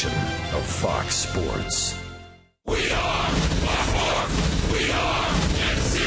production of Fox Sports. We are Fox. We are FC.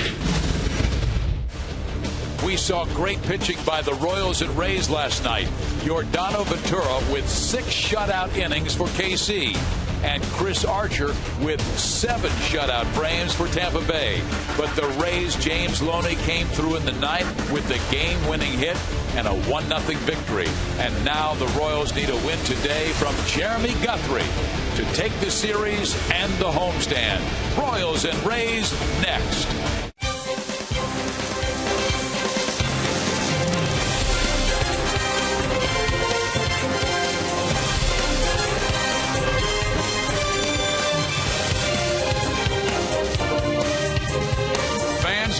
We saw great pitching by the Royals and Rays last night. Yordano Ventura with 6 shutout innings for KC. And Chris Archer with 7 shutout frames for Tampa Bay. But the Rays' James Loney came through in the ninth with the game-winning hit and a 1-0 victory. And now the Royals need a win today from Jeremy Guthrie to take the series and the homestand. Royals and Rays next.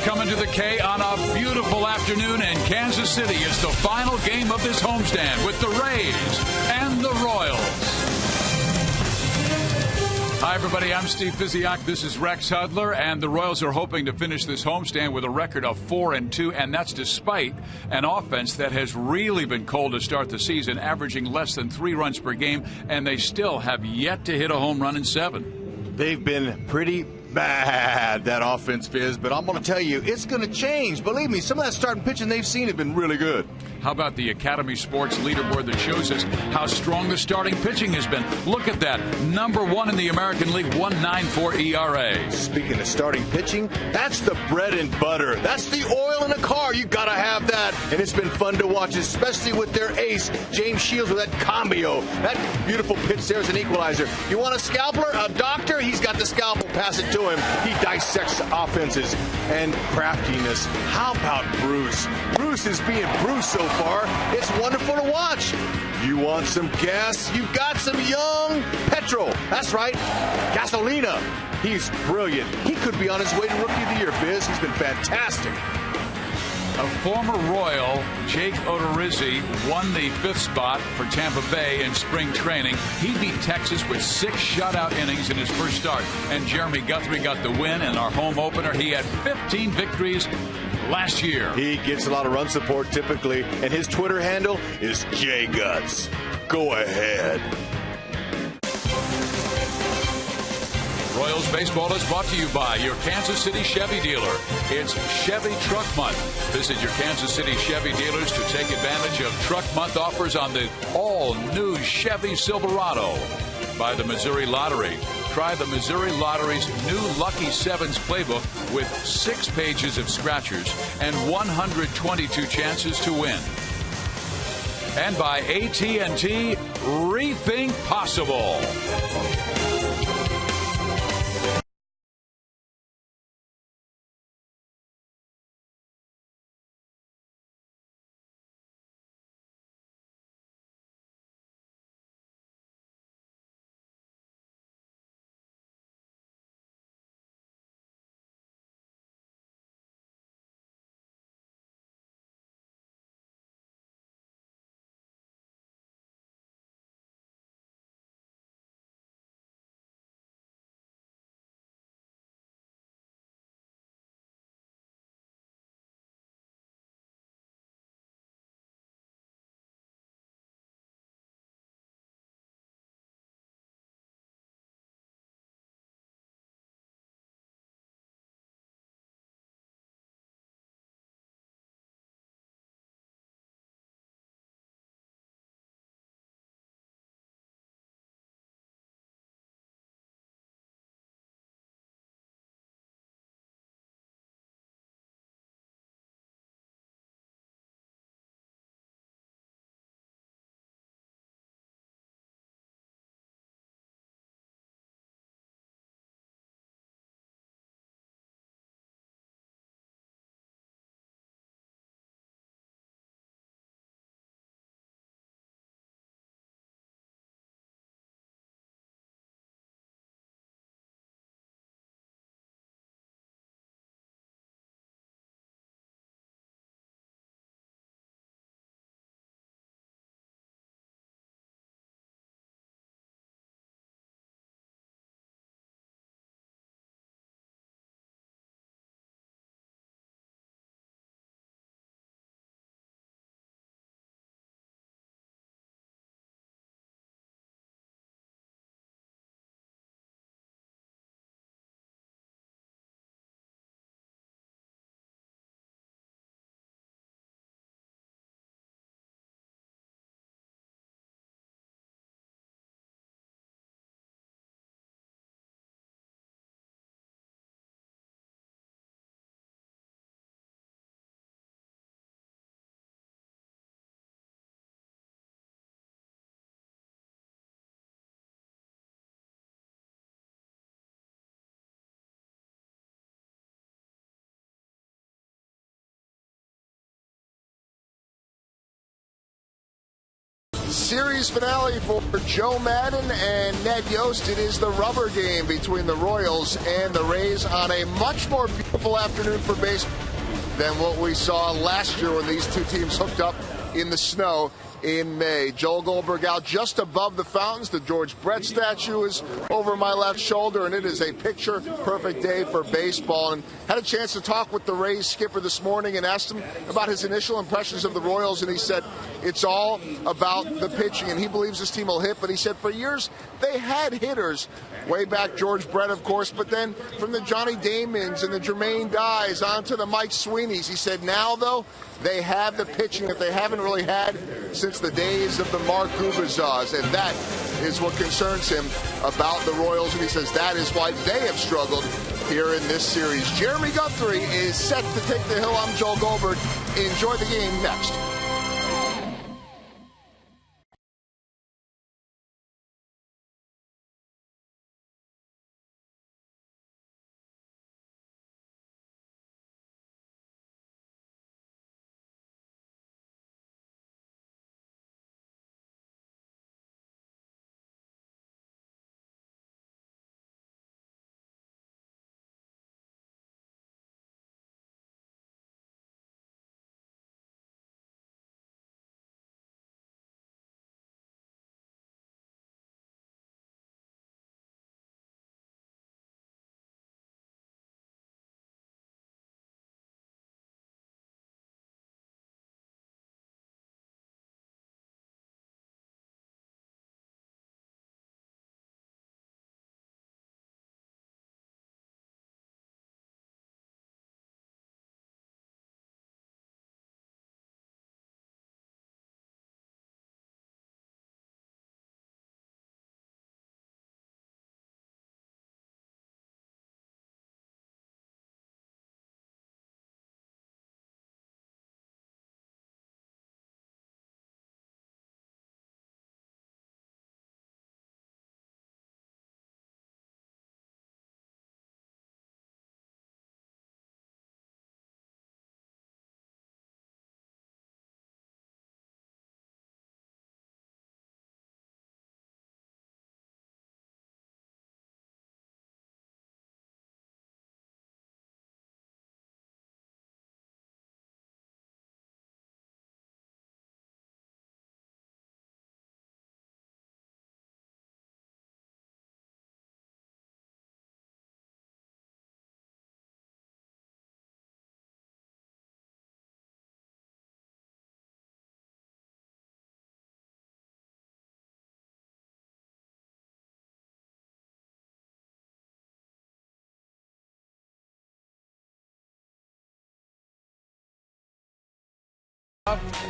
Coming to the K on a beautiful afternoon in Kansas City. It's the final game of this homestand with the Rays and the Royals. Hi, everybody. I'm Steve Physiak. This is Rex Hudler, and the Royals are hoping to finish this homestand with a record of 4-2, and that's despite an offense that has really been cold to start the season, averaging less than 3 runs per game, and they still have yet to hit a home run in 7. They've been pretty bad, that offense, Fizz, but I'm going to tell you, it's going to change. Believe me, some of that starting pitching they've seen has been really good. How about the Academy Sports leaderboard that shows us how strong the starting pitching has been? Look at that. Number 1 in the American League, 1.94 ERA. Speaking of starting pitching, that's the bread and butter. That's the oil in a car. You got to have that. And it's been fun to watch, especially with their ace, James Shields, with that cambio. That beautiful pitch there is an equalizer. You want a scalper, a doctor? He's got the scalpel. Pass it to him. He dissects offenses and craftiness. How about Bruce? Bruce is being Bruce so far. It's wonderful to watch. You want some gas? You've got some young petrol. That's right, gasolina. He's brilliant. He could be on his way to Rookie of the Year, Fizz. He's been fantastic. A former Royal, Jake Odorizzi, won the 5th spot for Tampa Bay in spring training. He beat Texas with 6 shutout innings in his first start. And Jeremy Guthrie got the win in our home opener. He had 15 victories last year. He gets a lot of run support typically, and his Twitter handle is JGuts. Go ahead. Royals baseball is brought to you by your Kansas City Chevy dealer. It's Chevy Truck Month. Visit your Kansas City Chevy dealers to take advantage of Truck Month offers on the all-new Chevy Silverado. By the Missouri Lottery. Try the Missouri Lottery's new Lucky Sevens playbook with 6 pages of scratchers and 122 chances to win. And by AT&T, rethink possible. series finale for Joe Madden and Ned Yost. It is the rubber game between the Royals and the Rays on a much more beautiful afternoon for baseball than what we saw last year when these two teams hooked up in the snow in May. Joel Goldberg out just above the fountains. The George Brett statue is over my left shoulder, and it is a picture-perfect day for baseball. And had a chance to talk with the Rays skipper this morning and asked him about his initial impressions of the Royals, and he said it's all about the pitching, and he believes this team will hit. But he said for years they had hitters, way back George Brett, of course, but then from the Johnny Damons and the Jermaine Dyes on to the Mike Sweeneys. He said now, though, they have the pitching that they haven't really had since the days of the Mark Gubazars, and that is what concerns him about the Royals, and he says that is why they have struggled here in this series. Jeremy Guthrie is set to take the hill. I'm Joel Goldberg. Enjoy the game next.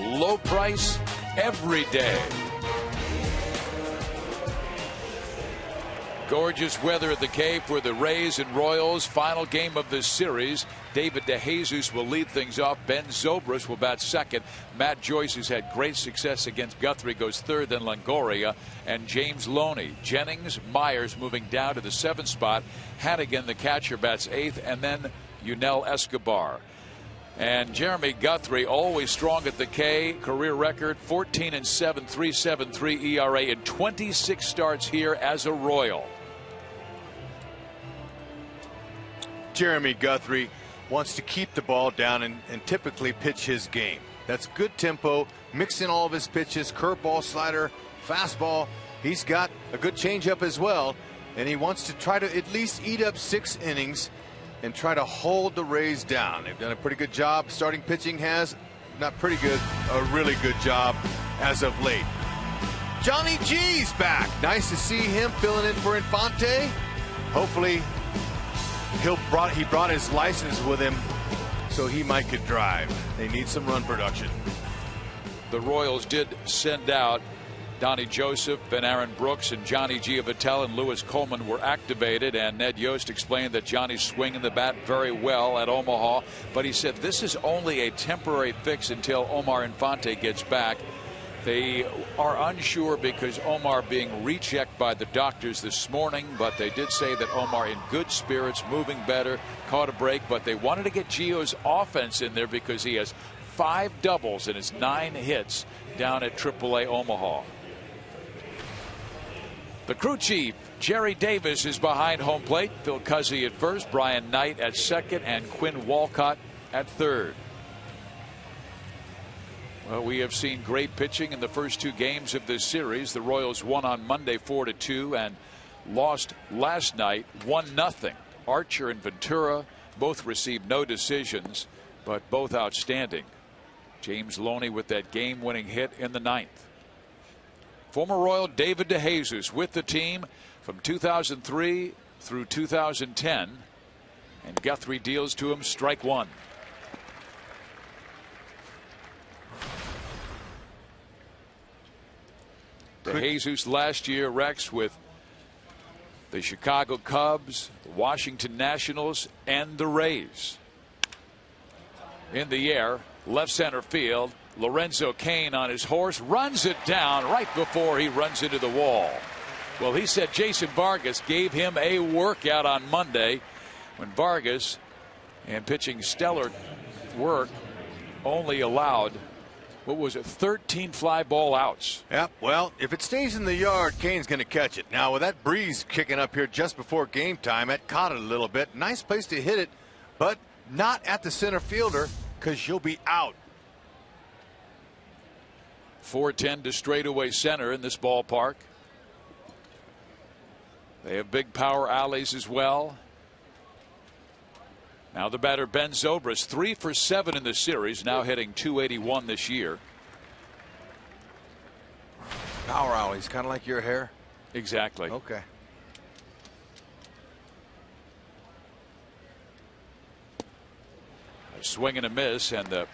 Low price every day. Gorgeous weather at the Cape for the Rays and Royals. Final game of this series. David DeJesus will lead things off. Ben Zobrist will bat second. Matt Joyce, who's had great success against Guthrie, goes third. Then Longoria and James Loney. Jennings, Myers moving down to the 7th spot. Hannigan, the catcher, bats 8th. And then Yunel Escobar. And Jeremy Guthrie, always strong at the K. Career record 14-7, 3.73 ERA in 26 starts here as a Royal. Jeremy Guthrie wants to keep the ball down and typically pitch his game. That's good tempo, mixing all of his pitches, curveball, slider, fastball. He's got a good changeup as well, and he wants to try to at least eat up 6 innings and try to hold the Rays down. They've done a pretty good job. Starting pitching has, not pretty good, a really good job as of late. Johnny G's back. Nice to see him filling in for Infante. Hopefully he brought his license with him so he might could drive. They need some run production. The Royals did send out Donnie Joseph and Aaron Brooks, and Johnny Giovitelli and Lewis Coleman were activated, and Ned Yost explained that Johnny's swinging the bat very well at Omaha, but he said this is only a temporary fix until Omar Infante gets back. They are unsure because Omar being rechecked by the doctors this morning, but they did say that Omar in good spirits, moving better, caught a break, but they wanted to get Gio's offense in there because he has 5 doubles in his 9 hits down at AAA Omaha. The crew chief, Jerry Davis, is behind home plate. Phil Cuzzy at first, Brian Knight at second, and Quinn Walcott at third. Well, we have seen great pitching in the first two games of this series. The Royals won on Monday 4-2 and lost last night 1-0. Archer and Ventura both received no decisions, but both outstanding. James Loney with that game-winning hit in the ninth. Former Royal David DeJesus with the team from 2003 through 2010, and Guthrie deals to him strike one. DeJesus last year, Rex, with the Chicago Cubs, the Washington Nationals, and the Rays. In the air, left center field, Lorenzo Cain on his horse runs it down right before he runs into the wall. Well, he said Jason Vargas gave him a workout on Monday when Vargas, in pitching stellar work, only allowed, what was it, 13 fly ball outs. Yeah, well, if it stays in the yard, Cain's going to catch it. Now, with that breeze kicking up here just before game time, that caught it a little bit. Nice place to hit it, but not at the center fielder because you'll be out. 410 to straightaway center in this ballpark. They have big power alleys as well. Now the batter Ben Zobrist, 3 for 7 in the series, now hitting .281 this year. Power alleys, kind of like your hair. Exactly. Okay. A swing and a miss, and the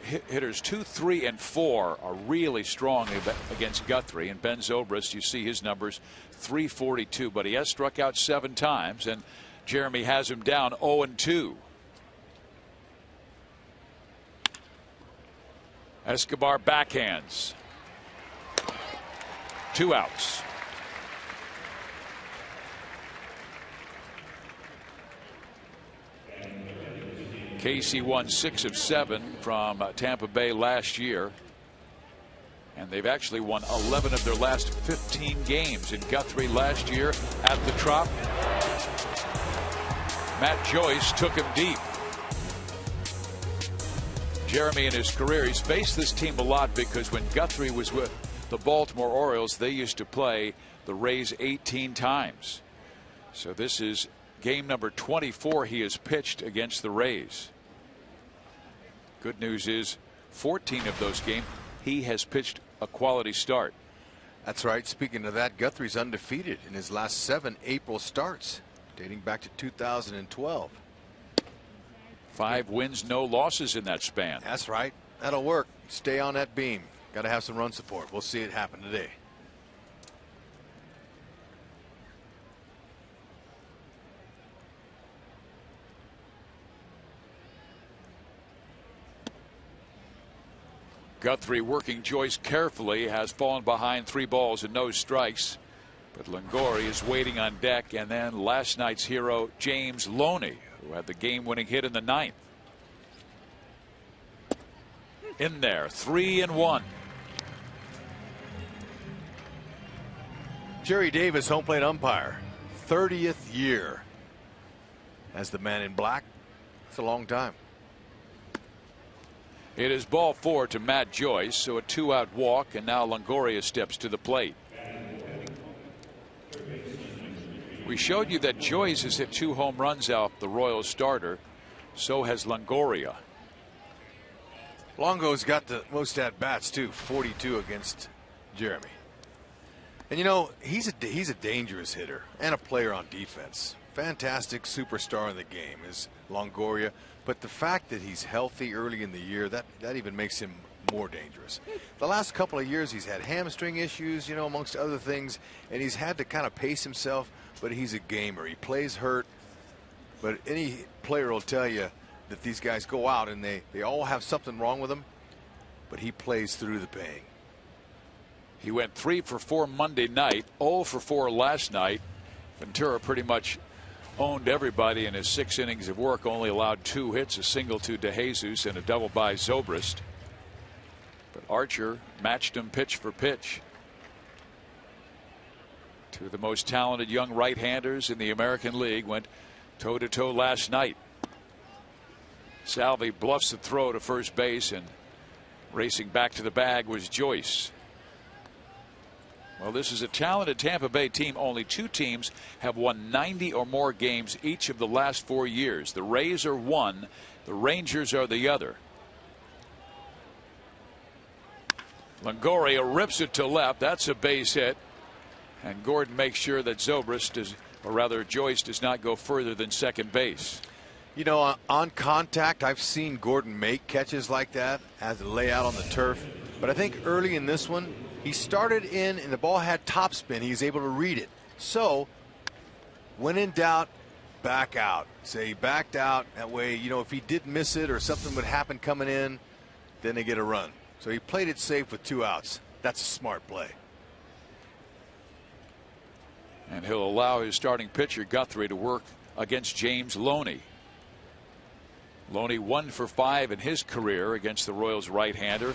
hitters 2, 3, and 4 are really strong against Guthrie. And Ben Zobrist, you see his numbers, 342, but he has struck out 7 times, and Jeremy has him down 0-2. Escobar backhands. 2 outs. Casey won 6 of 7 from Tampa Bay last year, and they've actually won 11 of their last 15 games. In Guthrie last year at the Trop, Matt Joyce took him deep. Jeremy in his career, he's faced this team a lot because when Guthrie was with the Baltimore Orioles, they used to play the Rays 18 times. So this is game number 24 he has pitched against the Rays. Good news is 14 of those games he has pitched a quality start. That's right. Speaking of that, Guthrie's undefeated in his last 7 April starts dating back to 2012. 5 wins, no losses in that span. That's right. That'll work. Stay on that beam. Got to have some run support. We'll see it happen today. Guthrie working Joyce carefully, has fallen behind 3 balls and no strikes. But Longoria is waiting on deck, and then last night's hero James Loney, who had the game-winning hit in the 9th. In there, 3-1. Jerry Davis, home plate umpire, 30th year as the man in black. It's a long time. It is ball 4 to Matt Joyce, so a 2-out walk, and now Longoria steps to the plate. We showed you that Joyce has hit 2 home runs out the Royals starter. So has Longoria. Longo's got the most at bats too, 42 against Jeremy. And you know, he's a dangerous hitter and a player on defense. Fantastic superstar in the game is Longoria, but the fact that he's healthy early in the year, that even makes him more dangerous. The last couple of years he's had hamstring issues, you know, amongst other things, and he's had to kind of pace himself, but he's a gamer. He plays hurt, but any player will tell you that these guys go out and they all have something wrong with them, but he plays through the pain. He went 3 for 4 Monday night, 0 for 4 last night. Ventura pretty much owned everybody in his 6 innings of work, only allowed 2 hits, a single to DeJesus and a double by Zobrist. But Archer matched him pitch for pitch. Two of the most talented young right-handers in the American League went toe-to-toe last night. Salvi bluffs the throw to first base, and racing back to the bag was Joyce. Well, this is a talented Tampa Bay team. Only two teams have won 90 or more games each of the last 4 years. The Rays are one, the Rangers are the other. Longoria rips it to left. That's a base hit. And Gordon makes sure that Joyce does not go further than second base. You know, on contact, I've seen Gordon make catches like that as a layout on the turf. But I think early in this one, he started in and the ball had topspin. He was able to read it. So, when in doubt, back out. Say he backed out. That way, you know, if he did miss it or something would happen coming in, then they get a run. So he played it safe with 2 outs. That's a smart play. And he'll allow his starting pitcher Guthrie to work against James Loney. Loney 1 for 5 in his career against the Royals right-hander.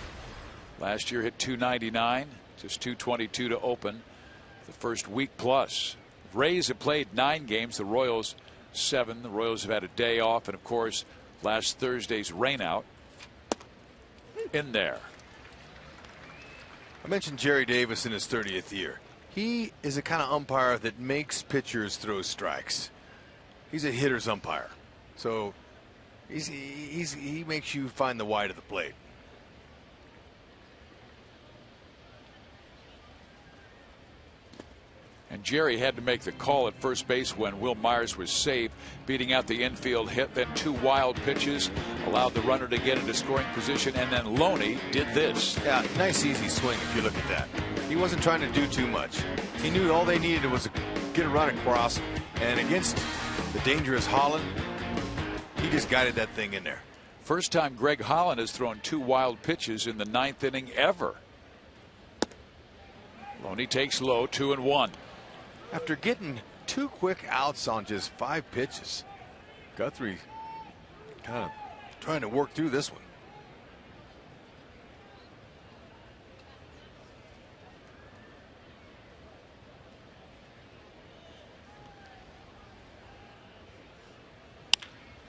Last year hit .299, just .222 to open the first week plus. Rays have played 9 games, the Royals 7. The Royals have had a day off, and of course last Thursday's rainout in there. I mentioned Jerry Davis in his 30th year. He is a kind of umpire that makes pitchers throw strikes. He's a hitter's umpire. So he makes you find the wide of the plate. And Jerry had to make the call at first base when Will Myers was safe, beating out the infield hit. Then 2 wild pitches allowed the runner to get into scoring position, and then Loney did this. Yeah, nice easy swing if you look at that. He wasn't trying to do too much. He knew all they needed was to get a run across, and against the dangerous Holland, he just guided that thing in there. First time Greg Holland has thrown 2 wild pitches in the 9th inning ever. Loney takes low, 2-1. After getting 2 quick outs on just 5 pitches, Guthrie kind of trying to work through this one.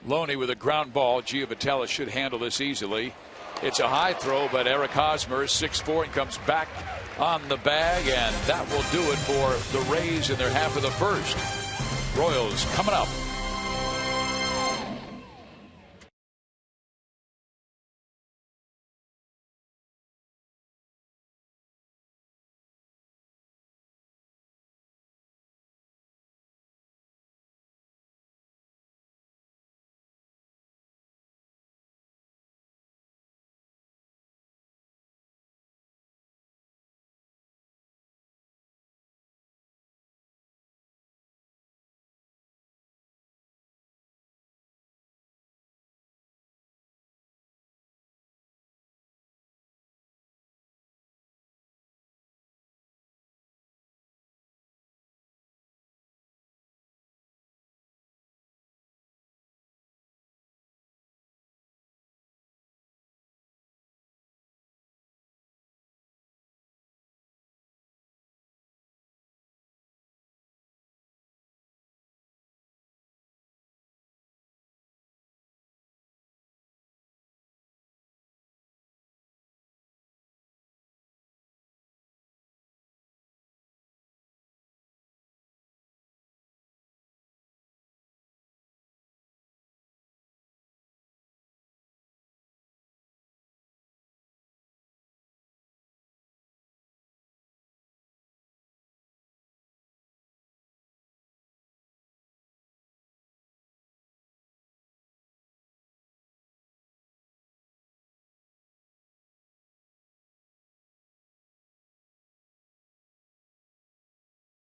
Loney with a ground ball. Giovatelli should handle this easily. It's a high throw, but Eric Hosmer is 6'4" and comes back on the bag, and that will do it for the Rays in their half of the first. Royals coming up.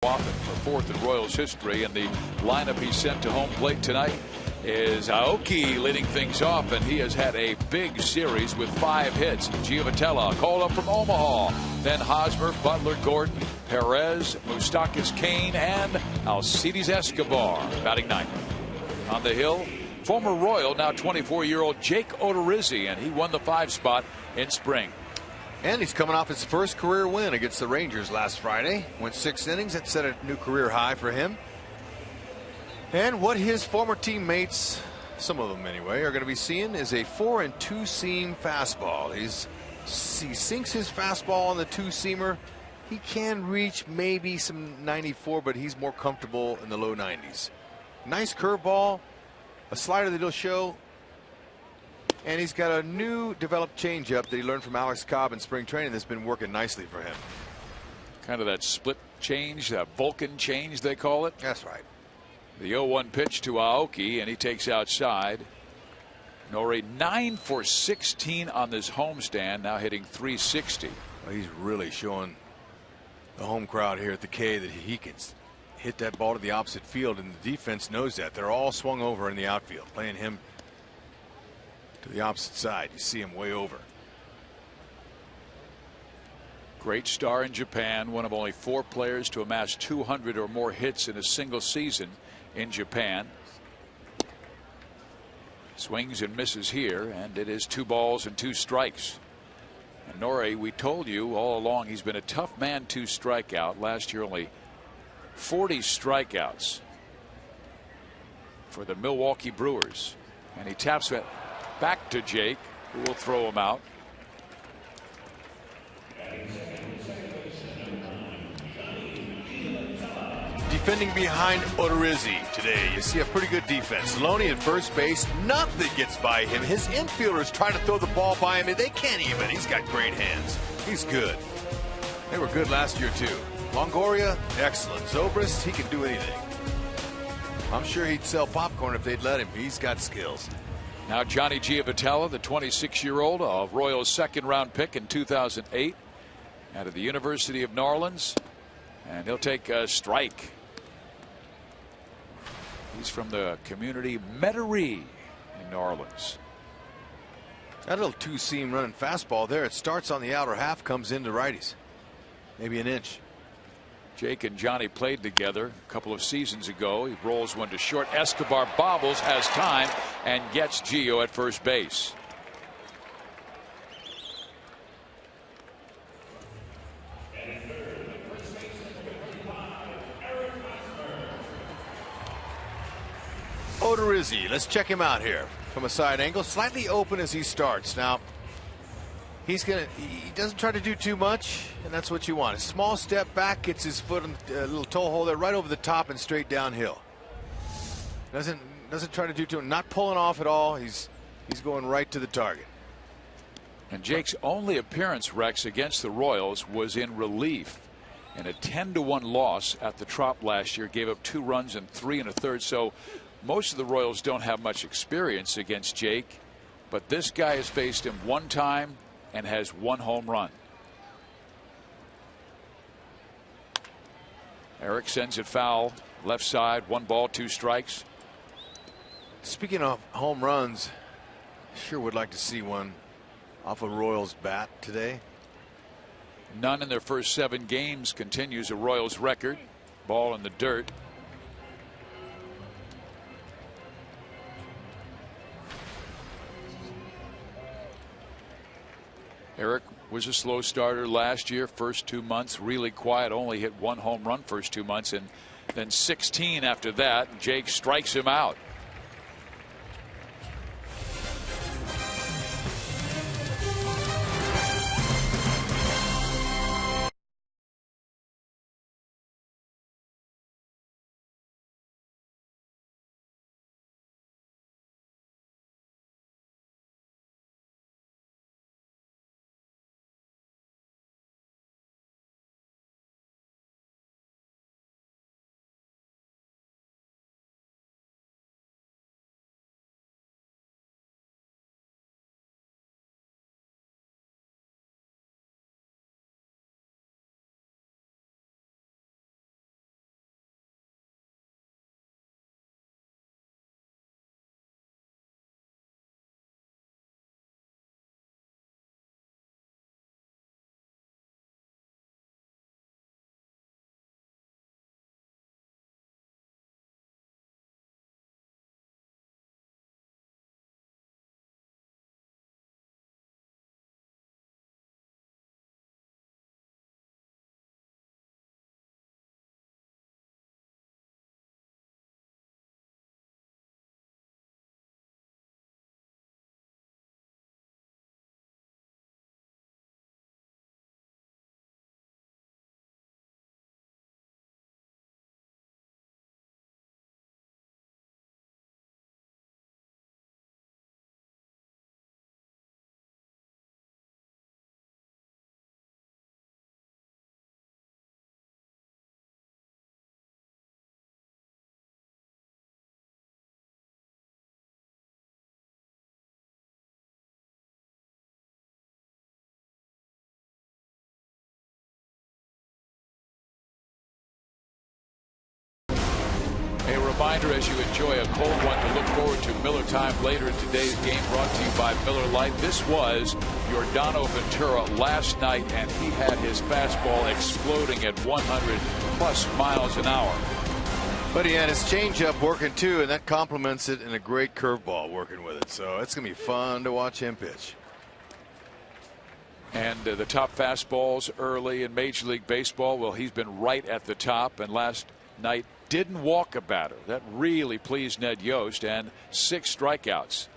Often for 4th in Royals history, and the lineup he sent to home plate tonight is Aoki leading things off, and he has had a big series with 5 hits. Giovatelli called up from Omaha, then Hosmer, Butler, Gordon, Perez, Moustakas, Kane, and Alcides Escobar batting 9th. On the hill, former Royal, now 24-year-old Jake Odorizzi, and he won the 5 spot in spring. And he's coming off his first career win against the Rangers last Friday. Went 6 innings and set a new career high for him. And what his former teammates, some of them anyway, are going to be seeing is a 4 and 2 seam fastball. He sinks his fastball on the 2-seamer. He can reach maybe some 94, but he's more comfortable in the low 90s. Nice curveball, a slider that he'll show. And he's got a new developed changeup that he learned from Alex Cobb in spring training that's been working nicely for him. Kind of that split change, that Vulcan change they call it. That's right. The 0-1 pitch to Aoki, and he takes outside. Norrie 9 for 16 on this homestand, now hitting .360. Well, he's really showing the home crowd here at the K that he can hit that ball to the opposite field, and the defense knows that. They're all swung over in the outfield, playing him to the opposite side. You see him way over. Great star in Japan, one of only 4 players to amass 200 or more hits in a single season in Japan. Swings and misses here, and it is 2 balls and 2 strikes. And Norrie, we told you all along he's been a tough man to strike out. Last year only 40 strikeouts for the Milwaukee Brewers. And he taps it back to Jake, who will throw him out. Defending behind Odorizzi today, you see a pretty good defense. Loney at first base, nothing gets by him. His infielders try to throw the ball by him, and they can't even. He's got great hands. He's good. They were good last year, too. Longoria, excellent. Zobrist, he can do anything. I'm sure he'd sell popcorn if they'd let him. He's got skills. Now Johnny Giavotella, the 26-year-old, a Royals second-round pick in 2008 out of the University of New Orleans, and he'll take a strike. He's from the community Metairie in New Orleans. That little 2-seam running fastball there, it starts on the outer half, comes into righties. Maybe an inch. Jake and Johnny played together a couple of seasons ago. He rolls one to short. Escobar bobbles, has time, and gets Gio at first base. Odorizzi, let's check him out here from a side angle, slightly open as he starts. Now he doesn't try to do too much, and that's what you want. A small step back, gets his foot in a little toe hole there, right over the top and straight downhill. Doesn't try to do too much, not pulling off at all. He's going right to the target. And Jake's only appearance, Rex, against the Royals was in relief in a 10-1 loss at the Trop last year. Gave up 2 runs and 3 1/3. So most of the Royals don't have much experience against Jake, but this guy has faced him 1 time and has 1 home run. Eric sends it foul, left side, 1 ball, 2 strikes. Speaking of home runs, sure would like to see one off a Royals bat today. None in their first 7 games, continues a Royals record. Ball in the dirt. Eric was a slow starter last year. First 2 months really quiet, only hit 1 home run first 2 months, and then 16 after that. Jake strikes him out. reminder as you enjoy a cold one to look forward to Miller Time later in today's game, brought to you by Miller Lite. This was Yordano Ventura last night, and he had his fastball exploding at 100+ miles an hour. But he had his changeup working too, and that complements it, and a great curveball working with it. So it's going to be fun to watch him pitch. And the top fastballs early in Major League Baseball, well, he's been right at the top, and last night didn't walk a batter. That really pleased Ned Yost, and 6 strikeouts.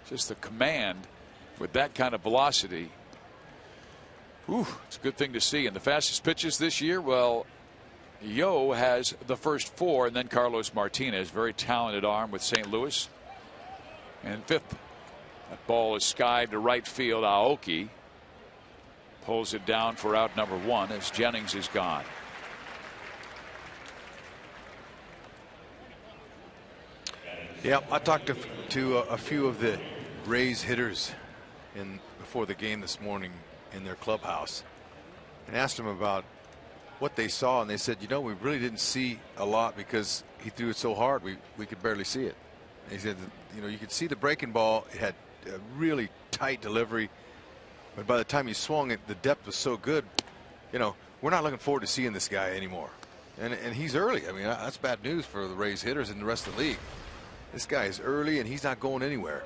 Just the command with that kind of velocity. Ooh, it's a good thing to see. And the fastest pitches this year, well, Yo has the first 4, and then Carlos Martinez, very talented arm with St. Louis. And 5th, that ball is skied to right field. Aoki pulls it down for out number 1 as Jennings is gone. Yeah, I talked to a few of the Rays hitters before the game this morning in their clubhouse, and asked them about what they saw, and they said, you know, we really didn't see a lot because he threw it so hard we could barely see it. And he said, you know, you could see the breaking ball. It had a really tight delivery, but by the time he swung it, the depth was so good. You know, we're not looking forward to seeing this guy anymore. And he's early. I mean, that's bad news for the Rays hitters and the rest of the league. This guy is early, and he's not going anywhere.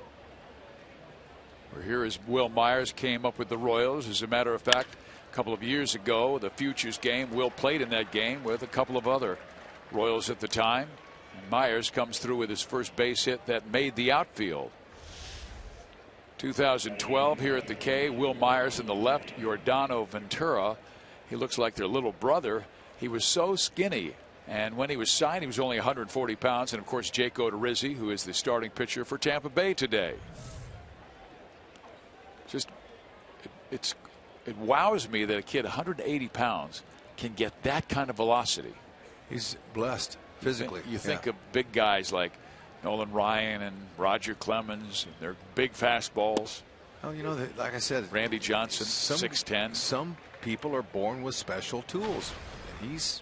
We're here as Will Myers came up with the Royals. As a matter of fact, a couple of years ago, the Futures game, Will played in that game with a couple of other Royals at the time. And Myers comes through with his first base hit that made the outfield. 2012 here at the K, Will Myers in the left, Yordano Ventura. He looks like their little brother. He was so skinny, and when he was signed, he was only 140 pounds. And of course, Jake Odorizzi, who is the starting pitcher for Tampa Bay today. Just it wows me that a kid 180 pounds can get that kind of velocity. He's blessed physically. You think of big guys like Nolan Ryan and Roger Clemens, and their big fastballs. Oh, you know, like I said, Randy Johnson, 6'10". Some people are born with special tools. And he's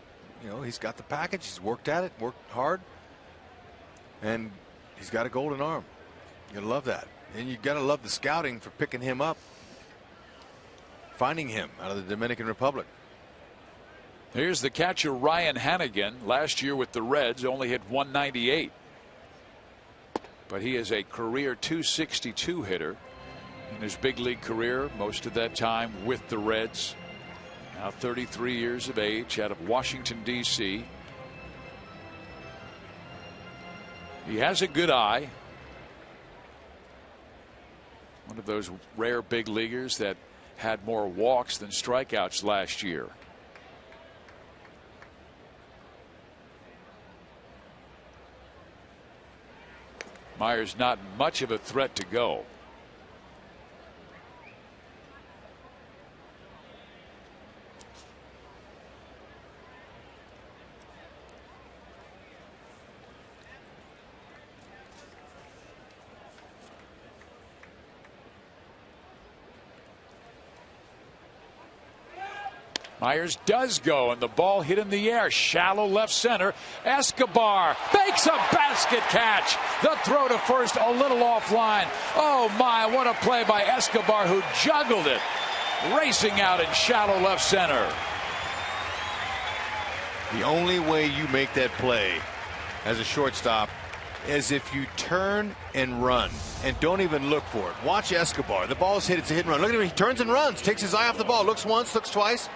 got the package. He's worked at it, worked hard, and he's got a golden arm. You gotta love that, and you gotta love the scouting for picking him up, finding him out of the Dominican Republic. Here's the catcher Ryan Hannigan. Last year with the Reds, only hit 198. But he is a career .262 hitter in his big league career, most of that time with the Reds. Now 33 years of age, out of Washington, D.C. He has a good eye. One of those rare big leaguers that had more walks than strikeouts last year. Myers not much of a threat to go. Myers does go, and the ball hit in the air, shallow left center. Escobar makes a basket catch. The throw to first a little offline. Oh my, what a play by Escobar, who juggled it, racing out in shallow left center. The only way you make that play as a shortstop is if you turn and run and don't even look for it. Watch Escobar. The ball is hit. It's a hit and run. Look at him. He turns and runs, takes his eye off the ball, looks once, looks twice.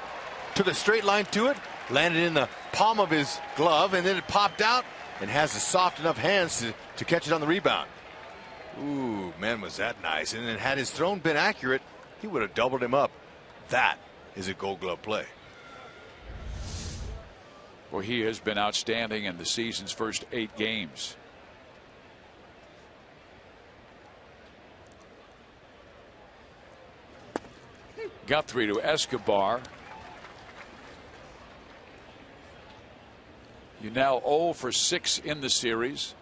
Took a straight line to it, landed in the palm of his glove, and then it popped out and has the soft enough hands to catch it on the rebound. Ooh, man, was that nice. And then had his throw been accurate, he would have doubled him up. That is a Gold Glove play. Well, he has been outstanding in the season's first 8 games. Guthrie to Escobar. You now 0 for 6 in the series.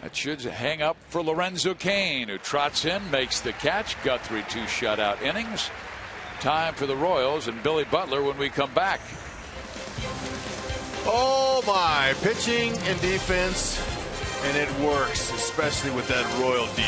That should hang up for Lorenzo Cain, who trots in, makes the catch. Guthrie 2 shutout innings. Time for the Royals and Billy Butler when we come back. Oh my, pitching and defense, and it works, especially with that Royal D.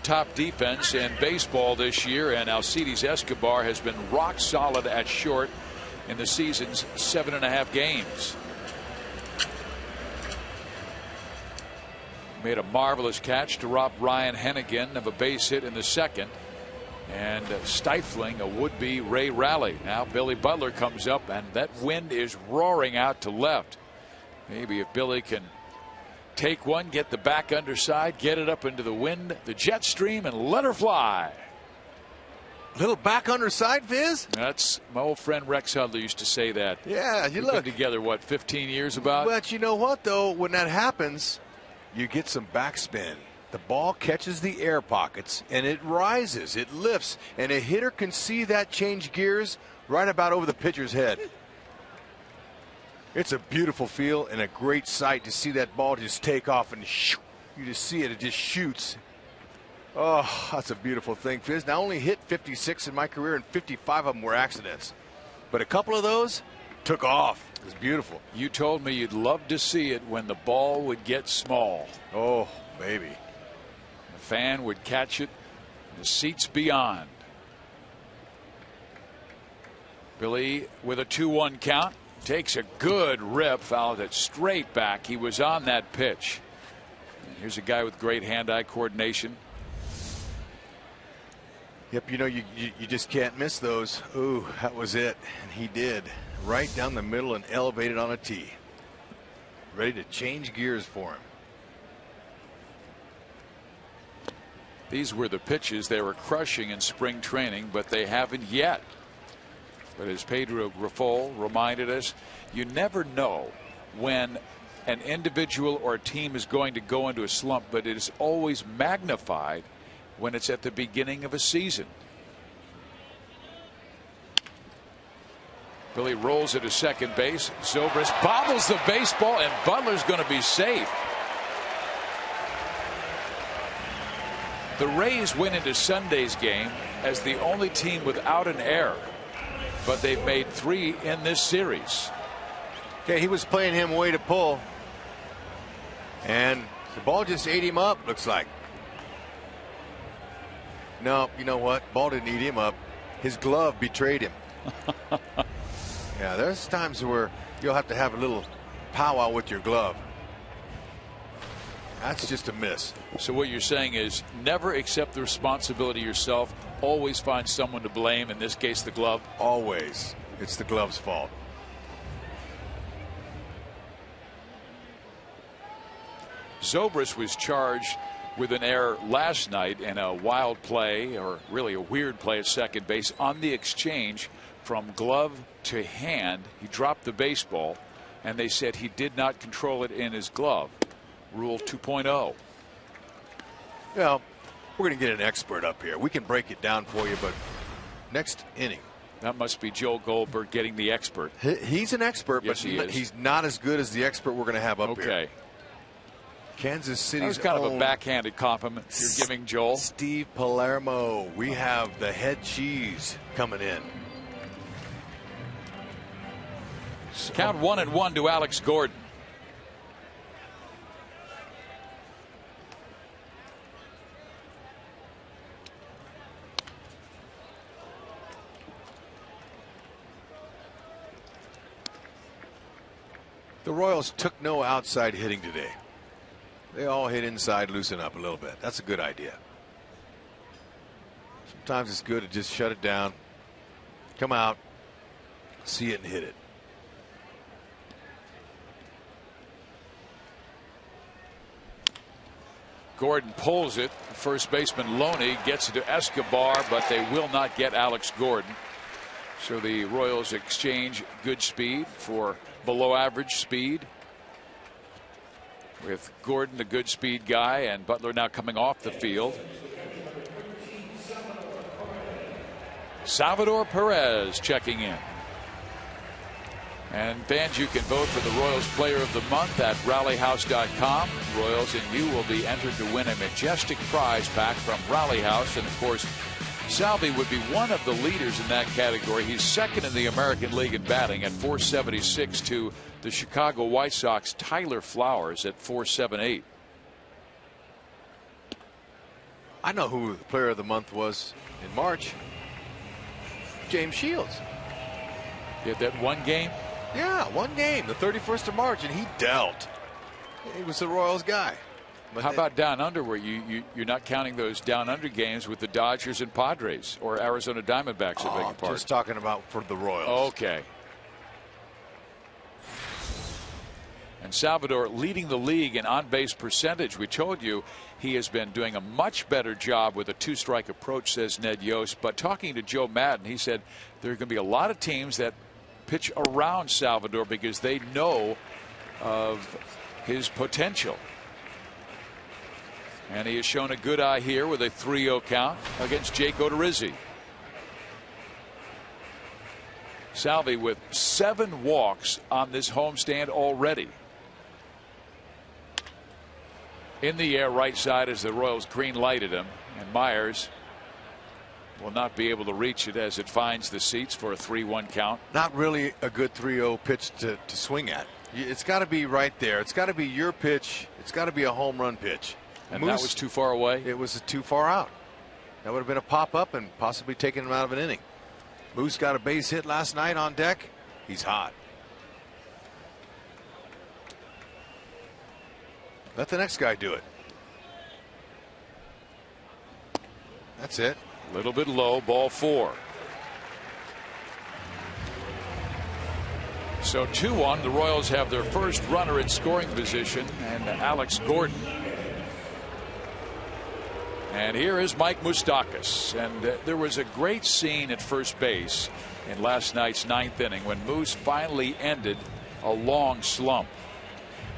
Top defense in baseball this year, and Alcides Escobar has been rock solid at short in the season's 7.5 games. Made a marvelous catch to rob Ryan Hennigan of a base hit in the second, and stifling a would-be Ray Raleigh. Now Billy Butler comes up, and that wind is roaring out to left. Maybe if Billy can take one, get the back underside, get it up into the wind, the jet stream, and let her fly. Little back underside, Viz? That's my old friend Rex Hudler used to say that. Yeah, you We've look been together, what, 15 years about? But you know what, though? When that happens, you get some backspin. The ball catches the air pockets, and it rises, it lifts, and a hitter can see that change gears right about over the pitcher's head. It's a beautiful feel and a great sight to see that ball just take off and you just see it just shoots. Oh, that's a beautiful thing, Fizz. Now, I only hit 56 in my career, and 55 of them were accidents, but a couple of those took off. It was beautiful. You told me you'd love to see it when the ball would get small. Oh, baby. The fan would catch it, the seats beyond. Billy with a 2-1 count. Takes a good rip, fouled it straight back. He was on that pitch. Here's a guy with great hand-eye coordination. Yep, you know, you just can't miss those. Ooh, that was it. And he did. Right down the middle and elevated on a tee. Ready to change gears for him. These were the pitches they were crushing in spring training, but they haven't yet. But as Pedro Grifol reminded us, you never know when an individual or a team is going to go into a slump, but it is always magnified when it's at the beginning of a season. Billy rolls it to second base. Zobrist bobbles the baseball, and Butler's going to be safe. The Rays went into Sunday's game as the only team without an error, but they've made 3 in this series. Okay, he was playing him way to pull, and the ball just ate him up, looks like. No, you know what? Ball didn't eat him up. His glove betrayed him. Yeah, there's times where you'll have to have a little powwow with your glove. That's just a miss. So what you're saying is never accept the responsibility yourself. always find someone to blame, in this case the glove? Always. It's the glove's fault. Zobrist was charged with an error last night in a wild play, or really a weird play at second base. On the exchange from glove to hand, he dropped the baseball, and they said he did not control it in his glove. Rule 2.0. Well, we're going to get an expert up here. We can break it down for you, but next inning. That must be Joel Goldberg getting the expert. He's an expert, yes, but he's not as good as the expert we're going to have up here. Okay. Kansas City's That was kind of own a backhanded compliment you're giving Joel. Steve Palermo. We have the head cheese coming in. Count 1-1 to Alex Gordon. The Royals took no outside hitting today. They all hit inside, loosen up a little bit. That's a good idea. Sometimes it's good to just shut it down, come out, see it and hit it. Gordon pulls it. First baseman Loney gets it to Escobar, but they will not get Alex Gordon. So the Royals exchange good speed for below average speed, with Gordon the good speed guy and Butler now coming off the field. Salvador Perez checking in. And fans, you can vote for the Royals Player of the Month at rallyhouse.com. Royals and you will be entered to win a majestic prize pack from Rally House. And of course, Salvi would be one of the leaders in that category. He's second in the American League in batting at .476 to the Chicago White Sox Tyler Flowers at .478. I know who the Player of the Month was in March. James Shields. He had that one game? Yeah, one game, the 31st of March, and he dealt. He was the Royals guy. But how about down under, where you're not counting those down under games with the Dodgers and Padres or Arizona Diamondbacks? I beg your pardon. Just talking about for the Royals. Okay. And Salvador leading the league in on-base percentage. We told you he has been doing a much better job with a two-strike approach, says Ned Yost. But talking to Joe Madden, he said there are going to be a lot of teams that pitch around Salvador because they know of his potential. And he has shown a good eye here with a 3-0 count against Jake Odorizzi. Salvi with 7 walks on this homestand already. In the air right side as the Royals green lighted him, and Myers will not be able to reach it as it finds the seats for a 3-1 count. Not really a good 3-0 pitch to swing at. It's got to be right there. It's got to be your pitch. It's got to be a home run pitch. And Moose, that was too far away? It was too far out. That would have been a pop-up and possibly taken him out of an inning. Moose got a base hit last night on deck. He's hot. Let the next guy do it. That's it. A little bit low, ball 4. So 2-1. The Royals have their first runner in scoring position, and Alex Gordon. And here is Mike Moustakas. And there was a great scene at first base in last night's 9th inning when Moose finally ended a long slump.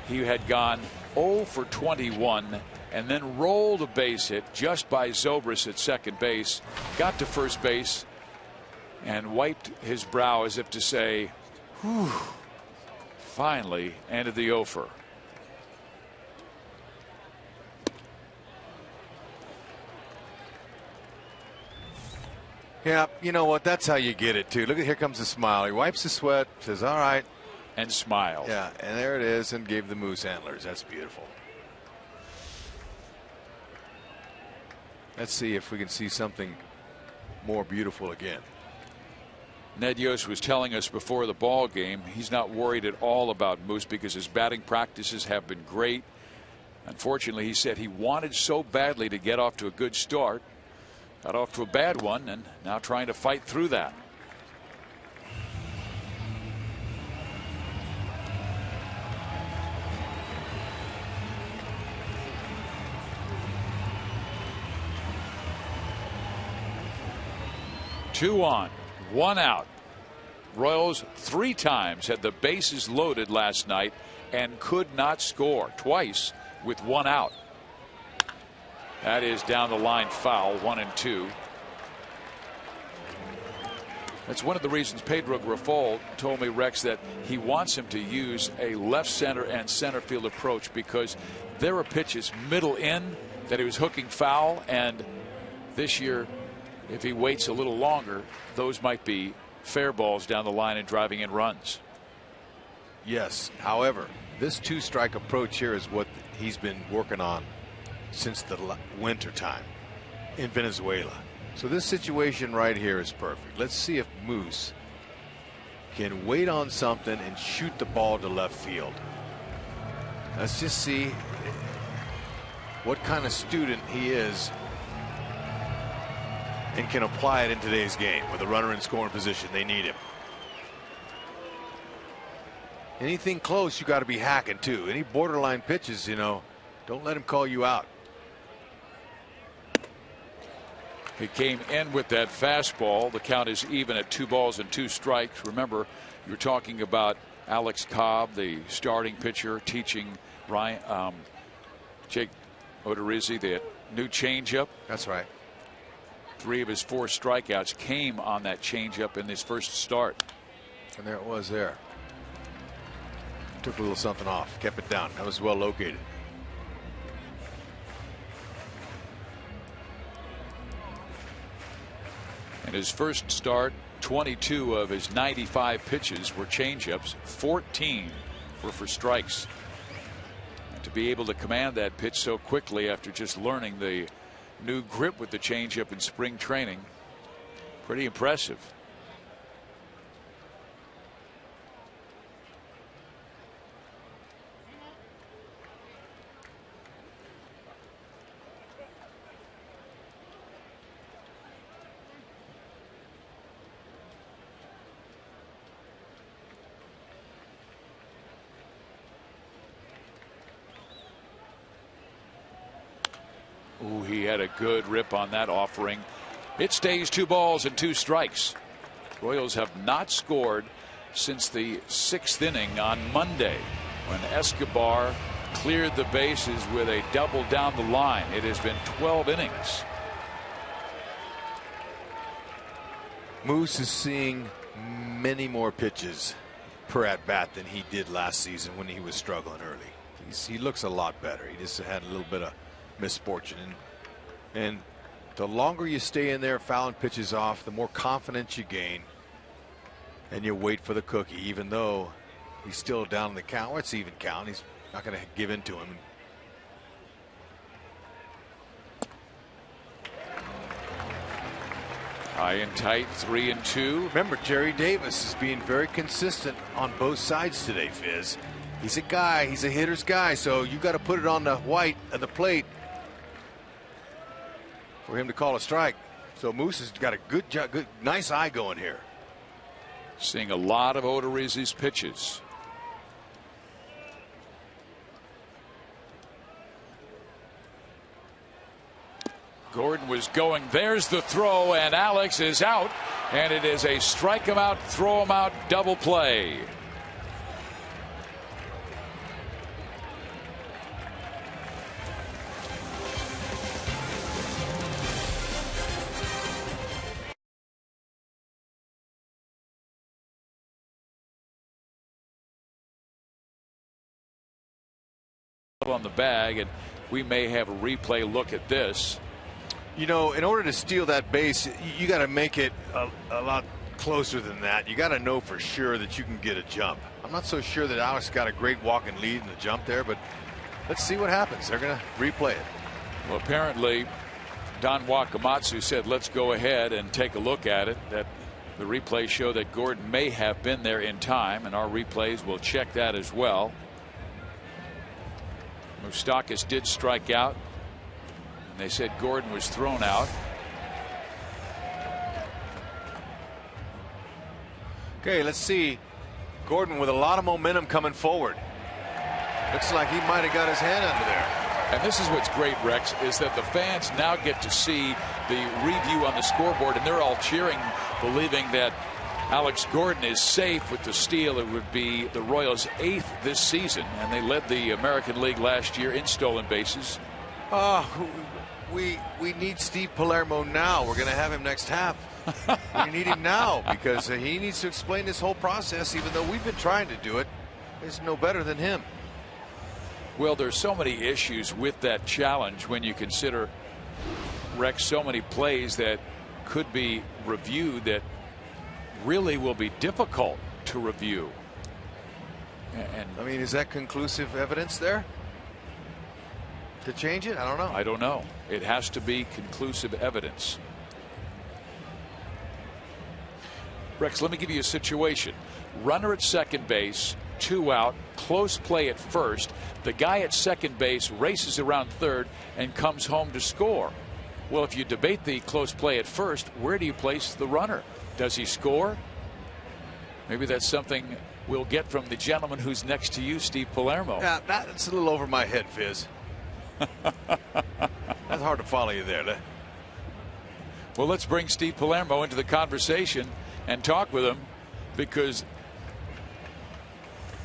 He had gone 0 for 21 and then rolled a base hit just by Zobrist at second base, got to first base and wiped his brow as if to say, whew, finally ended the offer. Yeah, you know what? That's how you get it, too. Look at, here comes the smile. He wipes the sweat, says, all right. And smiled. Yeah, and there it is, and gave the Moose antlers. That's beautiful. Let's see if we can see something more beautiful again. Ned Yost was telling us before the ball game he's not worried at all about Moose because his batting practices have been great. Unfortunately, he said he wanted so badly to get off to a good start, Got off to a bad one and now trying to fight through that. Two on, one out. Royals 3 times had the bases loaded last night and could not score, twice with 1 out. That is down the line foul, 1-2. That's one of the reasons Pedro Grifol told me, Rex, that he wants him to use a left center and center field approach, because there are pitches middle in that he was hooking foul, and this year, if he waits a little longer, those might be fair balls down the line and driving in runs. Yes. However, this 2-strike approach here is what he's been working on since the winter time in Venezuela. So this situation right here is perfect. Let's see if Moose can wait on something and shoot the ball to left field. Let's just see what kind of student he is and can apply it in today's game with a runner in scoring position. They need him. Anything close, you got to be hacking too. Any borderline pitches, you know, don't let him call you out. He came in with that fastball. The count is even at 2 balls and 2 strikes. Remember, you're talking about Alex Cobb, the starting pitcher, teaching Jake Odorizzi the new changeup. That's right. 3 of his 4 strikeouts came on that changeup in his first start. And there it was there. Took a little something off, kept it down. That was well located. In his first start, 22 of his 95 pitches were changeups, 14 were for strikes. And to be able to command that pitch so quickly after just learning the new grip with the changeup in spring training, pretty impressive. Ooh, he had a good rip on that offering. It stays 2 balls and 2 strikes. Royals have not scored since the 6th inning on Monday, when Escobar cleared the bases with a double down the line. It has been 12 innings. Moose is seeing many more pitches per at bat than he did last season when he was struggling early. He looks a lot better. He just had a little bit of misfortune, and the longer you stay in there fouling pitches off, the more confidence you gain, and you wait for the cookie. Even though he's still down in the count, or it's even count, he's not going to give in to him. High and tight, 3-2. Remember, Jerry Davis is being very consistent on both sides today, Fizz. He's a guy, he's a hitter's guy, so you got to put it on the white of the plate for him to call a strike. So Moose has got a good nice eye going here. Seeing a lot of Odorizzi's pitches. Gordon was going. There's the throw, and Alex is out, and it is a strike him out, throw him out double play. On the bag, and we may have a replay look at this. You know, in order to steal that base, you got to make it a lot closer than that. You got to know for sure that you can get a jump. I'm not so sure that Alex got a great walking lead in the jump there, but let's see what happens. They're going to replay it. Well, apparently Don Wakamatsu said let's go ahead and take a look at it. That the replays show that Gordon may have been there in time, and our replays will check that as well. Moustakas did strike out, and they said Gordon was thrown out. Okay, let's see. Gordon with a lot of momentum coming forward. Looks like he might have got his hand under there. And this is what's great, Rex, is that the fans now get to see the review on the scoreboard, and they're all cheering, believing that Alex Gordon is safe with the steal. It would be the Royals' 8th this season, and they led the American League last year in stolen bases. We need Steve Palermo now. We're going to have him next half. We need him now because he needs to explain this whole process, even though we've been trying to do it. There's no better than him. Well, there's so many issues with that challenge when you consider, Rex, so many plays that could be reviewed that really will be difficult to review. And I mean, is that conclusive evidence there to change it? I don't know. I don't know. It has to be conclusive evidence. Rex, let me give you a situation. Runner at second base, 2 out, close play at first. The guy at second base races around third and comes home to score. Well, if you debate the close play at first, where do you place the runner? Does he score? Maybe that's something we'll get from the gentleman who's next to you, Steve Palermo. Yeah, that's a little over my head, Fizz. That's hard to follow you there. Well, let's bring Steve Palermo into the conversation and talk with him, because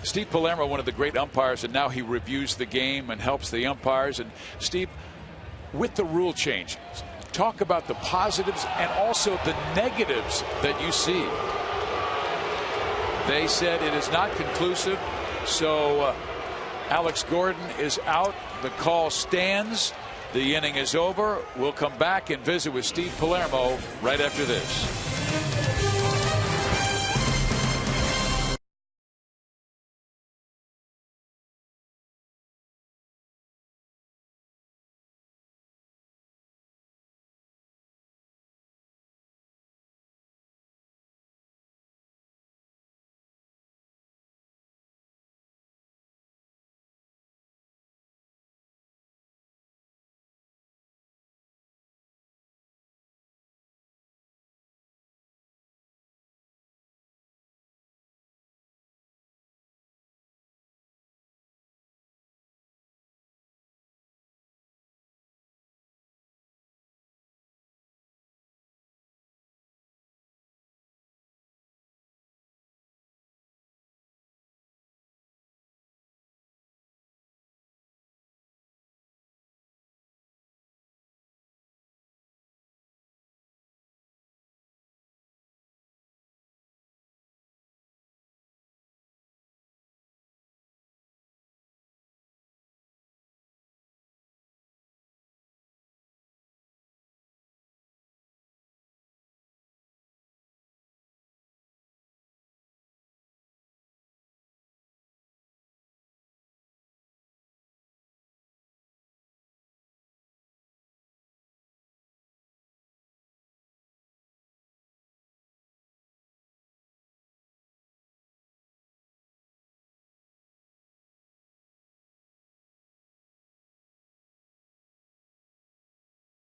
Steve Palermo, one of the great umpires, and now he reviews the game and helps the umpires. And Steve, with the rule change, talk about the positives and also the negatives that you see. They said it is not conclusive, so Alex Gordon is out. The call stands. The inning is over. We'll come back and visit with Steve Palermo right after this.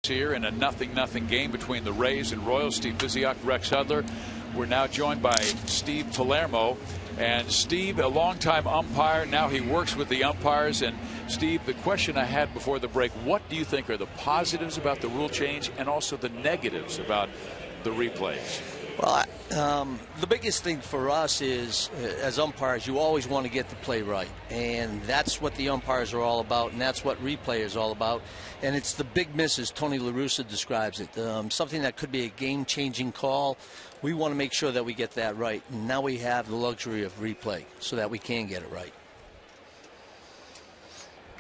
Here in a 0-0 game between the Rays and Royals. Steve Physiak, Rex Hudler. We're now joined by Steve Palermo. And Steve, a longtime umpire, now he works with the umpires. And Steve, the question I had before the break, what do you think are the positives about the rule change and also the negatives about the replays? Well, the biggest thing for us is, as umpires, you always want to get the play right. And that's what the umpires are all about, and that's what replay is all about. And it's the big miss, as Tony La Russa describes it. Something that could be a game-changing call. We want to make sure that we get that right. And now we have the luxury of replay so that we can get it right.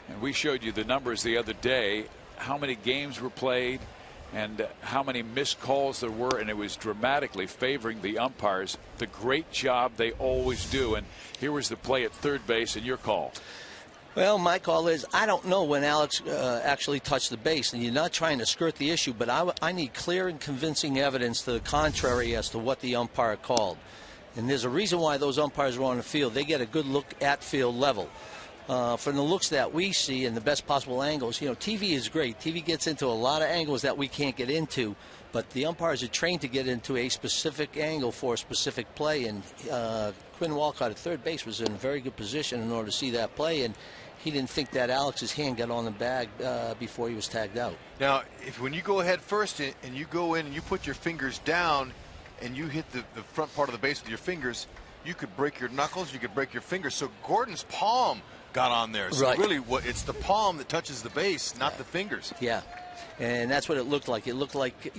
And we showed you the numbers the other day, how many games were played and how many missed calls there were, and it was dramatically favoring the umpires. The great job they always do. And here was the play at third base, and your call. Well, my call is, I don't know when Alex actually touched the base, and you're not trying to skirt the issue, but I need clear and convincing evidence to the contrary as to what the umpire called. And there's a reason why those umpires are on the field. They get a good look at field level. from the looks that we see and the best possible angles, TV is great. TV gets into a lot of angles that we can't get into, but the umpires are trained to get into a specific angle for a specific play, and Quinn Walcott at third base was in a very good position in order to see that play, and he didn't think that Alex's hand got on the bag before he was tagged out. Now, when you go ahead first and you go in and you put your fingers down and you hit the front part of the base with your fingers, you could break your knuckles, you could break your fingers. So Gordon's palm got on there. So really, it's the palm that touches the base, not the fingers. Yeah. And that's what it looked like. It looked like,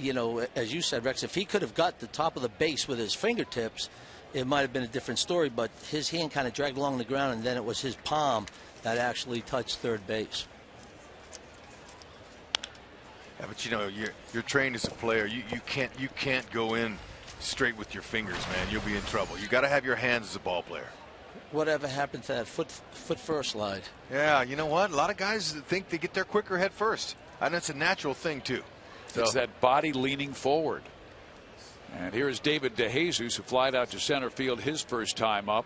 as you said, Rex, if he could have got the top of the base with his fingertips, it might have been a different story. But his hand kind of dragged along the ground, and then it was his palm that actually touched third base. Yeah, but you're trained as a player. You can't go in straight with your fingers, man. You'll be in trouble. You got to have your hands as a ball player. Whatever happened to that foot first slide? Yeah, you know what? A lot of guys think they get there quicker head first, and that's a natural thing too. So. It's that body leaning forward. And here is David DeJesus, who flied out to center field his first time up.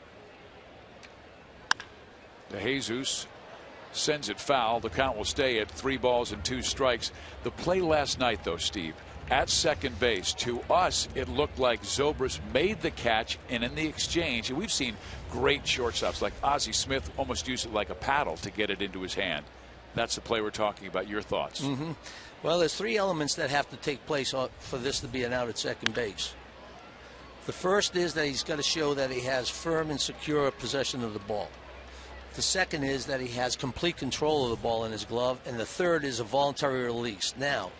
DeJesus sends it foul. The count will stay at 3 balls and 2 strikes. The play last night, though, Steve, at second base, to us, it looked like Zobrist made the catch, and in the exchange, and we've seen great shortstops like Ozzie Smith almost use it like a paddle to get it into his hand. That's the play we're talking about. Your thoughts? Mm-hmm. Well, there's 3 elements that have to take place for this to be an out at second base. The first is that he's got to show that he has firm and secure possession of the ball. The second is that he has complete control of the ball in his glove. And the third is a voluntary release. Now,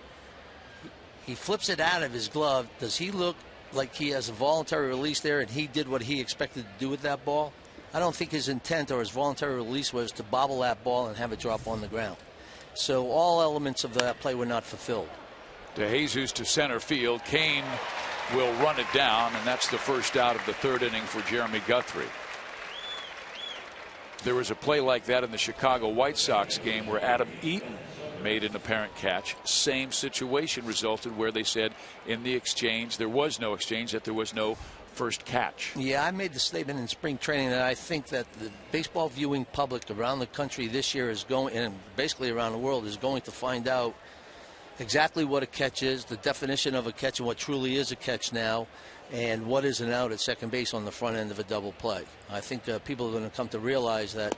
he flips it out of his glove. Does he look like he has a voluntary release there and he did what he expected to do with that ball? I don't think his intent or his voluntary release was to bobble that ball and have it drop on the ground. So all elements of that play were not fulfilled. DeJesus to center field. Kane will run it down, and that's the first out of the 3rd inning for Jeremy Guthrie. There was a play like that in the Chicago White Sox game where Adam Eaton made an apparent catch. Same situation resulted where they said in the exchange there was no exchange, that there was no first catch. Yeah, I made the statement in spring training that I think that the baseball viewing public around the country this year is going, and basically around the world, is going to find out exactly what a catch is, the definition of a catch, and what truly is a catch now, and what is an out at second base on the front end of a double play. I think people are going to come to realize that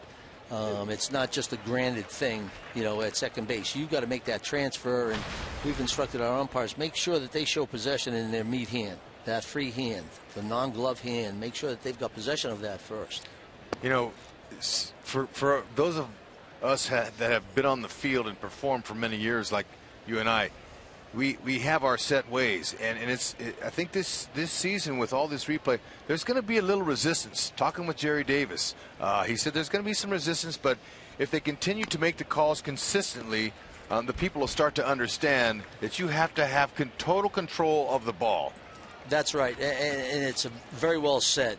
it's not just a granted thing, at second base. You've got to make that transfer, and we've instructed our umpires, make sure that they show possession in their meat hand, that free hand, the non-glove hand. Make sure that they've got possession of that first. For those of us that have been on the field and performed for many years, like you and I, we have our set ways, and I think this season with all this replay, there's going to be a little resistance. Talking with Jerry Davis, he said there's going to be some resistance, but if they continue to make the calls consistently, the people will start to understand that you have to have total control of the ball. That's right, and it's very well said.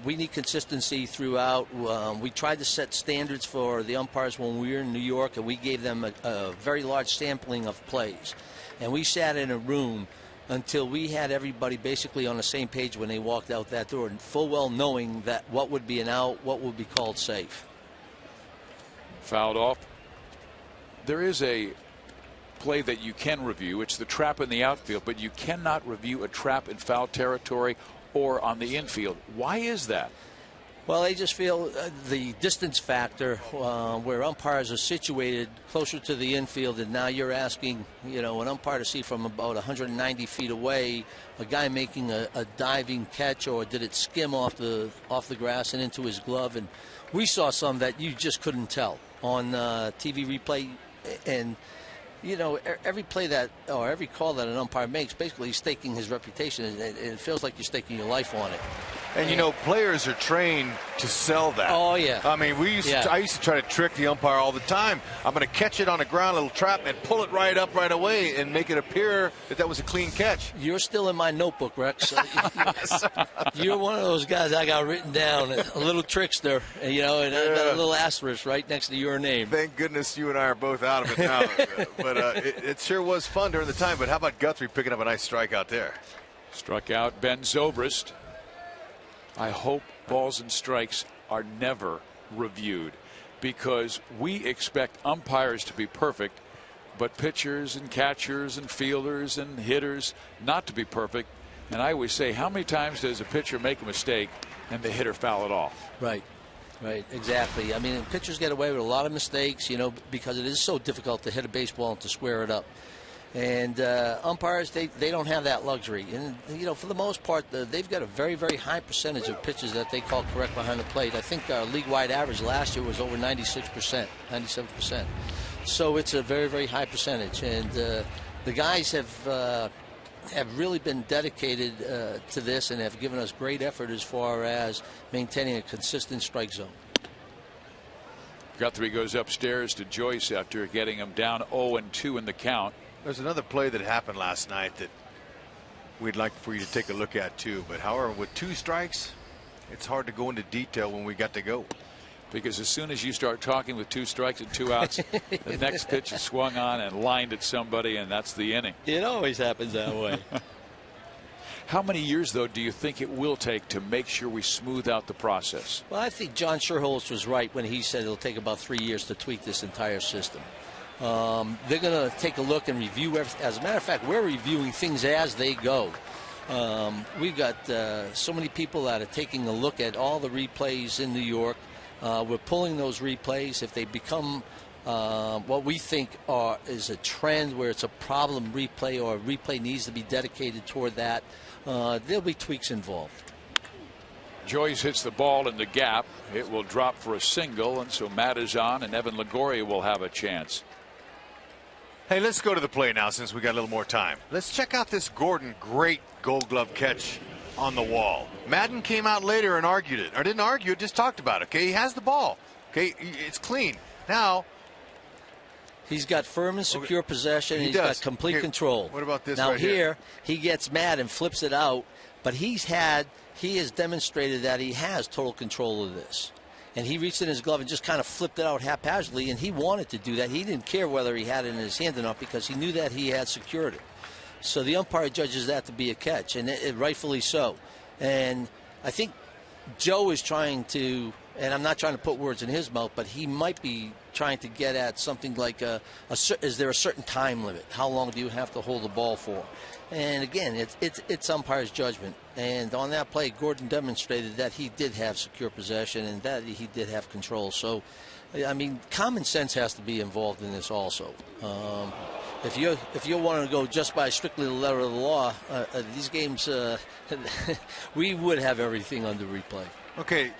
We need consistency throughout. We tried to set standards for the umpires when we were in New York, and we gave them a very large sampling of plays. And we sat in a room until we had everybody basically on the same page when they walked out that door, and full well knowing that what would be an out, what would be called safe. Fouled off. There is a play that you can review. It's the trap in the outfield, but you cannot review a trap in foul territory or on the infield. Why is that? Well, they just feel the distance factor, where umpires are situated closer to the infield, and now you're asking, an umpire to see from about 190 feet away a guy making a diving catch, or did it skim off the grass and into his glove? And we saw some that you just couldn't tell on TV replay, and every play that, or every call that an umpire makes, basically he's staking his reputation, and it feels like you're staking your life on it. And players are trained to sell that. Oh yeah. I mean, I used to try to trick the umpire all the time. I'm going to catch it on the ground, little trap, and pull it right up right away and make it appear that was a clean catch. You're still in my notebook, Rex. You're one of those guys I got written down, a little trickster, and I've got a little asterisk right next to your name. Thank goodness you and I are both out of it now. But it sure was fun during the time. But how about Guthrie picking up a nice strikeout there? Struck out Ben Zobrist. I hope balls and strikes are never reviewed. because we expect umpires to be perfect, but pitchers and catchers and fielders and hitters not to be perfect. And I always say, how many times does a pitcher make a mistake and the hitter foul it off? Right. Right, exactly. I mean, pitchers get away with a lot of mistakes, you know, because it is so difficult to hit a baseball and to square it up. And umpires, they don't have that luxury. And, you know, for the most part, they've got a very, very high percentage of pitches that they call correct behind the plate. I think our league-wide average last year was over 96%, 97%. So it's a very, very high percentage. And the guys have really been dedicated to this and have given us great effort as far as maintaining a consistent strike zone. Guthrie goes upstairs to Joyce after getting him down 0-2 in the count. There's another play that happened last night that we'd like for you to take a look at too. But however, with 2 strikes, it's hard to go into detail when we got to go. Because as soon as you start talking with 2 strikes and 2 outs, the next pitch is swung on and lined at somebody, and that's the inning. It always happens that way. How many years, though, do you think it will take to make sure we smooth out the process? Well, I think John Sherholz was right when he said it'll take about 3 years to tweak this entire system. They're going to take a look and review everything. As a matter of fact, we're reviewing things as they go. We've got so many people that are taking a look at all the replays in New York. We're pulling those replays. If they become what we think is a trend where it's a problem replay or a replay needs to be dedicated toward that, there'll be tweaks involved. Joyce hits the ball in the gap. It will drop for a single, and so Matt is on, and Evan Longoria will have a chance. Hey, let's go to the play now since we got a little more time. Let's check out this Gordon great Gold Glove catch on the wall. Madden came out later and argued it, or didn't argue it, just talked about it. Okay, he has the ball. Okay, it's clean. Now he's got firm and secure possession. He's got complete control. What about this? Now right here he gets mad and flips it out, but he has demonstrated that he has total control of this. And he reached in his glove and just kind of flipped it out haphazardly, and he wanted to do that. He didn't care whether he had it in his hand or not because he knew that he had secured it. So the umpire judges that to be a catch, and rightfully so. And I think Joe is trying to, and I'm not trying to put words in his mouth, but he might be trying to get at something like is there a certain time limit? How long do you have to hold the ball for? And again, it's umpire's judgment. And on that play, Gordon demonstrated that he did have secure possession and that he did have control. So, I mean, common sense has to be involved in this also. If you want to go just by strictly the letter of the law, these games, we would have everything under replay. Okay,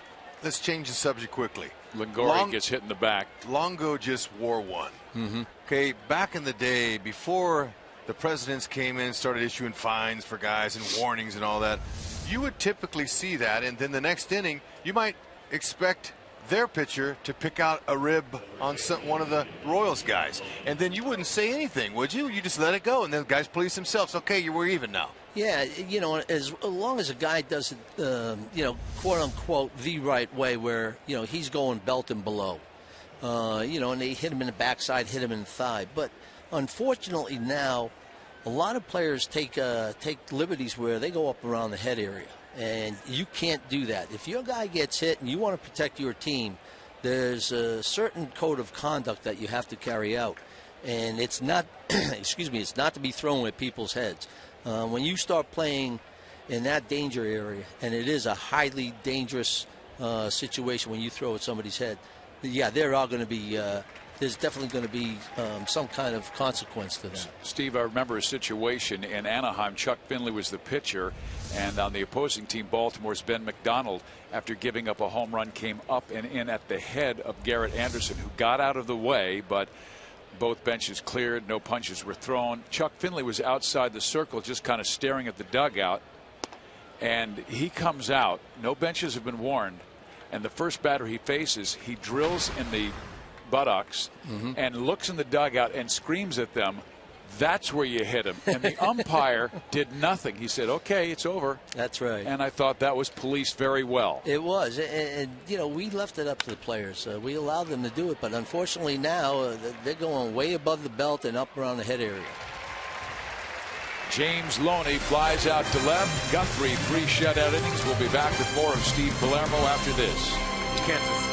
let's change the subject quickly. Longoria gets hit in the back. Longo just wore one. Mm-hmm. Okay, back in the day, before the presidents came in and started issuing fines for guys and warnings and all that, you would typically see that, and then the next inning, you might expect their pitcher to pick out a rib on one of the Royals guys, and then you wouldn't say anything, would you? You just let it go, and then the guys police themselves. Okay, we're even now. Yeah, you know, as long as a guy does it, you know, quote unquote, the right way, where he's going belt and below, and they hit him in the backside, hit him in the thigh. But unfortunately now, a lot of players take liberties where they go up around the head area. And you can't do that. If your guy gets hit and you want to protect your team, there's a certain code of conduct that you have to carry out. And it's not, excuse me, it's not to be thrown at people's heads. When you start playing in that danger area, and it is a highly dangerous situation when you throw at somebody's head, yeah, there are going to be there's definitely going to be some kind of consequence to that. Steve, I remember a situation in Anaheim. Chuck Finley was the pitcher, and on the opposing team, Baltimore's Ben McDonald, after giving up a home run, came up and in at the head of Garrett Anderson, who got out of the way, but both benches cleared, no punches were thrown. Chuck Finley was outside the circle just kind of staring at the dugout, and he comes out. No benches have been warned, and the first batter he faces, he drills in the buttocks and looks in the dugout and screams at them. That's where you hit him. And the umpire did nothing. He said, okay, it's over. That's right. And I thought that was policed very well. It was. And we left it up to the players. We allowed them to do it. But unfortunately now they're going way above the belt and up around the head area. James Loney flies out to left. Guthrie, 3 shutout innings. We'll be back with more of Steve Palermo after this. Kansas.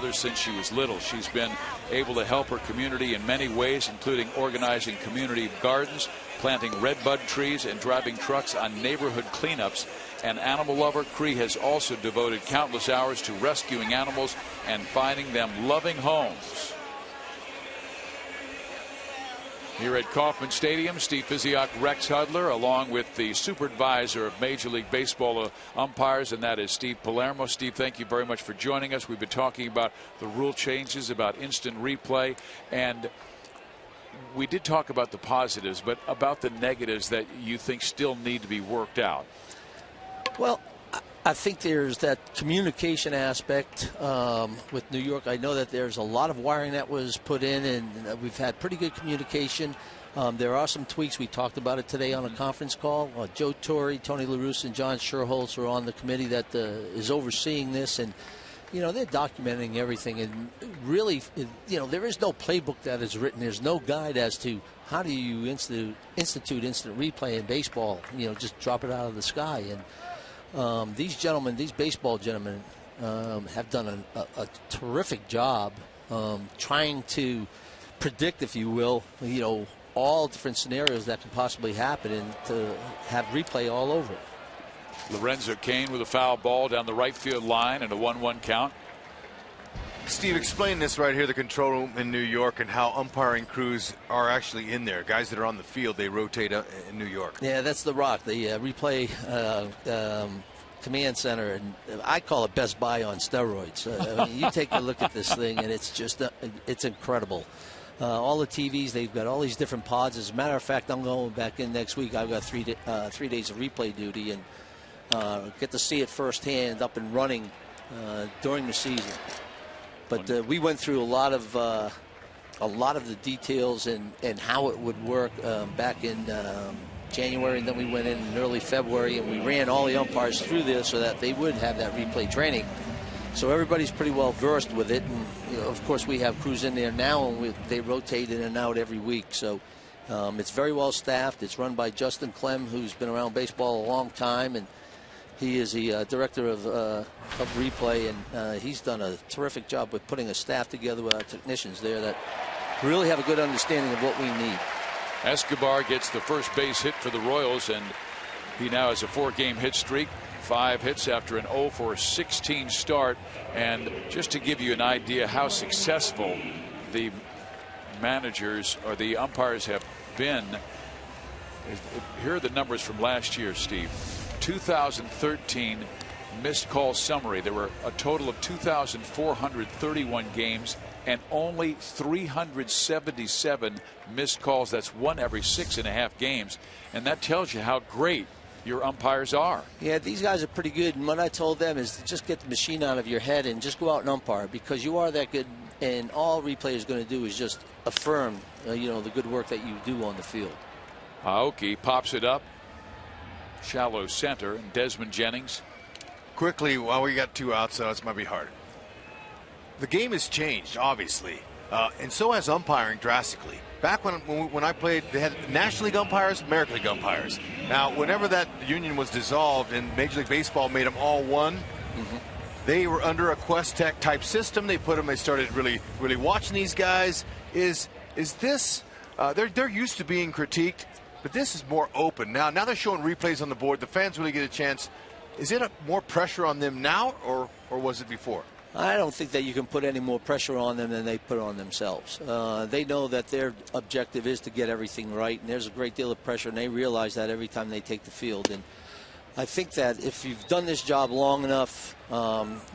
mother since she was little. She's been able to help her community in many ways, including organizing community gardens, planting redbud trees, and driving trucks on neighborhood cleanups. An animal lover, Cree has also devoted countless hours to rescuing animals and finding them loving homes. Here at Kauffman Stadium, Steve Physiok, Rex Hudler, along with the supervisor of Major League Baseball umpires, and that is Steve Palermo. Steve, thank you very much for joining us. We've been talking about the rule changes, about instant replay, and we did talk about the positives, but about the negatives that you think still need to be worked out. Well, I think there's that communication aspect with New York. I know that there's a lot of wiring that was put in, and we've had pretty good communication. There are some tweaks. We talked about it today on a conference call. Joe Torre, Tony La Russa, and John Sherholz are on the committee that is overseeing this, and they're documenting everything. And really, there is no playbook that is written. There's no guide as to how do you institute instant replay in baseball. Just drop it out of the sky. And these baseball gentlemen, have done a terrific job trying to predict, if you will, all different scenarios that could possibly happen, and to have replay all over it. Lorenzo Cain with a foul ball down the right field line and a 1-1 count. Steve, explain this right here, the control room in New York, and how umpiring crews are actually in there. Guys that are on the field, they rotate in New York. Yeah, that's the Rock, the replay command center, and I call it Best Buy on steroids. You take a look at this thing, and it's just it's incredible. All the TVs, they've got all these different pods. As a matter of fact, I'm going back in next week. I've got 3 days of replay duty, and get to see it firsthand up and running during the season. But we went through a lot of the details and how it would work back in January, and then we went in early February, and we ran all the umpires through this so that they would have that replay training. So everybody's pretty well versed with it, and of course we have crews in there now, and they rotate in and out every week. So it's very well staffed. It's run by Justin Clem, who's been around baseball a long time, and he is the director of replay, and he's done a terrific job with putting a staff together with our technicians there that really have a good understanding of what we need. Escobar gets the first base hit for the Royals, and he now has a 4-game hit streak, 5 hits after an 0-for-16 start. And just to give you an idea how successful the managers or the umpires have been, here are the numbers from last year, Steve. 2013 missed call summary. There were a total of 2,431 games and only 377 missed calls. That's 1 every 6.5 games. And that tells you how great your umpires are. Yeah, these guys are pretty good. And what I told them is just get the machine out of your head and just go out and umpire, because you are that good. And all replay is going to do is just affirm, the good work that you do on the field. Aoki pops it up. Shallow center, and Desmond Jennings. Quickly, while we got 2 outs, so this might be hard. The game has changed, obviously, and so has umpiring drastically. Back when I played, they had National League umpires, American League umpires. Now, whenever that union was dissolved and Major League Baseball made them all one, they were under a Quest Tech type system. They started really watching these guys. Is this? They're used to being critiqued. But this is more open now. Now they're showing replays on the board. The fans really get a chance. Is it more pressure on them now, or was it before? I don't think that you can put any more pressure on them than they put on themselves. They know that their objective is to get everything right, and there's a great deal of pressure, and they realize that every time they take the field. And I think that if you've done this job long enough,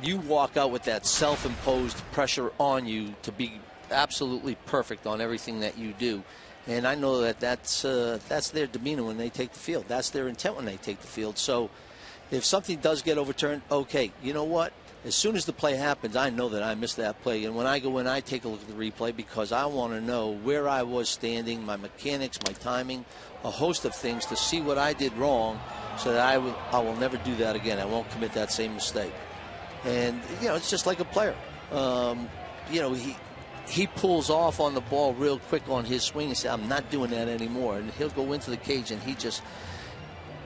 you walk out with that self-imposed pressure on you to be absolutely perfect on everything that you do. And I know that that's their demeanor when they take the field. That's their intent when they take the field. So if something does get overturned, okay, you know what? As soon as the play happens, I know that I missed that play. And when I go in, I take a look at the replay because I want to know where I was standing, my mechanics, my timing, a host of things to see what I did wrong so that I will never do that again. I won't commit that same mistake. And, it's just like a player. He pulls off on the ball real quick on his swing and says, I'm not doing that anymore. And he'll go into the cage and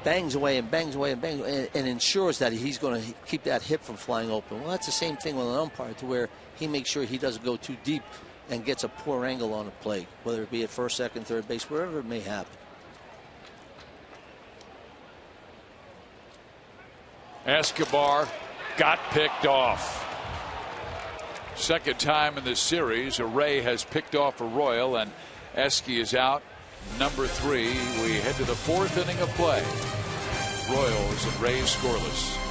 bangs away and bangs away and bangs away and ensures that he's going to keep that hip from flying open. Well, that's the same thing with an umpire, to where he makes sure he doesn't go too deep and gets a poor angle on a play, whether it be at first, second, third base, wherever it may happen. Escobar got picked off. Second time in this series, a Ray has picked off a Royal, and Esky is out. Number 3. We head to the 4th inning of play. Royals and Rays scoreless.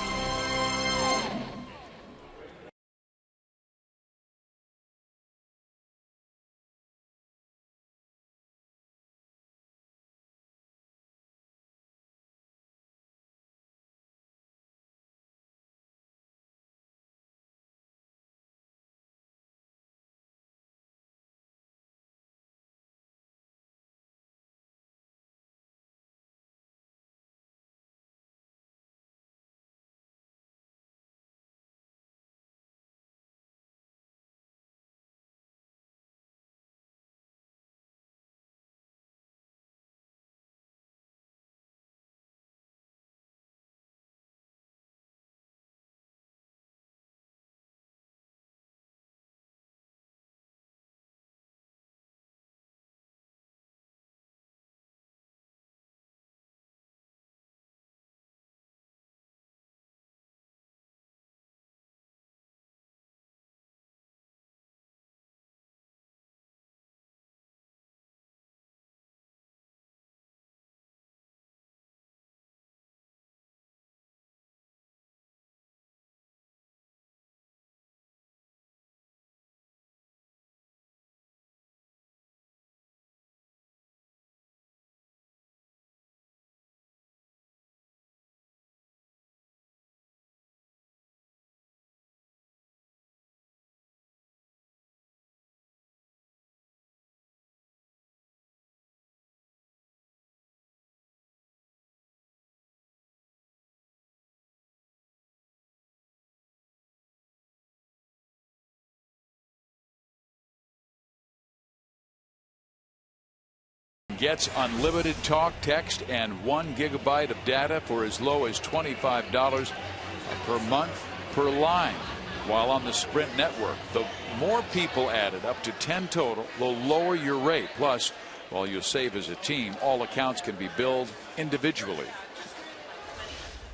Gets unlimited talk, text, and 1 gigabyte of data for as low as $25 per month per line while on the Sprint network. The more people added, up to 10 total, will lower your rate. Plus, while you'll save as a team, all accounts can be billed individually.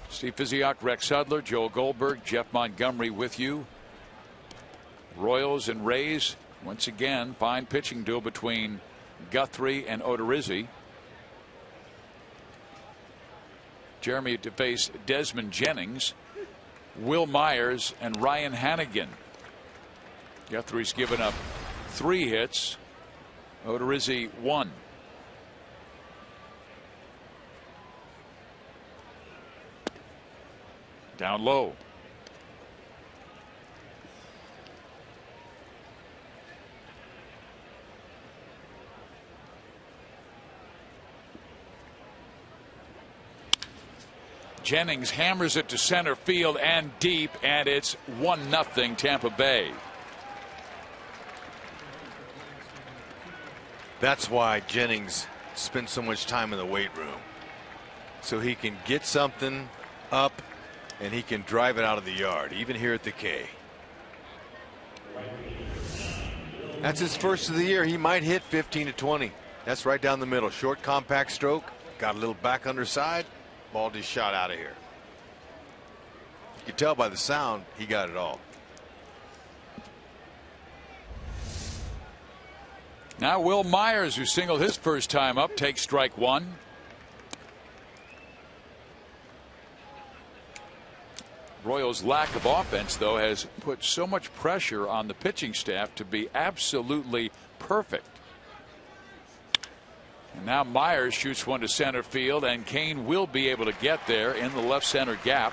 Steve Physiak, Rex Hudler, Joel Goldberg, Jeff Montgomery with you. Royals and Rays, once again, fine pitching duel between Guthrie and Odorizzi. Jeremy to face Desmond Jennings, Will Myers, and Ryan Hannigan. Guthrie's given up 3 hits, Odorizzi 1. Down low. Jennings hammers it to center field and deep, and it's 1-0 Tampa Bay. That's why Jennings spends so much time in the weight room, so he can get something up and he can drive it out of the yard, even here at the K. That's his first of the year. He might hit 15 to 20. That's right down the middle. Short, compact stroke. Got a little back underside. Ball just shot out of here. You can tell by the sound he got it all. Now Will Myers, who singled his first time up, takes strike 1. Royals' lack of offense, though, has put so much pressure on the pitching staff to be absolutely perfect. And now Myers shoots one to center field, and Kane will be able to get there in the left center gap.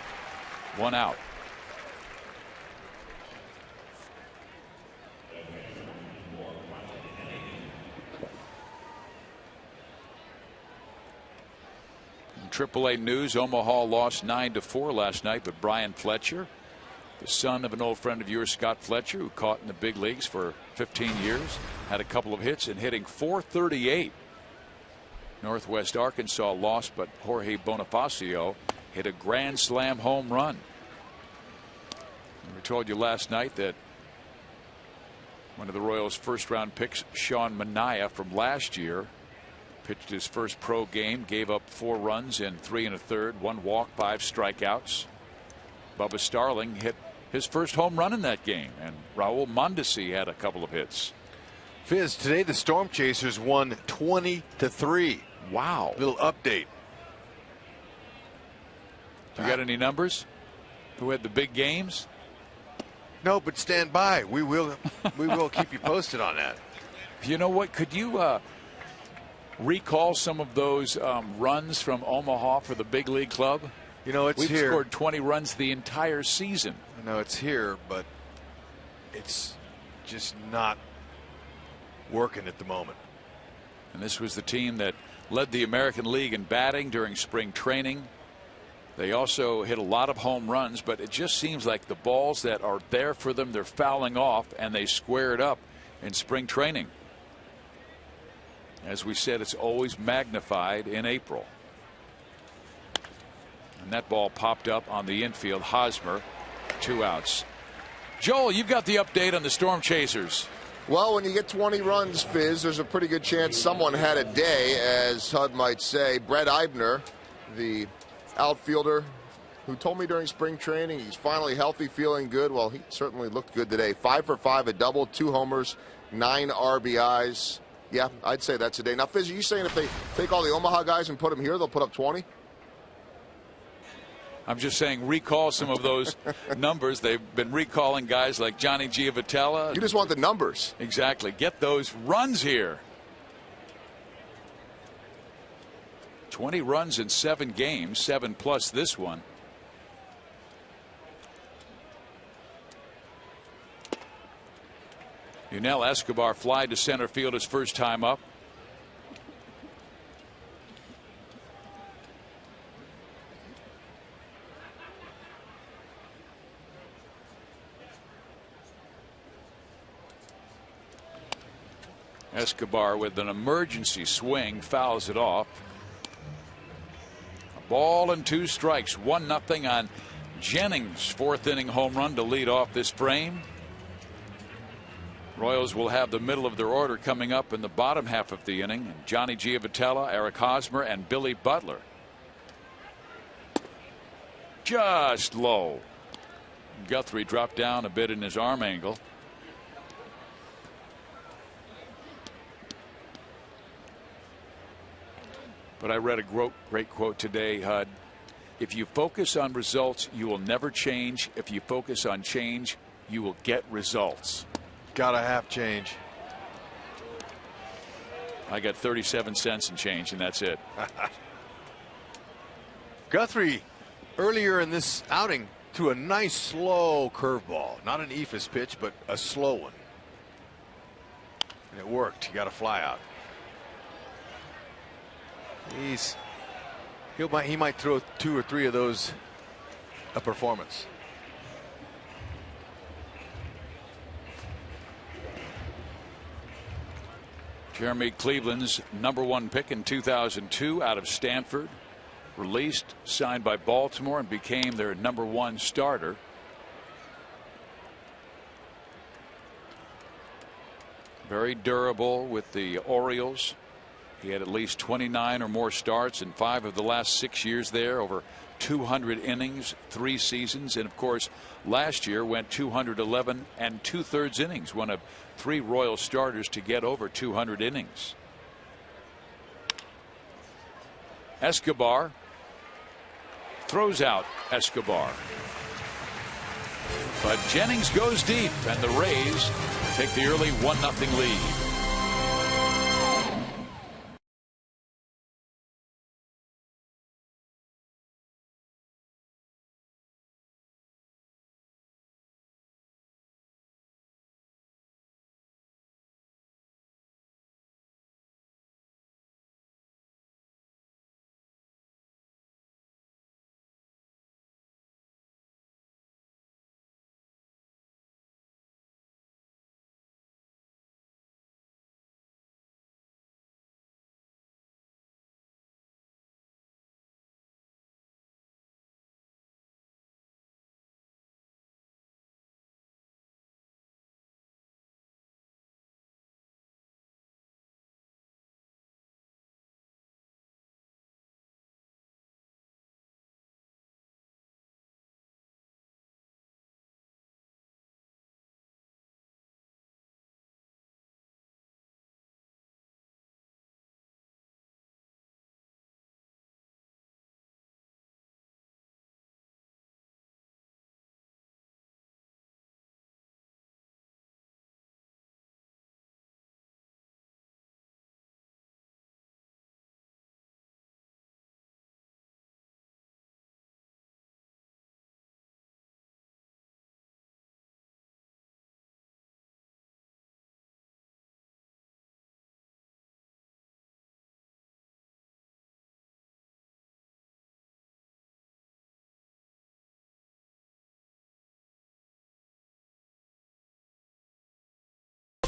1 out. In AAA news, Omaha lost 9-4 last night, but Brian Fletcher, the son of an old friend of yours, Scott Fletcher, who caught in the big leagues for 15 years, had a couple of hits and hitting .438. Northwest Arkansas lost, but Jorge Bonifacio hit a grand slam home run. We told you last night that one of the Royals' first-round picks, Sean Manaea from last year, pitched his first pro game, gave up 4 runs in 3 1/3, 1 walk, 5 strikeouts. Bubba Starling hit his first home run in that game, and Raul Mondesi had a couple of hits. Fizz, today the Storm Chasers won 20-3. Wow. Little update. You got any numbers? Who had the big games? No, but stand by. We will keep you posted on that. You know what? Could you recall some of those runs from Omaha for the big league club? You know, it's We've here. scored 20 runs the entire season. I know it's here, but it's just not working at the moment. And this was the team that led the American League in batting during spring training. They also hit a lot of home runs, but it just seems like the balls that are there for them, they're fouling off, and they square it up in spring training. As we said, it's always magnified in April. And that ball popped up on the infield. Hosmer, 2 outs. Joel, you've got the update on the Storm Chasers. Well, when you get 20 runs, Fizz, there's a pretty good chance someone had a day, as HUD might say. Brett Eibner, the outfielder who told me during spring training he's finally healthy, feeling good. Well, he certainly looked good today. 5 for 5, a double, 2 homers, 9 RBIs. Yeah, I'd say that's a day. Now, Fizz, are you saying if they take all the Omaha guys and put them here, they'll put up 20? I'm just saying, recall some of those numbers. They've been recalling guys like Johnny Giavotella. You just want the numbers. Exactly. Get those runs here. 20 runs in 7 games, 7 plus this one. Yunel Escobar fly to center field his first time up. Escobar with an emergency swing fouls it off. A ball and 2 strikes. 1-0 on Jennings' 4th inning home run to lead off this frame. Royals will have the middle of their order coming up in the bottom half of the inning. Johnny Giavotella, Eric Hosmer, and Billy Butler. Just low. Guthrie dropped down a bit in his arm angle. But I read a great quote today, HUD. If you focus on results, you will never change. If you focus on change, you will get results. Gotta have change. I got 37 cents and change, and that's it. Guthrie, earlier in this outing, threw a nice slow curveball. Not an eephus pitch, but a slow one. And it worked. He got a fly out. He might throw 2 or 3 of those a performance. Jeremy Cleveland's #1 pick in 2002 out of Stanford, released, signed by Baltimore, and became their #1 starter. Very durable with the Orioles. He had at least 29 or more starts in 5 of the last 6 years there, over 200 innings, 3 seasons, and of course last year went 211 2/3 innings, one of 3 Royal starters to get over 200 innings. Escobar throws out Escobar, but Jennings goes deep, and the Rays take the early 1-0 lead.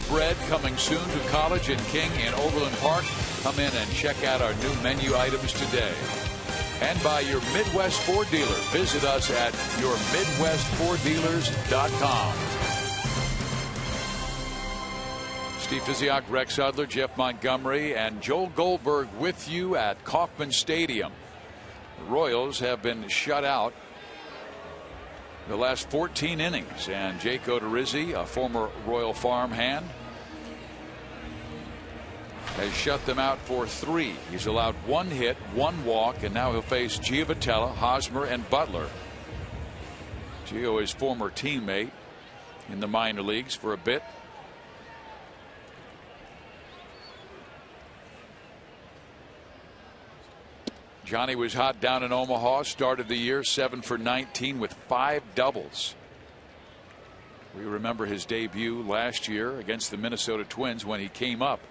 bread coming soon to College and King in Overland Park. Come in and check out our new menu items today. And by your Midwest Ford dealer. Visit us at yourmidwestforddealers.com. Steve Physiak, Rex Hudler, Jeff Montgomery, and Joel Goldberg with you at Kauffman Stadium. The Royals have been shut out the last 14 innings, and Jake Odorizzi, a former Royal farmhand, has shut them out for 3. He's allowed 1 hit, 1 walk, and now he'll face Giovitella, Hosmer, and Butler. Gio, his former teammate in the minor leagues for a bit. Johnny was hot down in Omaha, started the year 7 for 19 with 5 doubles. We remember his debut last year against the Minnesota Twins when he came up.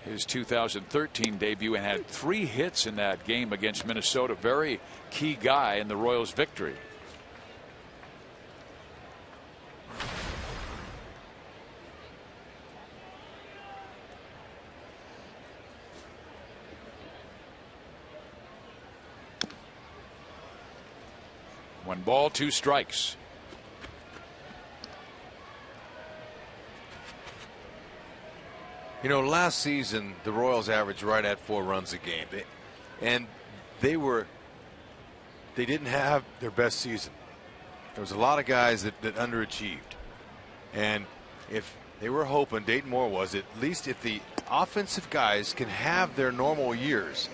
His 2013 debut and had 3 hits in that game against Minnesota. Very key guy in the Royals' victory. One ball, 2 strikes. You know, last season the Royals averaged right at 4 runs a game, and they didn't have their best season. There was a lot of guys that underachieved, and if they were hoping, Dayton Moore was, at least if the offensive guys can have their normal years,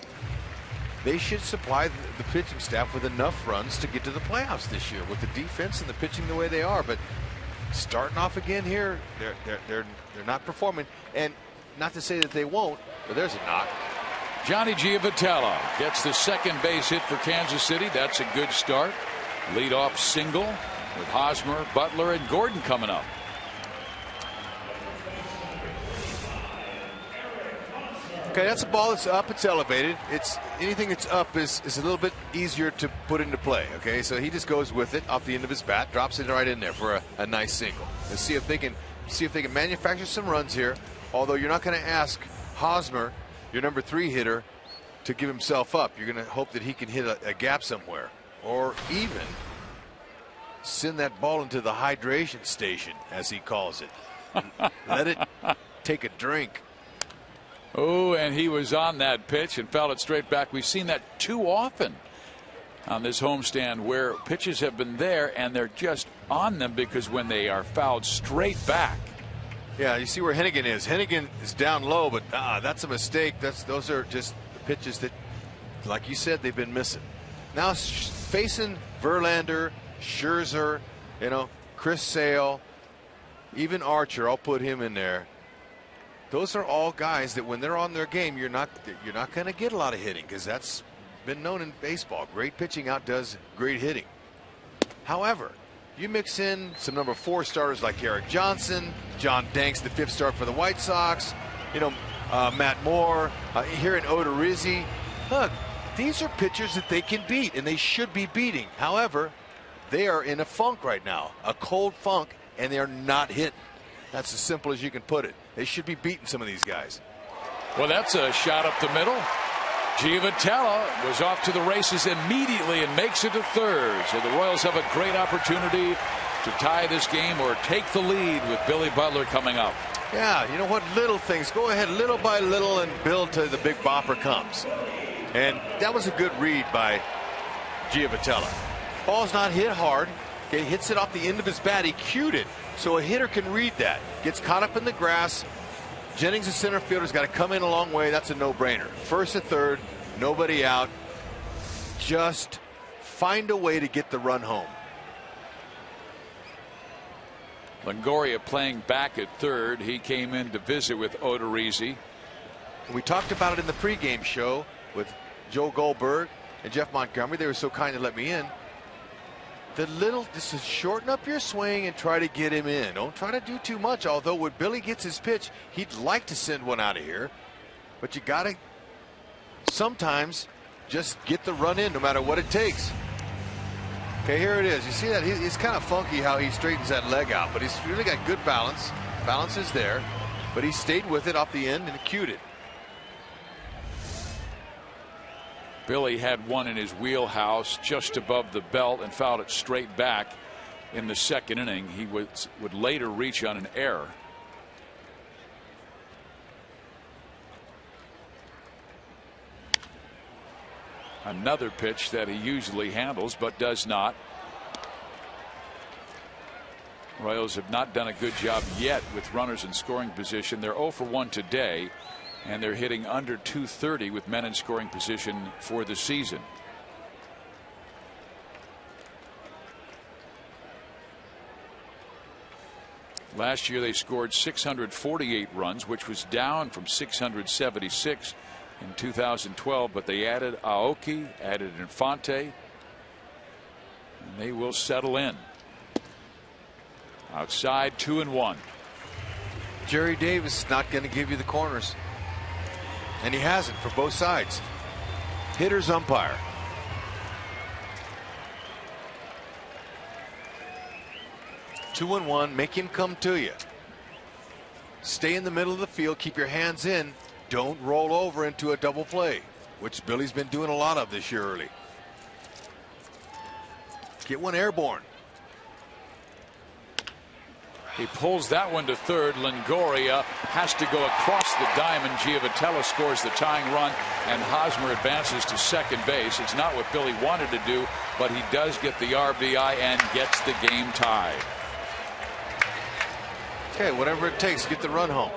they should supply the pitching staff with enough runs to get to the playoffs this year with the defense and the pitching the way they are. But starting off again here, they're not performing. And not to say that they won't, but there's a knock. Johnny Giovitella gets the second base hit for Kansas City. That's a good start. Leadoff single with Hosmer, Butler, and Gordon coming up. Okay, that's a ball that's up, it's elevated. It's anything that's up is a little bit easier to put into play. Okay, so he just goes with it off the end of his bat, drops it right in there for a nice single. Let's see if they can manufacture some runs here. Although you're not going to ask Hosmer, your number 3 hitter, to give himself up. You're going to hope that he can hit a gap somewhere, or even send that ball into the hydration station, as he calls it. Let it take a drink. Oh, and he was on that pitch and fouled it straight back. We've seen that too often on this homestand where pitches have been there and they're just on them because when they are fouled straight back. Yeah, you see where Hennigan is. Hennigan is down low, but that's a mistake. Those are just the pitches that, like you said, they've been missing. Now facing Verlander, Scherzer, Chris Sale, even Archer. I'll put him in there. Those are all guys that when they're on their game, you're not going to get a lot of hitting, because that's been known in baseball. Great pitching outdoes great hitting. However, you mix in some number 4 starters like Eric Johnson, John Danks, the 5th start for the White Sox, Matt Moore, here in Odorizzi. Look, these are pitchers that they can beat, and they should be beating. However, they are in a funk right now, a cold funk, and they are not hitting. That's as simple as you can put it. They should be beating some of these guys. Well, that's a shot up the middle. Giovitella was off to the races immediately and makes it to 3rd. So the Royals have a great opportunity to tie this game or take the lead with Billy Butler coming up. Yeah, you know what? Little things. Go ahead little by little and build till the big bopper comes. And that was a good read by Giovitella. Ball's not hit hard. Okay, hits it off the end of his bat. He cued it. So a hitter can read that. Gets caught up in the grass. Jennings, the center fielder's got to come in a long way. That's a no-brainer. 1st to 3rd, nobody out. Just find a way to get the run home. Longoria playing back at 3rd. He came in to visit with Odorizzi. We talked about it in the pregame show with Joe Goldberg and Jeff Montgomery. They were so kind to let me in. Just to shorten up your swing and try to get him in. Don't try to do too much. Although when Billy gets his pitch, he'd like to send one out of here. But you got to sometimes just get the run in no matter what it takes. Okay, here it is. You see that? He's kind of funky how he straightens that leg out, but he's really got good balance. Balance is there, but he stayed with it off the end and cued it. Billy had one in his wheelhouse just above the belt and fouled it straight back in the second inning. He would later reach on an error. Another pitch that he usually handles but does not. Royals have not done a good job yet with runners in scoring position. They're 0 for 1 today, and they're hitting under .230 with men in scoring position for the season. Last year they scored 648 runs, which was down from 676 in 2012, but they added Aoki, added Infante, and they will settle in. Outside, 2-1. Jerry Davis not going to give you the corners, and he hasn't for both sides. Hitters umpire. Two and one, make him come to you. Stay in the middle of the field, keep your hands in. Don't roll over into a double play, which Billy's been doing a lot of this year early. Get one airborne. He pulls that one to third. Longoria has to go across the diamond. Giavotella scores the tying run, and Hosmer advances to second base. It's not what Billy wanted to do, but he does get the RBI and gets the game tied. Okay, whatever it takes to get the run home.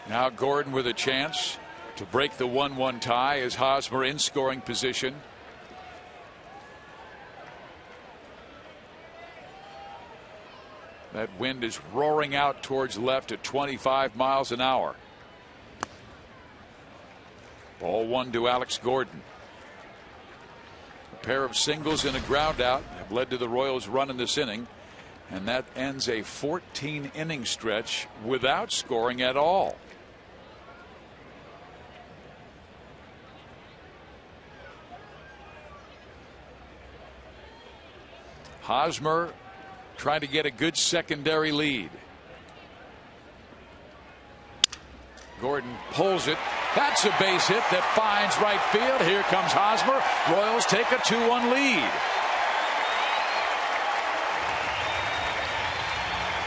Now Gordon with a chance to break the 1-1 tie as Hosmer in scoring position. That wind is roaring out towards left at 25 miles an hour. Ball one to Alex Gordon. A pair of singles and a ground out have led to the Royals' run in this inning, and that ends a 14-inning stretch without scoring at all. Hosmer trying to get a good secondary lead. Gordon pulls it. That's a base hit that finds right field. Here comes Hosmer. Royals take a 2-1 lead.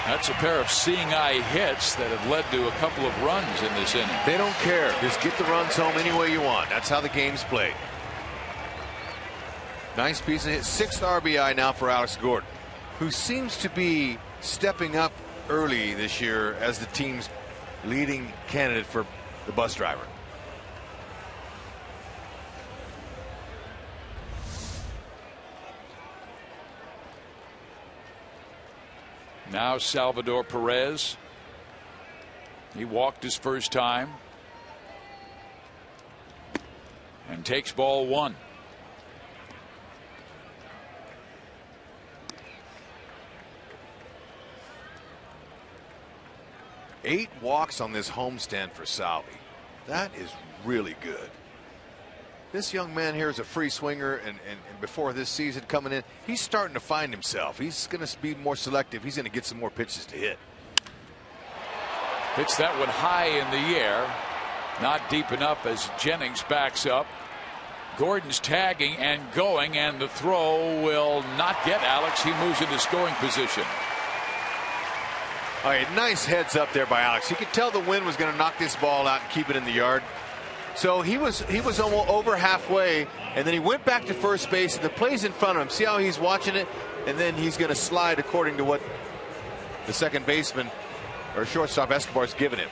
That's a pair of seeing eye hits that have led to a couple of runs in this inning. They don't care. Just get the runs home any way you want. That's how the game's played. Nice piece of hit. 6th RBI now for Alex Gordon, who seems to be stepping up early this year as the team's leading candidate for the bus driver. Now Salvador Perez. He walked his first time and takes ball one. Eight walks on this homestand for Salvi. That is really good. This young man here is a free swinger, and before this season coming in, he's starting to find himself. He's going to be more selective. He's going to get some more pitches to hit. Hits that one high in the air, not deep enough as Jennings backs up. Gordon's tagging and going, and the throw will not get Alex. He moves into scoring position. All right, nice heads up there by Alex. You could tell the wind was going to knock this ball out and keep it in the yard. So he was almost over halfway, and then he went back to first base, and the play's in front of him. See how he's watching it, and then he's going to slide according to what the second baseman or shortstop Escobar's given him.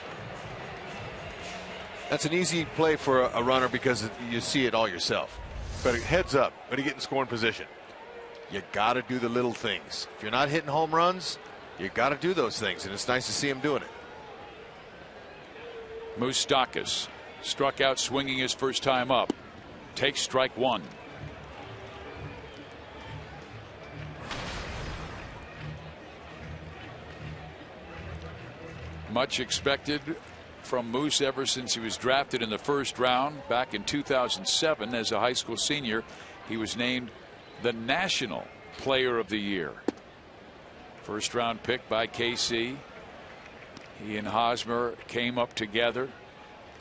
That's an easy play for a runner because you see it all yourself. But heads up when you get in scoring position. You got to do the little things. If you're not hitting home runs, you got to do those things, and it's nice to see him doing it. Moustakas struck out swinging his first time up. Takes strike one. Much expected from Moose ever since he was drafted in the first round back in 2007 as a high school senior. He was named the National Player of the Year. First round pick by KC. He and Hosmer came up together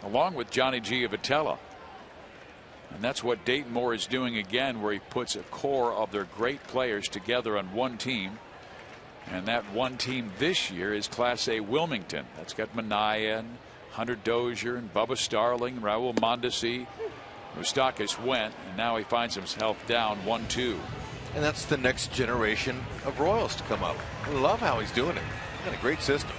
along with Johnny Giavotella. And that's what Dayton Moore is doing again, where he puts a core of their great players together on one team. And that one team this year is Class A Wilmington. That's got Manaea and Hunter Dozier and Bubba Starling, Raul Mondesi. Moustakas went, and now he finds himself down 1-2. And that's the next generation of Royals to come up. I love how he's doing it. He's got a great system.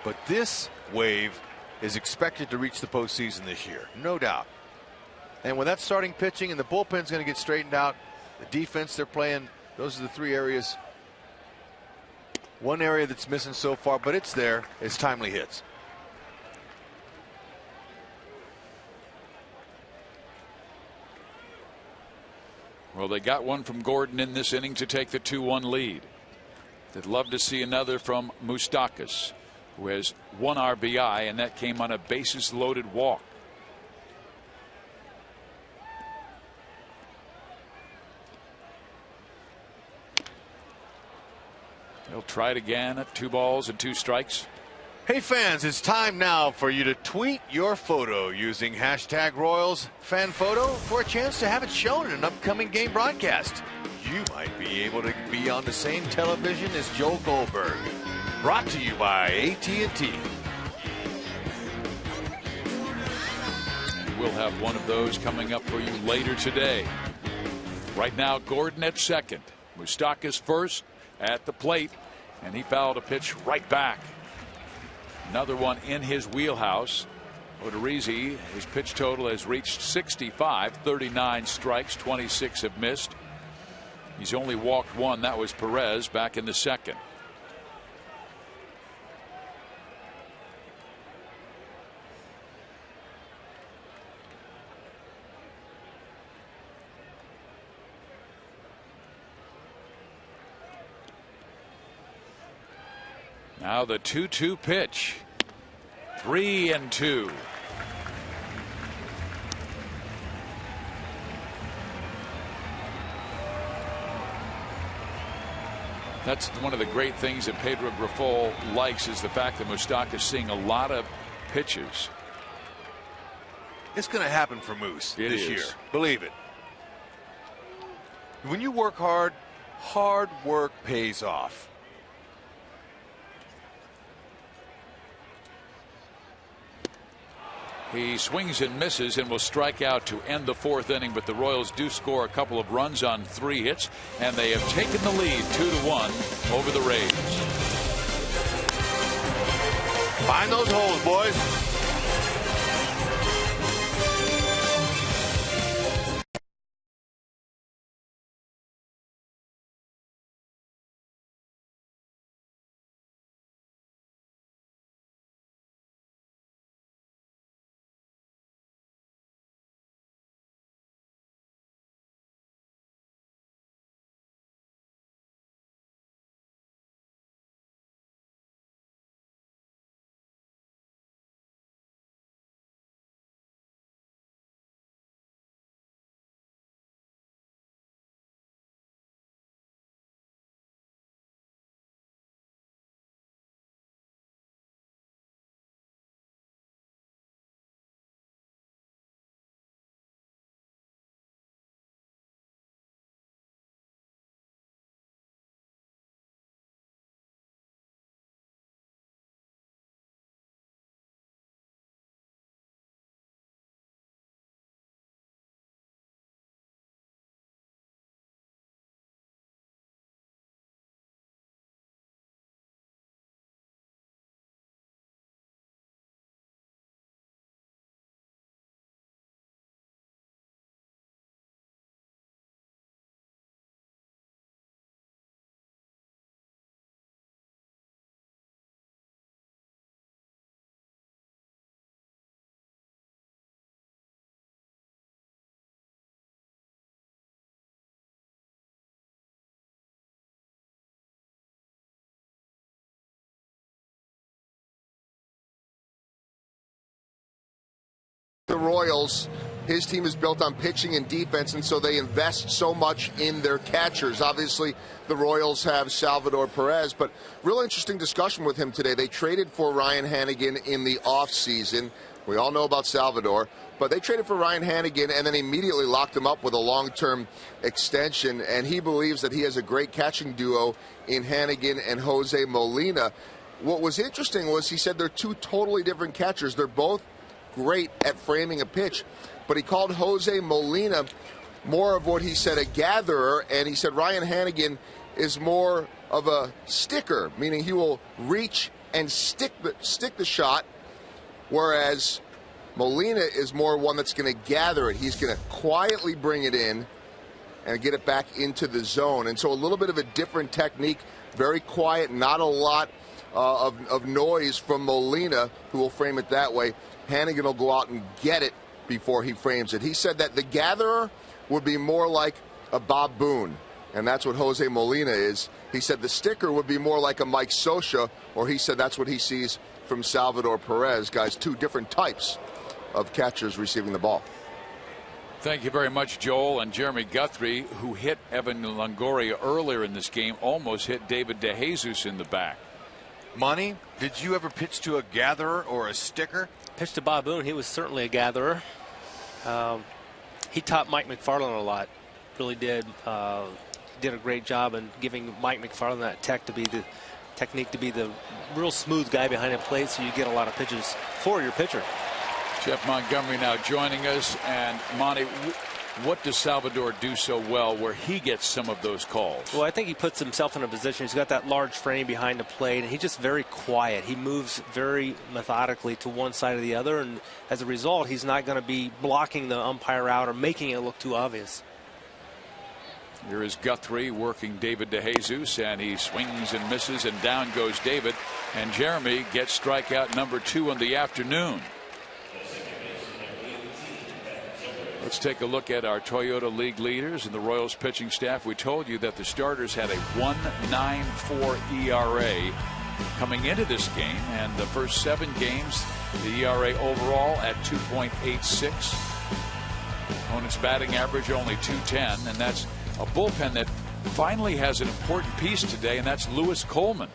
But this wave is expected to reach the postseason this year, no doubt. And with that starting pitching and the bullpen's going to get straightened out, the defense they're playing, those are the three areas. One area that's missing so far, but it's there, is timely hits. Well, they got one from Gordon in this inning to take the 2-1 lead. They'd love to see another from Moustakas, who has one RBI, and that came on a bases loaded walk. They'll try it again at 2 balls and 2 strikes. Hey fans, it's time now for you to tweet your photo using #RoyalsFanPhoto for a chance to have it shown in an upcoming game broadcast. You might be able to be on the same television as Joe Goldberg. Brought to you by AT&T. And we'll have one of those coming up for you later today. Right now, Gordon at second. Moustakas first at the plate, and he fouled a pitch right back. Another one in his wheelhouse. Odorizzi, his pitch total has reached 65, 39 strikes, 26 have missed. He's only walked one. That was Perez back in the second. Now the 2-2 pitch. 3-2. That's one of the great things that Pedro Grifol likes, is the fact that Moustakas is seeing a lot of pitches. It's going to happen for Moose this year. Is. Believe it. When you work hard, hard work pays off. He swings and misses and will strike out to end the 4th inning, but the Royals do score a couple of runs on 3 hits, and they have taken the lead 2-1 over the Rays. Find those holes, boys. the Royals, his team is built on pitching and defense, and so they invest so much in their catchers. Obviously, the Royals have Salvador Perez, but real interesting discussion with him today. They traded for Ryan Hanigan in the offseason. We all know about Salvador, but they traded for Ryan Hanigan and then immediately locked him up with a long-term extension, and he believes that he has a great catching duo in Hanigan and Jose Molina. What was interesting was he said they're two totally different catchers. They're both great at framing a pitch, but he called Jose Molina more of what he said a gatherer, and he said Ryan Hanigan is more of a sticker, meaning he will reach and stick the shot, whereas Molina is more one that's going to gather it. He's going to quietly bring it in and get it back into the zone. And so a little bit of a different technique, very quiet, not a lot of noise from Molina, who will frame it that way. Hanigan will go out and get it before he frames it. He said that the gatherer would be more like a Bob Boone, and that's what Jose Molina is. He said the sticker would be more like a Mike Scioscia, or he said that's what he sees from Salvador Perez. Guys, two different types of catchers receiving the ball. Thank you very much, Joel. And Jeremy Guthrie, who hit Evan Longoria earlier in this game, almost hit David DeJesus in the back. Money, did you ever pitch to a gatherer or a sticker? Pitched to Bob Boone. He was certainly a gatherer. He taught Mike McFarland a lot. Really did. Did a great job in giving Mike McFarland that technique to be the real smooth guy behind the plate, so you get a lot of pitches for your pitcher. Jeff Montgomery now joining us. And Monty, what does Salvador do so well where he gets some of those calls? Well, I think he puts himself in a position. He's got that large frame behind the plate, and he's just very quiet. He moves very methodically to one side or the other, and as a result, he's not going to be blocking the umpire out or making it look too obvious. Here is Guthrie working David DeJesus, and he swings and misses, and down goes David. And Jeremy gets strikeout number 2 in the afternoon. Let's take a look at our Toyota League leaders and the Royals pitching staff. We told you that the starters had a 1.94 ERA coming into this game, and the first 7 games, the ERA overall at 2.86. Opponent's batting average only 210, and that's a bullpen that finally has an important piece today, and that's Lewis Coleman.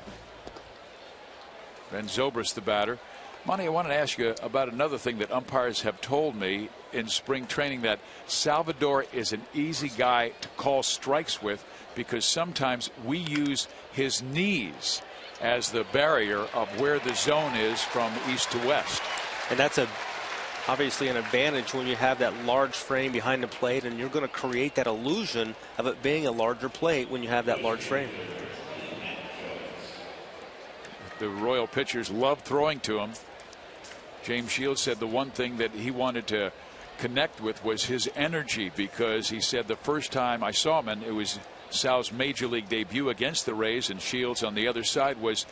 Ben Zobrist, the batter. Monty, I wanted to ask you about another thing that umpires have told me in spring training, that Salvador is an easy guy to call strikes with because sometimes we use his knees as the barrier of where the zone is from east to west. And that's obviously an advantage when you have that large frame behind the plate, and you're going to create that illusion of it being a larger plate when you have that large frame. The Royal pitchers love throwing to him. James Shields said the one thing that he wanted to connect with was his energy, because he said the first time I saw him, and it was Sal's major league debut against the Rays, and Shields on the other side, was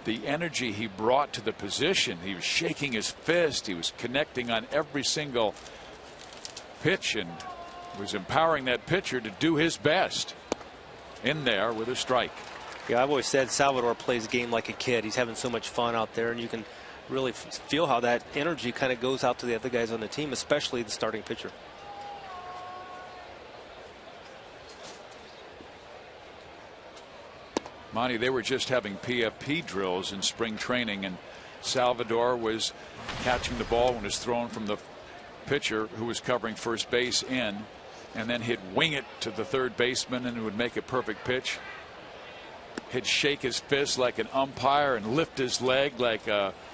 the energy he brought to the position. He was shaking his fist. He was connecting on every single pitch and was empowering that pitcher to do his best. In there with a strike. Yeah, I've always said Salvador plays the game like a kid. He's having so much fun out there, and you can really feel how that energy kind of goes out to the other guys on the team, especially the starting pitcher. Monty, they were just having PFP drills in spring training, and Salvador was catching the ball when it was thrown from the pitcher who was covering first base in, and then he'd wing it to the third baseman and it would make a perfect pitch. He'd shake his fist like an umpire and lift his leg like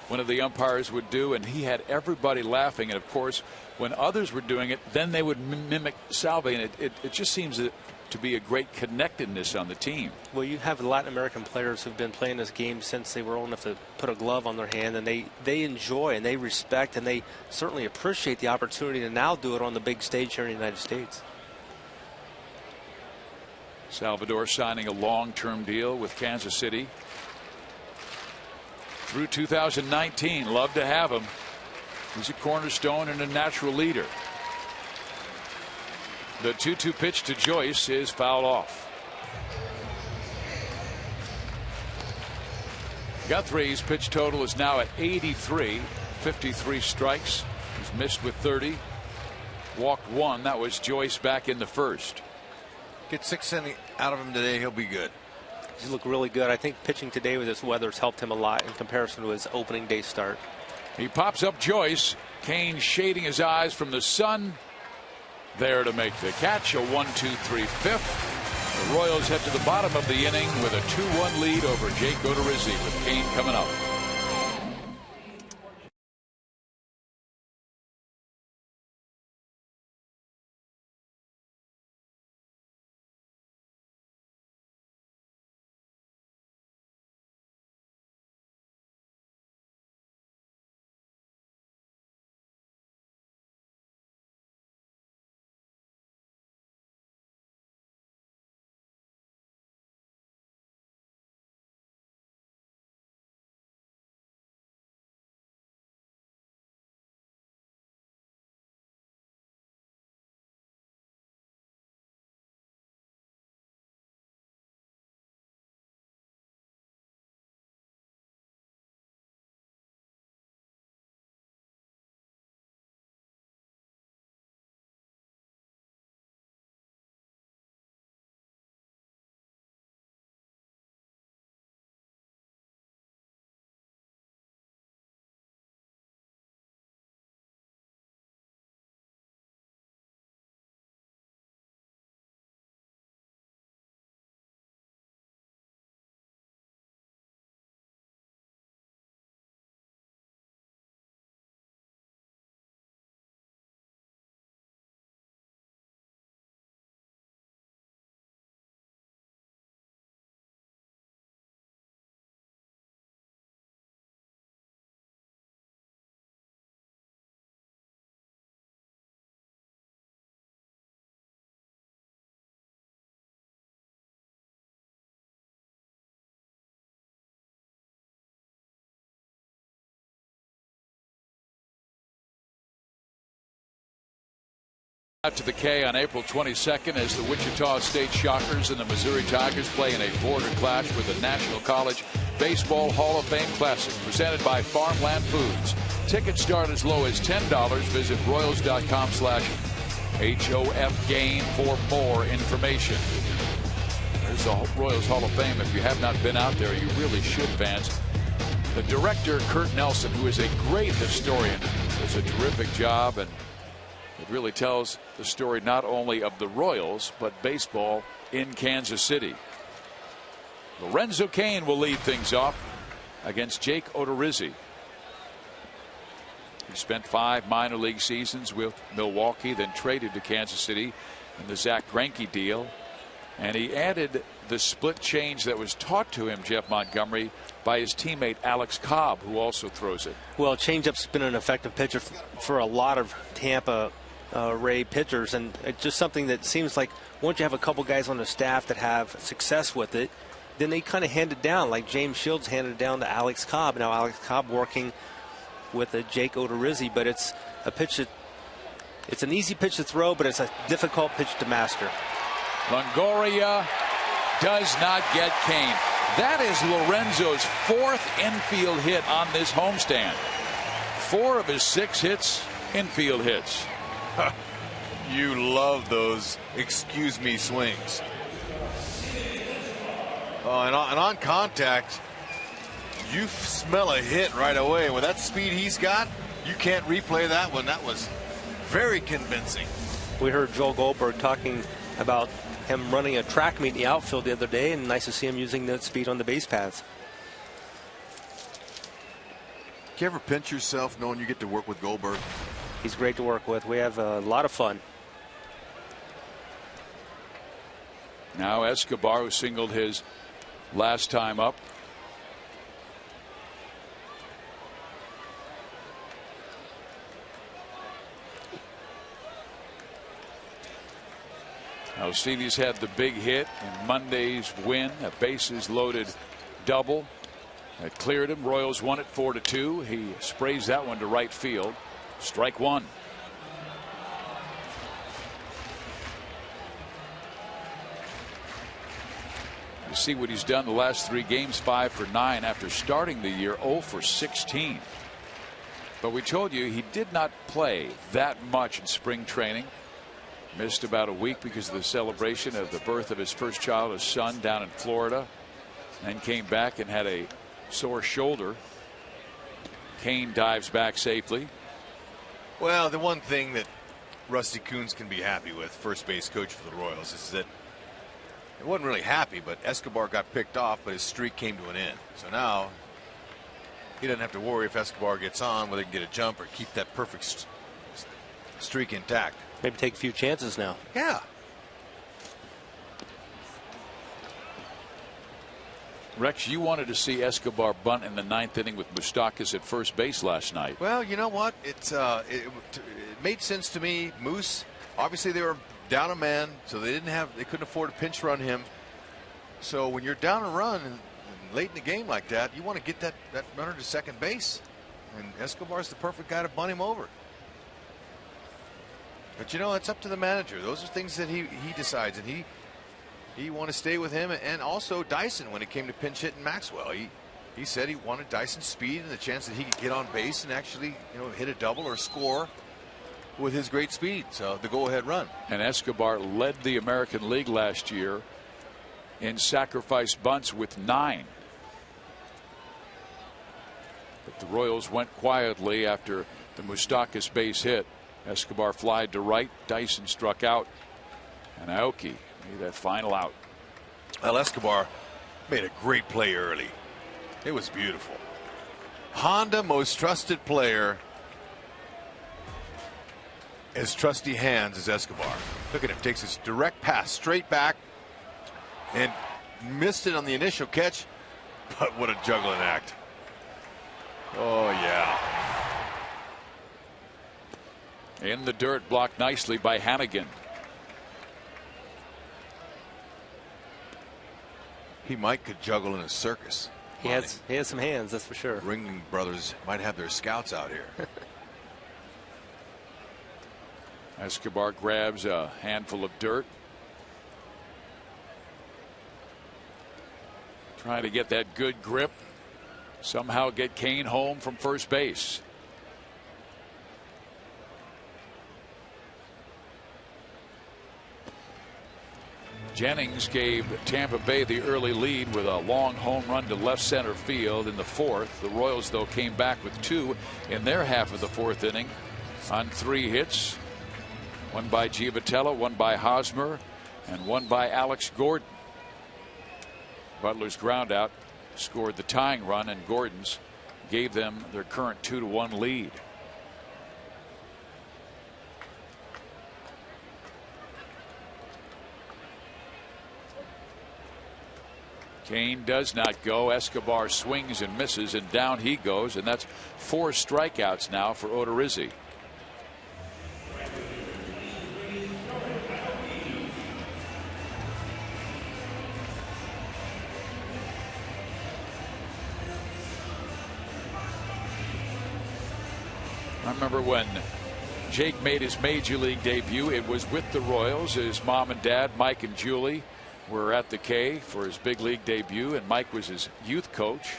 one of the umpires would do, and he had everybody laughing. And of course, when others were doing it, then they would mimic Salvi, and it just seems to be a great connectedness on the team. Well, you have Latin American players who've been playing this game since they were old enough to put a glove on their hand, and they enjoy and they respect and they certainly appreciate the opportunity to now do it on the big stage here in the United States. Salvador signing a long-term deal with Kansas City through 2019. Love to have him. He's a cornerstone and a natural leader. The 2-2 pitch to Joyce is fouled off. Guthrie's pitch total is now at 83, 53 strikes. He's missed with 30. Walked 1. That was Joyce back in the first. Get 6 innings out of him today, he'll be good. He's looked really good. I think pitching today with this weather has helped him a lot in comparison to his opening day start. He pops up Joyce. Kane shading his eyes from the sun. There to make the catch. A 1-2-3 fifth. The Royals head to the bottom of the inning with a 2-1 lead over Jake Odorizzi, with Kane coming up. Out to the K on April 22nd as the Wichita State Shockers and the Missouri Tigers play in a border clash with the National College Baseball Hall of Fame Classic, presented by Farmland Foods. Tickets start as low as $10. Visit Royals.com/HOF game for more information. There's the Royals Hall of Fame. If you have not been out there, you really should, fans. The director, Kurt Nelson, who is a great historian, does a terrific job, and it really tells the story not only of the Royals, but baseball in Kansas City. Lorenzo Cain will lead things off against Jake Odorizzi. He spent 5 minor league seasons with Milwaukee, then traded to Kansas City in the Zach Greinke deal. And he added the split change that was taught to him, Jeff Montgomery, by his teammate Alex Cobb, who also throws it. Well, changeup's been an effective pitcher for a lot of Tampa Ray pitchers, and it's just something that seems like once you have a couple guys on the staff that have success with it, then they kind of hand it down, like James Shields handed it down to Alex Cobb. Now Alex Cobb working with a Jake Odorizzi, but it's a pitch that it's an easy pitch to throw, but it's a difficult pitch to master. Longoria does not get Cain. That is Lorenzo's 4th infield hit on this homestand. 4 of his 6 hits, infield hits. You love those excuse me swings. And on contact, you smell a hit right away. With that speed he's got, you can't replay that one. That was very convincing. We heard Joel Goldberg talking about him running a track meet in the outfield the other day, and nice to see him using that speed on the base paths. Do you ever pinch yourself knowing you get to work with Goldberg? He's great to work with. We have a lot of fun. Now Escobar, who singled his last time up. Alcides had the big hit in Monday's win, a bases loaded double that cleared him. Royals won it 4-2. He sprays that one to right field. Strike one. You see what he's done the last 3 games, 5 for 9 after starting the year 0 for 16. But we told you he did not play that much in spring training. Missed about a week because of the celebration of the birth of his first child, his son, down in Florida. Then came back and had a sore shoulder. Kane dives back safely. Well, the one thing that Rusty Kuhns can be happy with, first base coach for the Royals, is that he wasn't really happy, but Escobar got picked off, but his streak came to an end. So now he doesn't have to worry if Escobar gets on, whether he can get a jump or keep that perfect streak intact. Maybe take a few chances now. Yeah. Rex, you wanted to see Escobar bunt in the 9th inning with Moustakas at first base last night. Well, you know what? It made sense to me. Moose, obviously they were down a man, so they couldn't afford to pinch run him. So when you're down a run and late in the game like that, you want to get that runner to second base, and Escobar's the perfect guy to bunt him over. But you know, it's up to the manager. Those are things that he decides, and he want to stay with him, and also Dyson when it came to pinch hitting Maxwell. He said he wanted Dyson's speed and the chance that he could get on base and actually, you know, hit a double or score with his great speed. So the go-ahead run. And Escobar led the American League last year in sacrifice bunts with 9. But the Royals went quietly after the Moustakas base hit. Escobar flied to right. Dyson struck out, and Aoki made that final out. Well, Escobar made a great play early. It was beautiful. Honda, most trusted player, as trusty hands as Escobar. Look at him, takes his direct pass straight back and missed it on the initial catch, but what a juggling act. Oh yeah. In the dirt, blocked nicely by Hannigan. He could juggle in a circus. He has some hands, that's for sure. Ringling brothers might have their scouts out here. Escobar grabs a handful of dirt. Trying to get that good grip. Somehow get Kane home from first base. Jennings gave Tampa Bay the early lead with a long home run to left center field in the 4th. The Royals, though, came back with 2 in their half of the 4th inning on 3 hits. One by Giavatello, one by Hosmer, and one by Alex Gordon. Butler's ground out scored the tying run, and Gordon's gave them their current 2-1 lead. Kane does not go. Escobar swings and misses, and down he goes, and that's 4 strikeouts now for Odorizzi. I remember when Jake made his major league debut, it was with the Royals. His mom and dad, Mike and Julie, were at the K for his big league debut, and Mike was his youth coach.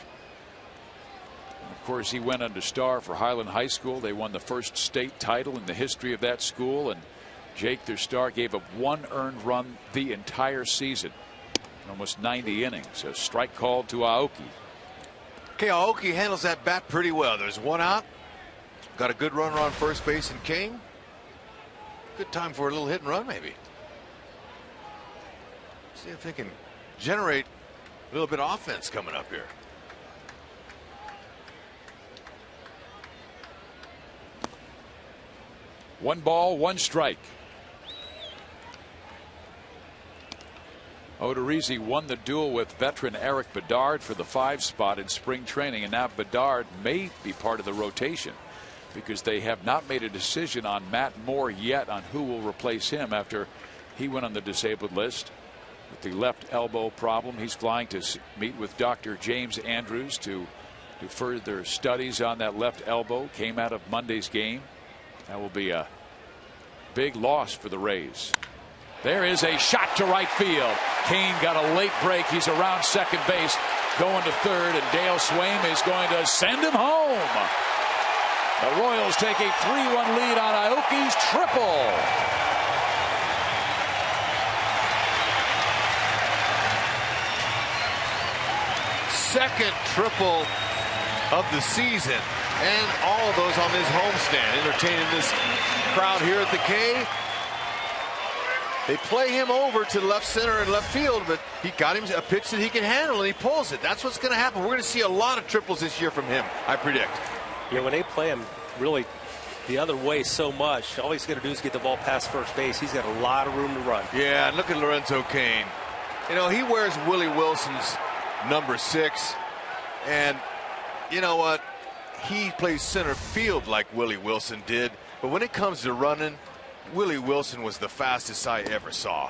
And of course, he went under star for Highland High School. They won the first state title in the history of that school, and Jake, their star, gave up 1 earned run the entire season, almost 90 innings. A strike called to Aoki. Okay, Aoki handles that bat pretty well. There's 1 out. Got a good runner on first base in Kane. Good time for a little hit and run, maybe. See if they can generate a little bit of offense coming up here. One ball, 1 strike. Odorizzi won the duel with veteran Eric Bedard for the 5 spot in spring training, and now Bedard may be part of the rotation because they have not made a decision on Matt Moore yet on who will replace him after he went on the disabled list with the left elbow problem. He's flying to meet with Dr. James Andrews to do further studies on that left elbow. Came out of Monday's game. That will be a big loss for the Rays. There is a shot to right field. Kane got a late break. He's around second base, going to third, and Dale Swaim is going to send him home. The Royals take a 3-1 lead on Aoki's triple. Second triple of the season, and all of those on his homestand, entertaining this crowd here at the K. They play him over to left center and left field, but he got him a pitch that he can handle, and he pulls it. That's what's going to happen. We're going to see a lot of triples this year from him, I predict. Yeah, when they play him really the other way so much, all he's going to do is get the ball past first base. He's got a lot of room to run. Yeah, and look at Lorenzo Cain. You know, he wears Willie Wilson's number 6, and you know what? He plays center field like Willie Wilson did, but when it comes to running, Willie Wilson was the fastest I ever saw.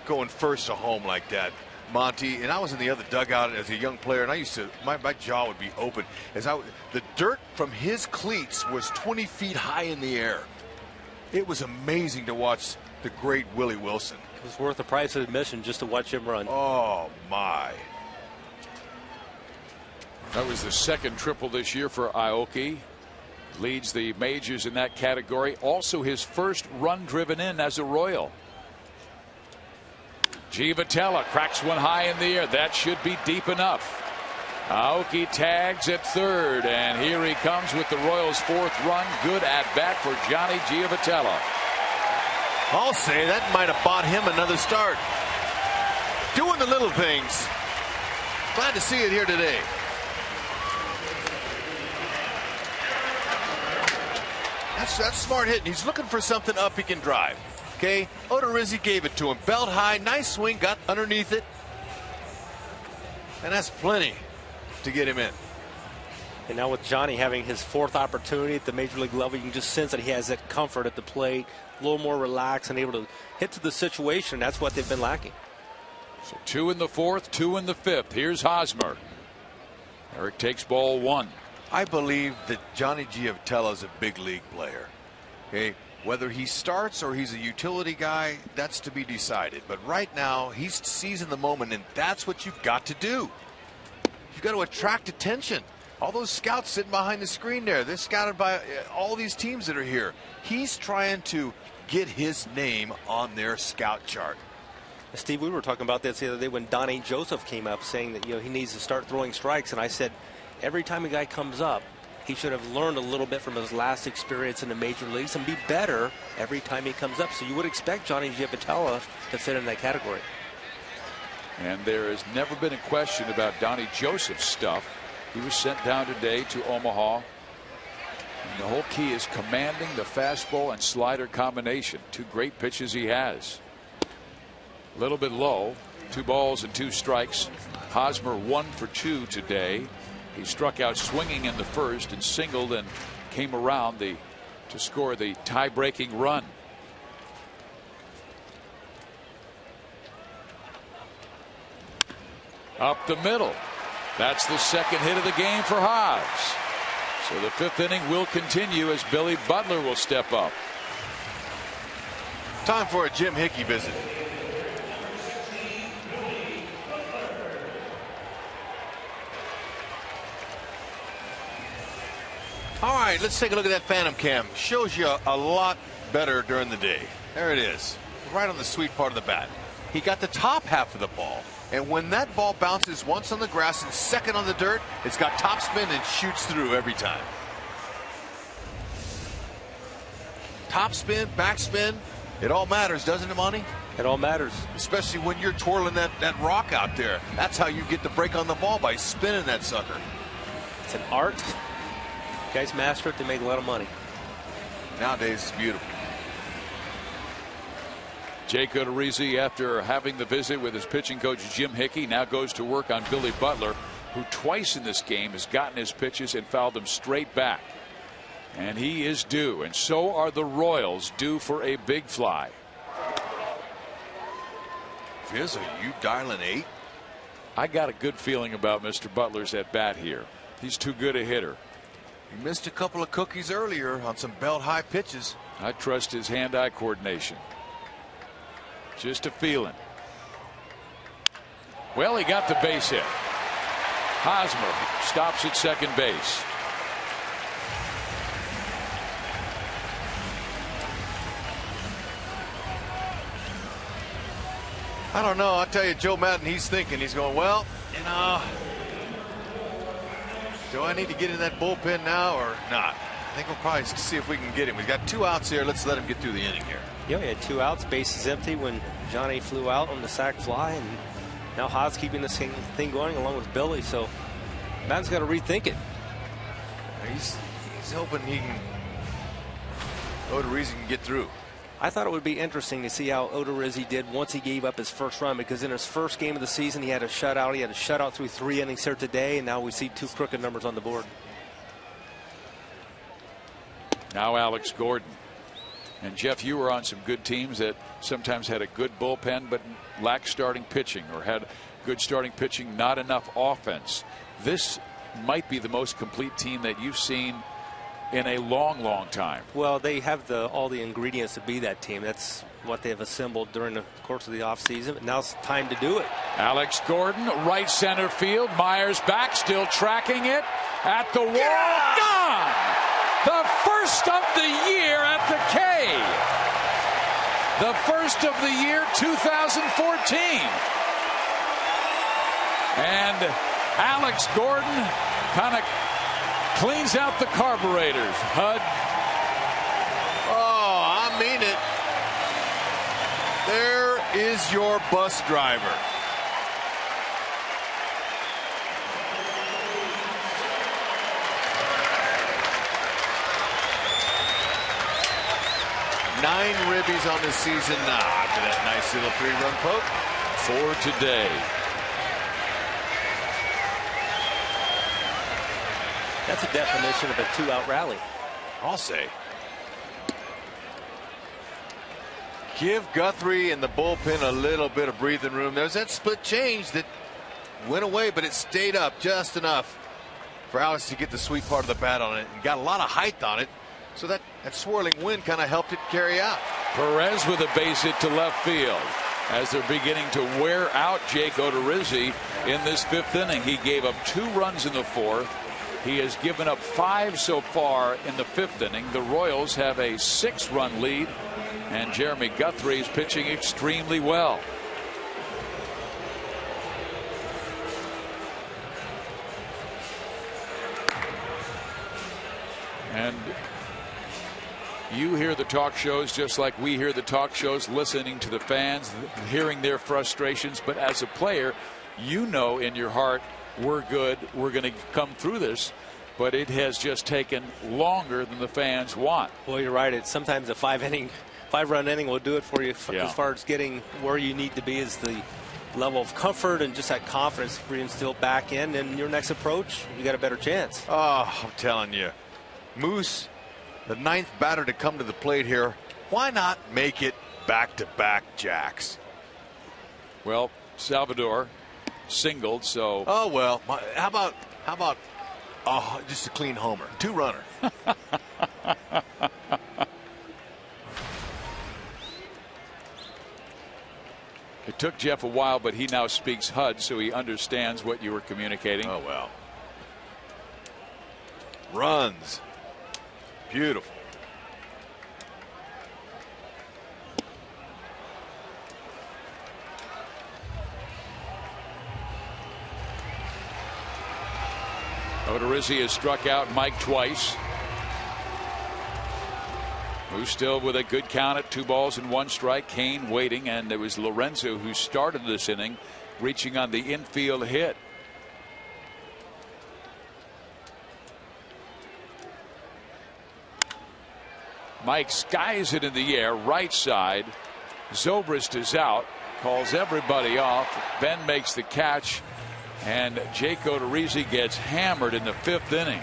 Going first to home like that, Monty. And I was in the other dugout as a young player, and I used to, my jaw would be open as the dirt from his cleats was 20 feet high in the air. It was amazing to watch the great Willie Wilson. It was worth the price of admission just to watch him run. Oh my. That was the second triple this year for Aoki. Leads the majors in that category. Also his first run driven in as a Royal. Giavotella cracks one high in the air. That should be deep enough. Aoki tags at third, and here he comes with the Royals' 4th run. Good at bat for Johnny Giavotella. I'll say that might have bought him another start. Doing the little things. Glad to see it here today. That's smart hitting. He's looking for something up he can drive. Okay, Odorizzi gave it to him. Belt high, nice swing, got underneath it. And that's plenty to get him in. And now with Johnny having his 4th opportunity at the major league level, you can just sense that he has that comfort at the plate, a little more relaxed and able to hit to the situation. That's what they've been lacking. So 2 in the 4th, 2 in the 5th. Here's Hosmer. Eric takes ball 1. I believe that Johnny Giavotella is a big league player. Okay, whether he starts or he's a utility guy, that's to be decided. But right now, he's seizing the moment, and that's what you've got to do. You've got to attract attention. All those scouts sitting behind the screen there, they're scouted by all these teams that are here. He's trying to get his name on their scout chart. Steve, we were talking about this the other day when Donnie Joseph came up saying that, you know, he needs to start throwing strikes, and I said, every time a guy comes up, he should have learned a little bit from his last experience in the major leagues and be better every time he comes up. So you would expect Johnny Giavotella to fit in that category. And there has never been a question about Donnie Joseph's stuff. He was sent down today to Omaha. And the whole key is commanding the fastball and slider combination. 2 great pitches he has. A little bit low. 2 balls and 2 strikes. Hosmer 1 for 2 today. He struck out swinging in the first and singled and came around to score the tie-breaking run. Up the middle. That's the second hit of the game for Hobbs. So the 5th inning will continue as Billy Butler will step up. Time for a Jim Hickey visit. All right, let's take a look at that Phantom Cam. Shows you a lot better during the day. There it is, right on the sweet part of the bat. He got the top half of the ball, and when that ball bounces once on the grass and second on the dirt, it's got top spin and shoots through every time. Top spin, back spin, it all matters, doesn't it, Monty? It all matters. Especially when you're twirling that rock out there. That's how you get the break on the ball, by spinning that sucker. It's an art. Guys master it, they make a lot of money. Nowadays, it's beautiful. Jake Odorizzi, after having the visit with his pitching coach Jim Hickey, now goes to work on Billy Butler, who twice in this game has gotten his pitches and fouled them straight back. And he is due, and so are the Royals due for a big fly. Fizz, are you dialing 8? I got a good feeling about Mr. Butler's at bat here. He's too good a hitter. He missed a couple of cookies earlier on some belt high pitches. I trust his hand-eye coordination. Just a feeling. Well, he got the base hit. Hosmer stops at second base. I don't know. I'll tell you, Joe Madden, he's thinking. He's going, well, you know, do I need to get in that bullpen now or not? I think we'll probably see if we can get him. We've got 2 outs here. Let's let him get through the inning here. Yeah, he had 2 outs, bases empty when Johnny flew out on the sac fly, and now Haas keeping this thing going along with Billy. So Madden's got to rethink it. He's hoping he can. Odorizzi can get through. I thought it would be interesting to see how Odorizzi did once he gave up his first run, because in his first game of the season he had a shutout. He had a shutout through 3 innings here today, and now we see 2 crooked numbers on the board. Now Alex Gordon. And Jeff, you were on some good teams that sometimes had a good bullpen but lacked starting pitching, or had good starting pitching, not enough offense. This might be the most complete team that you've seen in a long time. Well, they have all the ingredients to be that team. That's what they have assembled during the course of the offseason. Now it's time to do it. Alex Gordon, right center field. Myers back, still tracking it at the wall. Gone! The first of the year at the K. The first of the year 2014. And Alex Gordon kind of cleans out the carburetors. Hud. Oh, I mean it. There is your bus driver. Nine ribbies on the season now after that nice little 3-run poke. 4 today. That's a definition of a 2-out rally. I'll say. Give Guthrie and the bullpen a little bit of breathing room. There's that split change that went away, but it stayed up just enough for Alex to get the sweet part of the bat on it and got a lot of height on it. So that swirling wind kind of helped it carry out. Perez with a base hit to left field as they're beginning to wear out Jake Odorizzi in this 5th inning. He gave up 2 runs in the 4th. He has given up 5 so far in the 5th inning. The Royals have a 6-run lead, and Jeremy Guthrie is pitching extremely well. And you hear the talk shows just like we hear the talk shows, listening to the fans, hearing their frustrations. But as a player, you know in your heart, we're good, we're going to come through this. But it has just taken longer than the fans want. Well, you're right. It's sometimes a 5-run inning will do it for you. Yeah. As far as getting where you need to be is the level of comfort and just that confidence for you instill back in. And your next approach, you got a better chance. Oh, I'm telling you. Moose, the 9th batter to come to the plate here. Why not make it back-to-back jacks? Well, Salvador singled, so. Oh, well, how about just a clean homer, 2-runner. It took Jeff a while, but he now speaks HUD, so he understands what you were communicating. Oh, well. Runs. Beautiful. Odorizzi has struck out Mike twice. Who's still with a good count at 2 balls and 1 strike. Kane waiting, and it was Lorenzo who started this inning, reaching on the infield hit. Mike skies it in the air, right side. Zobrist is out, calls everybody off. Ben makes the catch, and Jake Odorizzi gets hammered in the 5th inning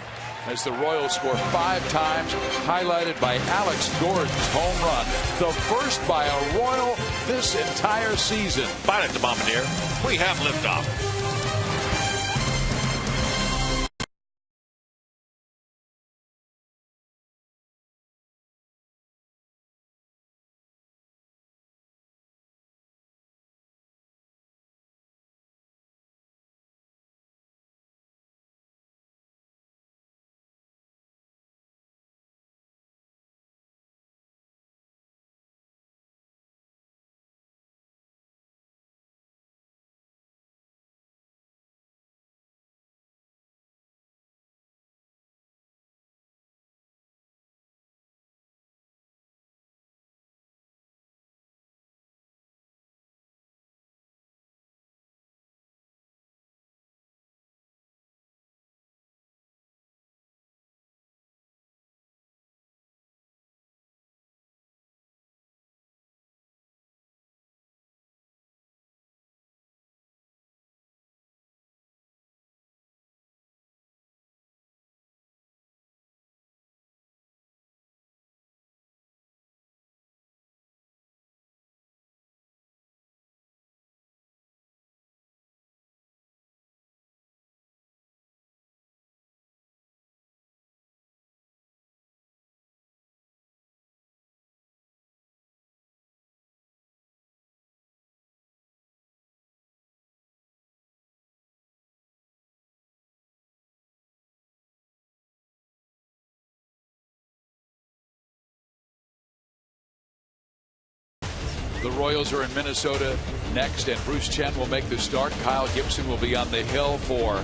as the Royals score 5 times, highlighted by Alex Gordon's home run, the first by a Royal this entire season. Pilot the Bombardier. We have liftoff. The Royals are in Minnesota next, and Bruce Chen will make the start. Kyle Gibson will be on the hill for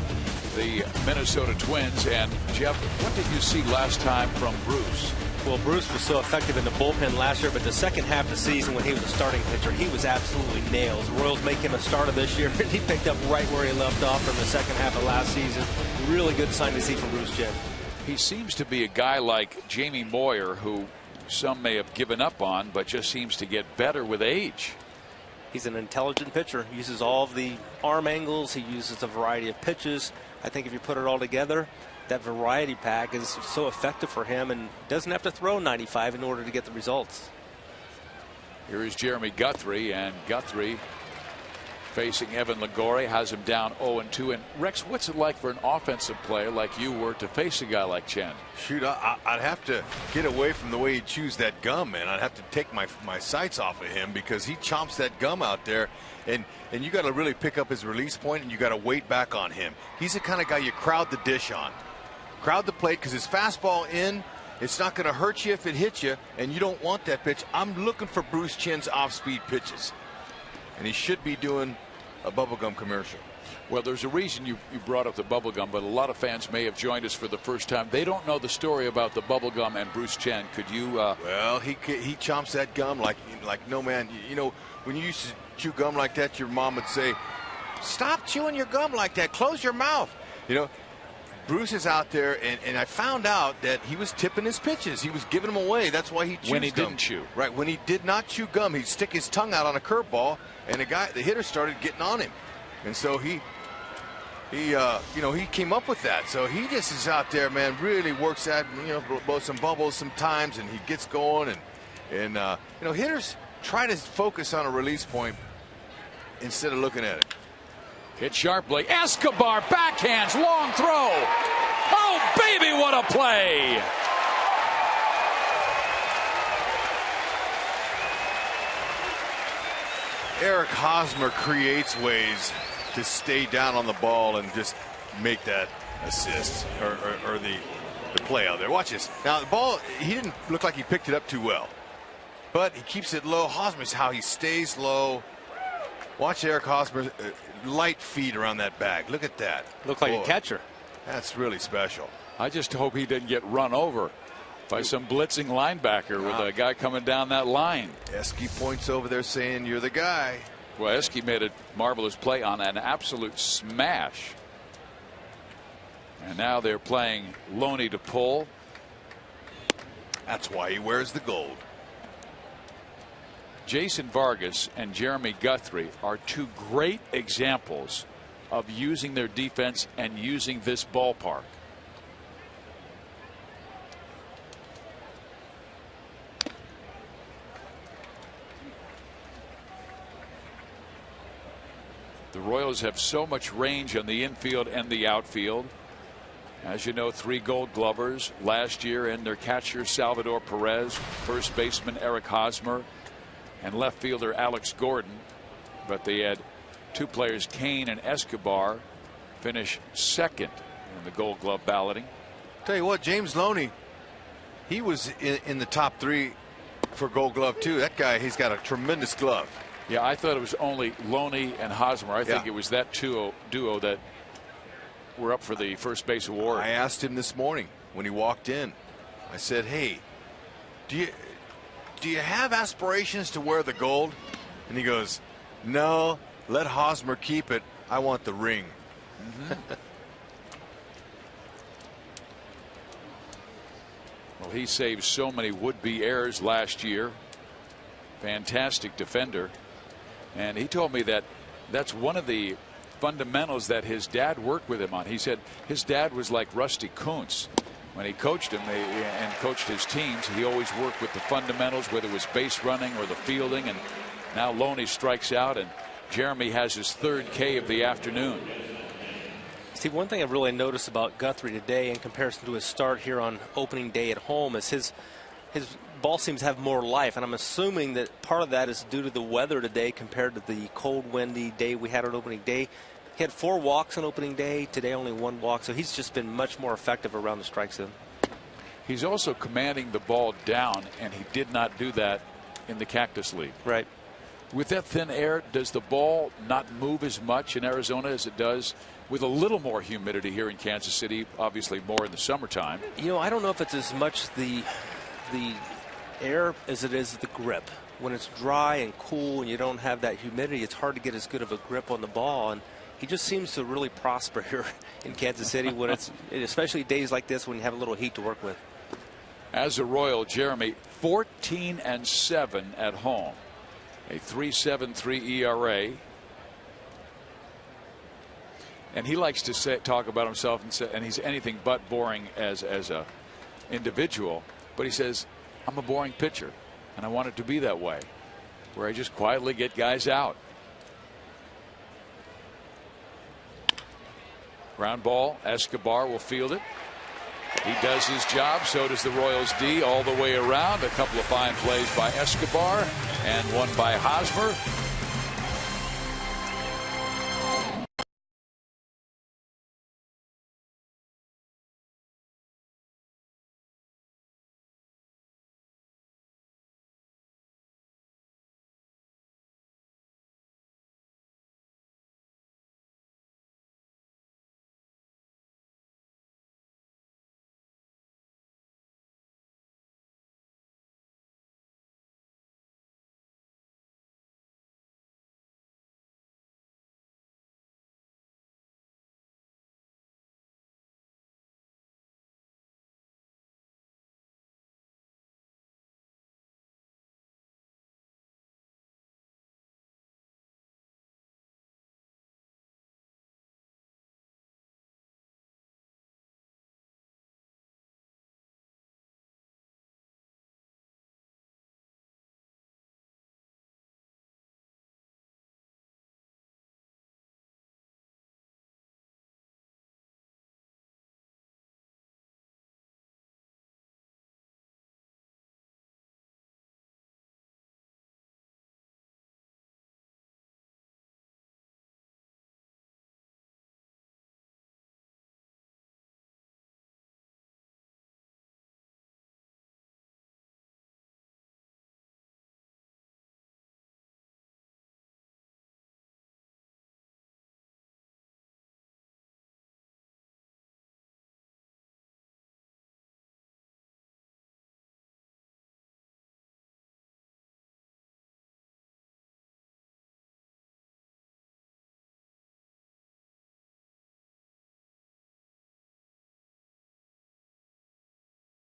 the Minnesota Twins. And Jeff, what did you see last time from Bruce? Well, Bruce was so effective in the bullpen last year, but the second half of the season when he was a starting pitcher, he was absolutely nails. The Royals make him a starter this year, and he picked up right where he left off from the second half of last season. Really good sign to see from Bruce Chen. He seems to be a guy like Jamie Moyer, who some may have given up on, but just seems to get better with age. He's an intelligent pitcher. He uses all of the arm angles. He uses a variety of pitches. I think if you put it all together, that variety pack is so effective for him and doesn't have to throw 95 in order to get the results. Here is Jeremy Guthrie, and Guthrie facing Evan Lagore, has him down 0-2. And Rex, what's it like for an offensive player like you were to face a guy like Chen? Shoot, I'd have to get away from the way he chews that gum, man. I'd have to take my sights off of him because he chomps that gum out there, and you got to really pick up his release point, and you got to wait back on him. He's the kind of guy you crowd the dish on. Crowd the plate, because his fastball in, it's not going to hurt you if it hits you, and you don't want that pitch. I'm looking for Bruce Chen's off-speed pitches, and he should be doing a bubblegum commercial. Well, there's a reason you brought up the bubblegum, but a lot of fans may have joined us for the first time. They don't know the story about the bubblegum and Bruce Chen. Could you? Well, he chomps that gum like no man. You know, when you used to chew gum like that, your mom would say, "Stop chewing your gum like that. Close your mouth." You know, Bruce is out there, and I found out that he was tipping his pitches. He was giving them away. That's why he chews when he gum. didn't chew. Right, when he did not chew gum, he'd stick his tongue out on a curveball, and the hitter started getting on him, and so he came up with that. So he just is out there, man. Really works at blow some bubbles sometimes, and he gets going, and hitters try to focus on a release point instead of looking at it. Hit sharply. Escobar backhands, long throw. Oh, baby, what a play. Eric Hosmer creates ways to stay down on the ball and just make that assist or the play out there. Watch this. Now, the ball, he didn't look like he picked it up too well, but he keeps it low. Hosmer's how he stays low. Watch Eric Hosmer's light feet around that bag. Look at that. Look like a catcher. That's really special. I just hope he didn't get run over by some blitzing linebacker with a guy coming down that line. Esky points over there saying, "You're the guy." Well, Esky made a marvelous play on an absolute smash. And now they're playing Loney to pull. That's why he wears the gold. Jason Vargas and Jeremy Guthrie are two great examples of using their defense and using this ballpark. The Royals have so much range on the infield and the outfield. As you know, 3 Gold Glovers last year, and their catcher Salvador Perez, first baseman Eric Hosmer, and left fielder Alex Gordon. But they had 2 players, Kane and Escobar, finish second in the Gold Glove balloting. Tell you what, James Loney, he was in the top 3 for Gold Glove too. That guy, he's got a tremendous glove. Yeah, I thought it was only Loney and Hosmer. I think it was that duo that were up for the first base award. I asked him this morning when he walked in. I said, "Hey, do you have aspirations to wear the gold?" And he goes, "No, let Hosmer keep it. I want the ring." Well, he saved so many would-be heirs last year. Fantastic defender. And he told me that that's one of the fundamentals that his dad worked with him on. He said his dad was like Rusty Kuntz. When he coached him and coached his teams, he always worked with the fundamentals, whether it was base running or the fielding. And now Loney strikes out, and Jeremy has his 3rd K of the afternoon. See, one thing I've really noticed about Guthrie today in comparison to his start here on opening day at home is his ball seems to have more life, and I'm assuming that part of that is due to the weather today compared to the cold, windy day we had on opening day. He had 4 walks on opening day. Today only 1 walk, so he's just been much more effective around the strike zone. He's also commanding the ball down, and he did not do that in the Cactus League. Right. With that thin air, does the ball not move as much in Arizona as it does with a little more humidity here in Kansas City, obviously more in the summertime? You know, I don't know if it's as much the air as it is the grip. When it's dry and cool and you don't have that humidity, it's hard to get as good of a grip on the ball. And he just seems to really prosper here in Kansas City when it's, especially days like this when you have a little heat to work with. As a Royal, Jeremy, 14-7 at home, a 3.73 ERA. And he likes to talk about himself and he's anything but boring as a individual. But he says, I'm a boring pitcher, and I want it to be that way, where I just quietly get guys out. Ground ball, Escobar will field it. He does his job, so does the Royals D all the way around. A couple of fine plays by Escobar and one by Hosmer.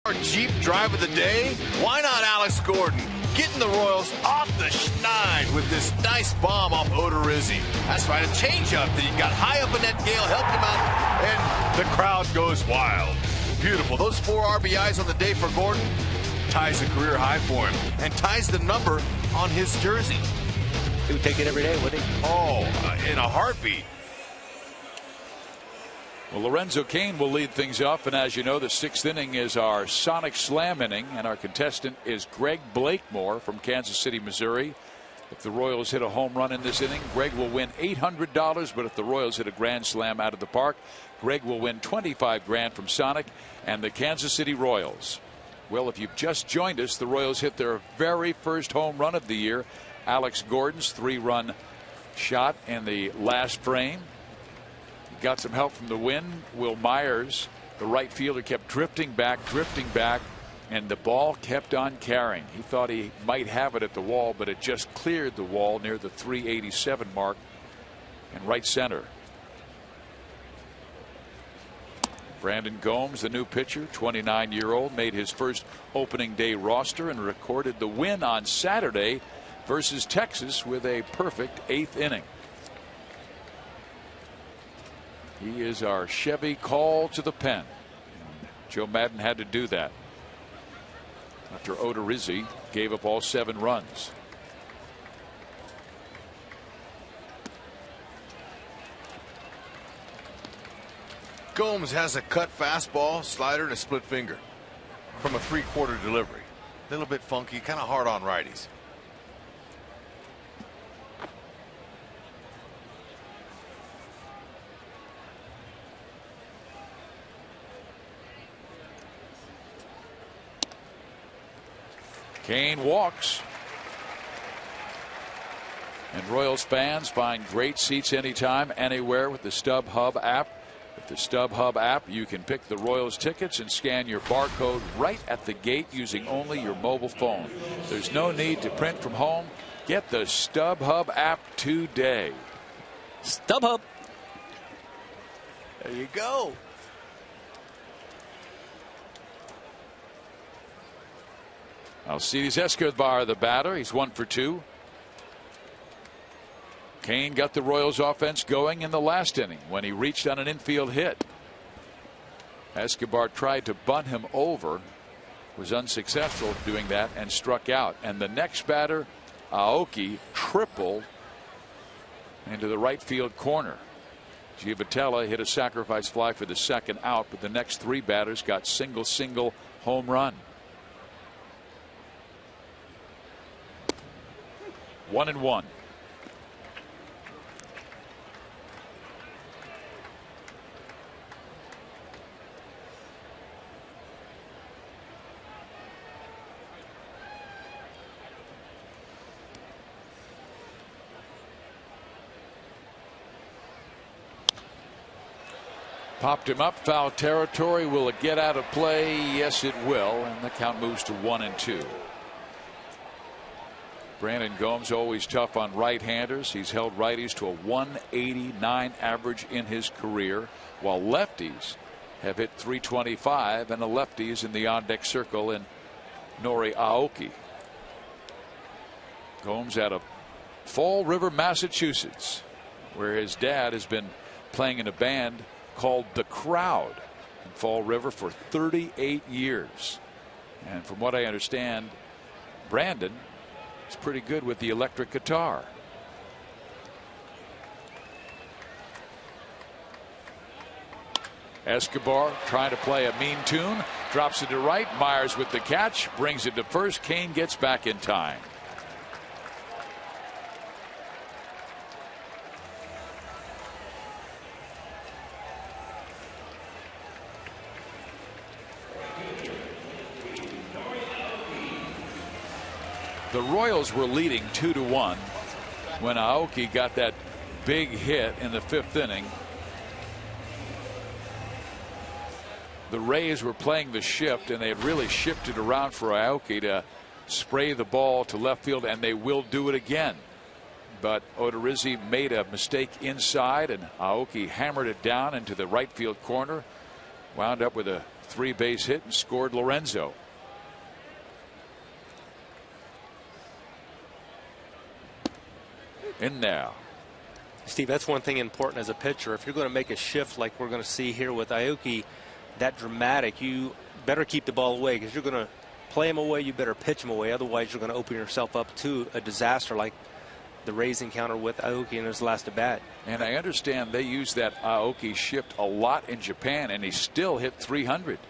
Our Jeep drive of the day? Why not Alex Gordon? Getting the Royals off the schneid with this nice bomb off Odorizzi. That's right, a changeup that he got high up in that gale, helped him out, and the crowd goes wild. Beautiful. Those 4 RBIs on the day for Gordon ties a career high for him and ties the number on his jersey. He would take it every day, wouldn't he? Oh, in a heartbeat. Well, Lorenzo Cain will lead things off, and as you know, the 6th inning is our Sonic Slam inning, and our contestant is Greg Blakemore from Kansas City, Missouri. If the Royals hit a home run in this inning, Greg will win $800, but if the Royals hit a grand slam out of the park, Greg will win $25 grand from Sonic and the Kansas City Royals. Well, if you've just joined us, the Royals hit their very first home run of the year. Alex Gordon's 3-run shot in the last frame. Got some help from the wind. Will Myers, the right fielder, kept drifting back, and the ball kept on carrying. He thought he might have it at the wall, but it just cleared the wall near the 387 mark in right center. Brandon Gomes, the new pitcher, 29-year-old, made his first opening day roster and recorded the win on Saturday versus Texas with a perfect 8th inning. He is our Chevy call to the pen. Joe Maddon had to do that after Odorizzi gave up all 7 runs. Gomes has a cut fastball, slider, and a split finger from a 3/4 delivery. A little bit funky, kind of hard on righties. Cain walks. And Royals fans find great seats anytime, anywhere with the StubHub app. With the StubHub app, you can pick the Royals tickets and scan your barcode right at the gate using only your mobile phone. There's no need to print from home. Get the StubHub app today. StubHub. There you go. Alcides Escobar, the batter. He's 1 for 2. Kane got the Royals offense going in the last inning when he reached on an infield hit. Escobar tried to bunt him over, was unsuccessful doing that, and struck out. And the next batter, Aoki, tripled into the right field corner. Giavotella hit a sacrifice fly for the second out, but the next 3 batters got single home run. 1-1. Popped him up, foul territory. Will it get out of play? Yes, it will. And the count moves to 1-2. Brandon Gomes always tough on right-handers. He's held righties to a 189 average in his career, while lefties have hit 325, and a lefty is in the on-deck circle in Nori Aoki. Gomes out of Fall River, Massachusetts, where his dad has been playing in a band called The Crowd in Fall River for 38 years. And from what I understand, Brandon is pretty good with the electric guitar. Escobar trying to play a mean tune, drops it to right. Myers with the catch, brings it to first. Kane gets back in time. The Royals were leading 2-1 when Aoki got that big hit in the 5th inning. The Rays were playing the shift, and they had really shifted around for Aoki to spray the ball to left field, and they will do it again. But Odorizzi made a mistake inside, and Aoki hammered it down into the right field corner, wound up with a 3-base hit and scored Lorenzo. In now. Steve, that's one thing important as a pitcher. If you're going to make a shift like we're going to see here with Aoki, that dramatic, you better keep the ball away, because you're going to play him away. You better pitch him away. Otherwise, you're going to open yourself up to a disaster like the Rays encounter with Aoki in his last at bat. And I understand they use that Aoki shift a lot in Japan, and he still hit 300.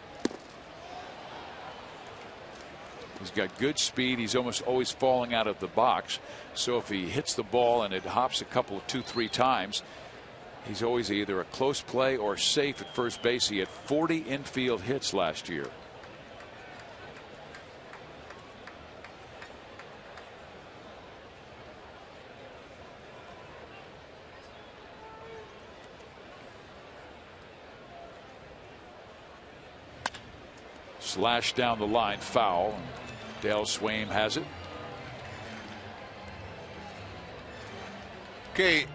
He's got good speed. He's almost always falling out of the box. So if he hits the ball and it hops a couple of 2-3 times, he's always either a close play or safe at first base. He had 40 infield hits last year. Slash down the line, foul. Dale Swaim has it. Okay,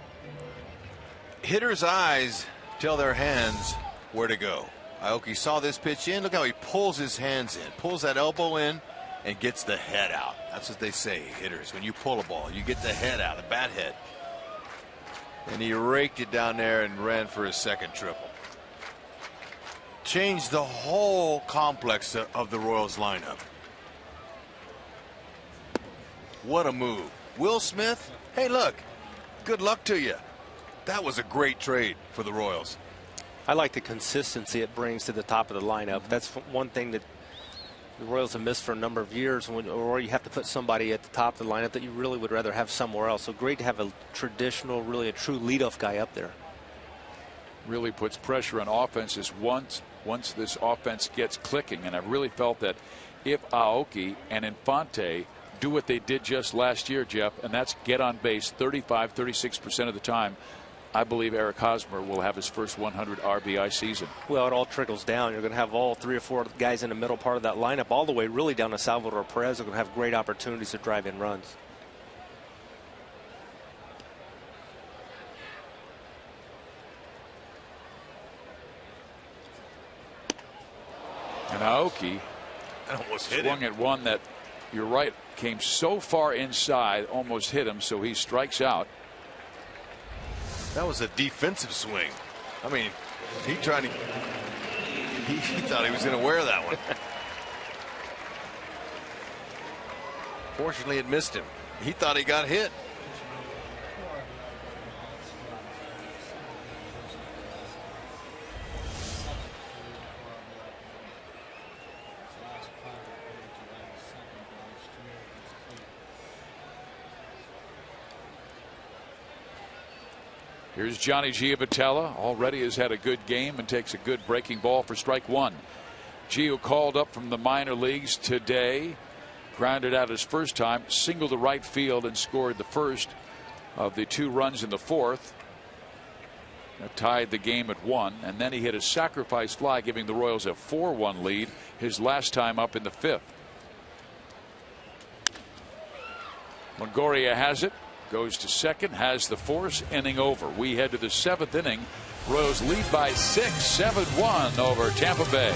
hitters' eyes tell their hands where to go. Aoki saw this pitch in. Look how he pulls his hands in, pulls that elbow in, and gets the head out. That's what they say, hitters. When you pull a ball, you get the head out, the bat head. And he raked it down there and ran for his second triple. Changed the whole complex of the Royals lineup. What a move. Will Smith, hey, look, good luck to you. That was a great trade for the Royals. I like the consistency it brings to the top of the lineup. That's one thing that the Royals have missed for a number of years, or you have to put somebody at the top of the lineup that you really would rather have somewhere else. So great to have a traditional, really a true leadoff guy up there. Really puts pressure on offenses once this offense gets clicking. And I really felt that if Aoki and Infante do what they did just last year, Jeff, and that's get on base 35-36% of the time, I believe Eric Hosmer will have his first 100 RBI season. Well, it all trickles down. You're going to have all 3 or 4 guys in the middle part of that lineup, all the way really down to Salvador Perez. They're going to have great opportunities to drive in runs. And Aoki almost hit swung him. at one that, you're right, came so far inside, almost hit him, so he strikes out. That was a defensive swing. I mean, he thought he was going to wear that one. Fortunately, it missed him. He thought he got hit. Here's Johnny Giavotella. Already has had a good game and takes a good breaking ball for strike one. Gio called up from the minor leagues today. Grounded out his first time, singled to right field and scored the first of the 2 runs in the fourth. That tied the game at 1, and then he hit a sacrifice fly, giving the Royals a 4-1 lead his last time up in the 5th. Longoria has it. Goes to second, has the force, inning over. We head to the 7th inning. Royals lead by 6, 7-1 over Tampa Bay.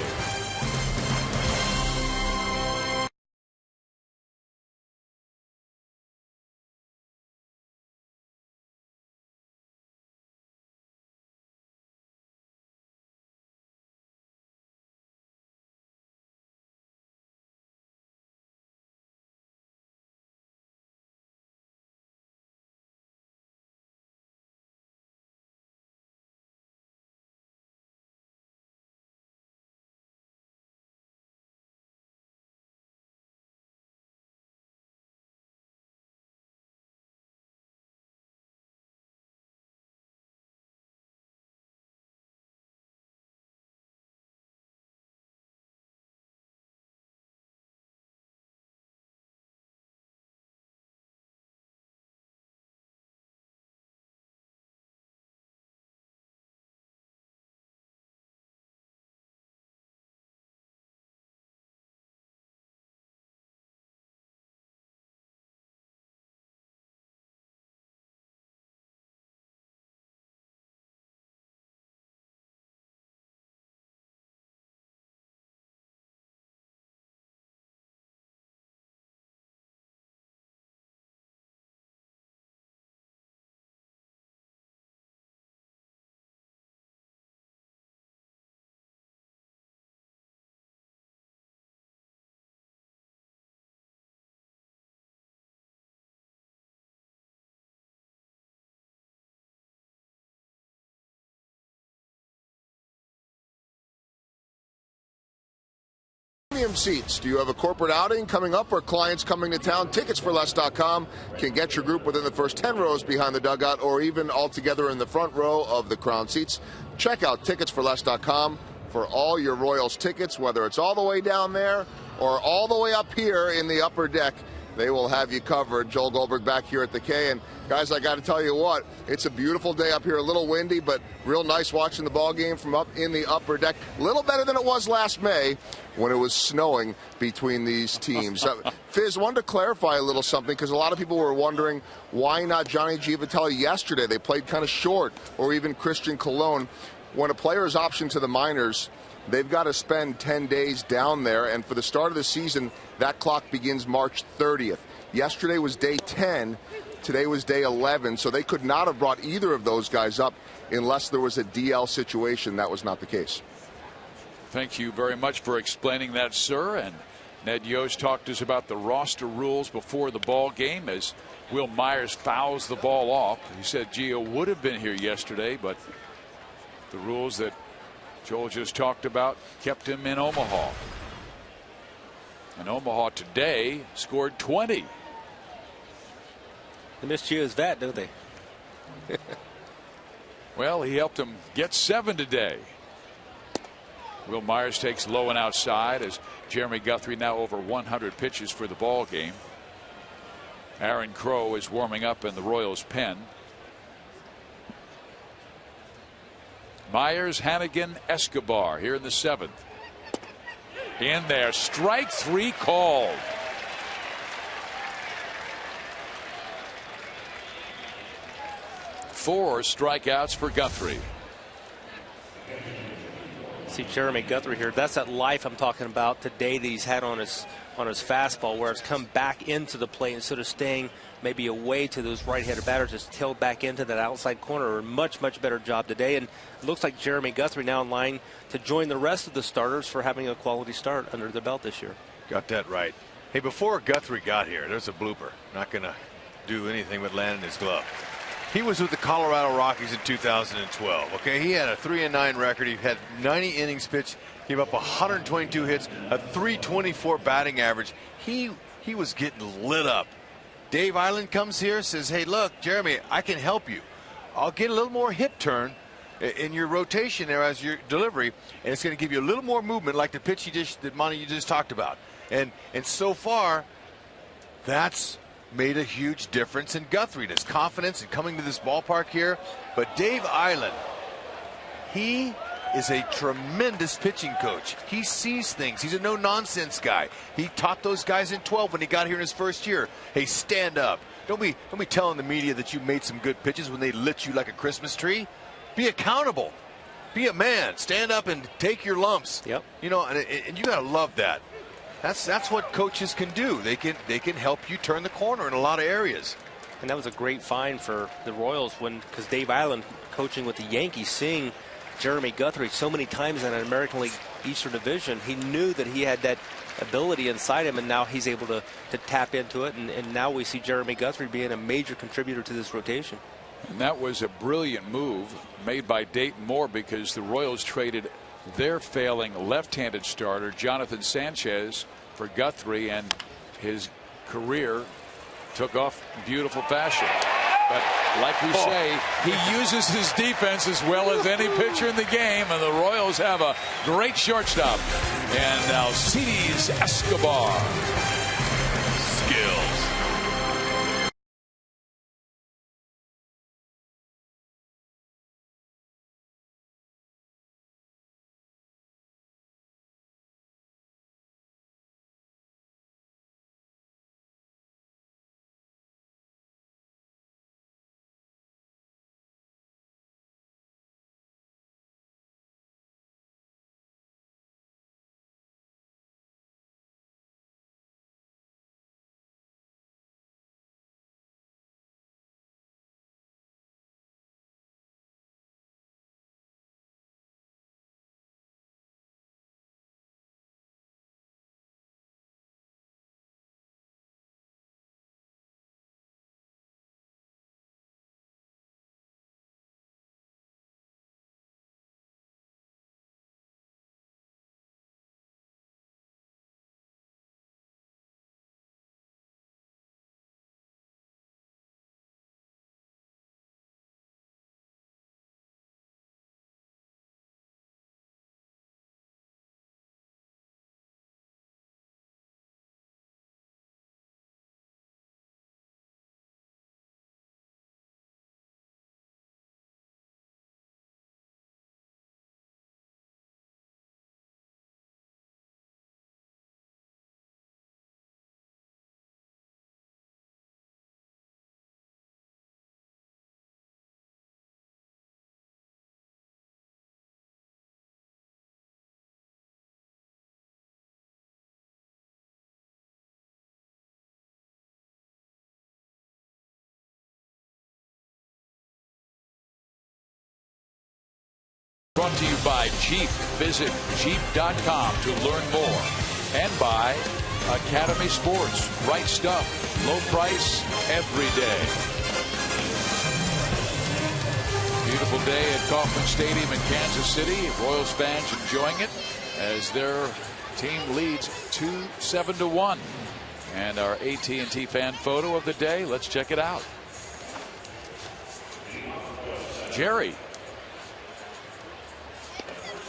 Premium seats. Do you have a corporate outing coming up or clients coming to town? Ticketsforless.com can get your group within the first 10 rows behind the dugout or even all together in the front row of the crown seats. Check out Ticketsforless.com for all your Royals tickets, whether it's all the way down there or all the way up here in the upper deck. They will have you covered. Joel Goldberg back here at the K. And guys, I got to tell you what, it's a beautiful day up here. A little windy, but real nice watching the ball game from up in the upper deck. A little better than it was last May when it was snowing between these teams. Fizz, wanted to clarify a little something because a lot of people were wondering why not Johnny Giavotella yesterday. They played kind of short, or even Christian Colon. When a player is optioned to the minors, they've got to spend 10 days down there, and for the start of the season, that clock begins March 30th. Yesterday was day 10. Today was day 11, so they could not have brought either of those guys up unless there was a DL situation. That was not the case. Thank you very much for explaining that, sir. And Ned Yost talked to us about the roster rules before the ball game as Will Myers fouls the ball off. He said Gio would have been here yesterday, but the rules that Joel just talked about kept him in Omaha. And Omaha today scored 20. They missed Gio's bat, don't they? Well, he helped him get 7 today. Will Myers takes low and outside as Jeremy Guthrie now over 100 pitches for the ball game. Aaron Crow is warming up in the Royals pen. Myers, Hannigan, Escobar here in the 7th. In there, strike 3 called. Four strikeouts for Guthrie. See Jeremy Guthrie here. That's that life I'm talking about today that he's had on his fastball, where it's come back into the plate instead of staying maybe away to those right-handed batters. It's tailed back into that outside corner. A much better job today, and it looks like Jeremy Guthrie now in line to join the rest of the starters for having a quality start under the belt this year. Got that right. Hey, before Guthrie got here, there's a blooper. Not going to do anything but land in his glove. He was with the Colorado Rockies in 2012. Okay, he had a 3-9 record. He had 90 innings pitched, gave up 122 hits, a 324 batting average. He was getting lit up. Dave Island comes here, says, "Hey, look, Jeremy, I can help you. I'll get a little more hip turn in your rotation there as your delivery, and it's going to give you a little more movement, like the pitch that Monty you just talked about." And so far, that's made a huge difference in Guthrie and his confidence in coming to this ballpark here. But Dave Island, he is a tremendous pitching coach. He sees things. He's a no-nonsense guy. He taught those guys in 12 when he got here in his first year. Hey, stand up. Don't be telling the media that you made some good pitches when they lit you like a Christmas tree. Be accountable. Be a man. Stand up and take your lumps. Yep. You know, and you gotta love that. That's what coaches can do. They can help you turn the corner in a lot of areas. And that was a great find for the Royals because Dave Island, coaching with the Yankees, seeing Jeremy Guthrie so many times in an American League Eastern Division, he knew that he had that ability inside him, and now he's able to tap into it. And now we see Jeremy Guthrie being a major contributor to this rotation. And that was a brilliant move made by Dayton Moore, because the Royals traded their failing left-handed starter Jonathan Sanchez for Guthrie, and his career took off in beautiful fashion. But like we say, he uses his defense as well as any pitcher in the game, and the Royals have a great shortstop. And now Alcides Escobar. Skills. Brought to you by Jeep. Visit Jeep.com to learn more. And by Academy Sports. Right stuff. Low price every day. Beautiful day at Kauffman Stadium in Kansas City. Royals fans enjoying it as their team leads 7-1. And our AT&T fan photo of the day. Let's check it out. Jerry.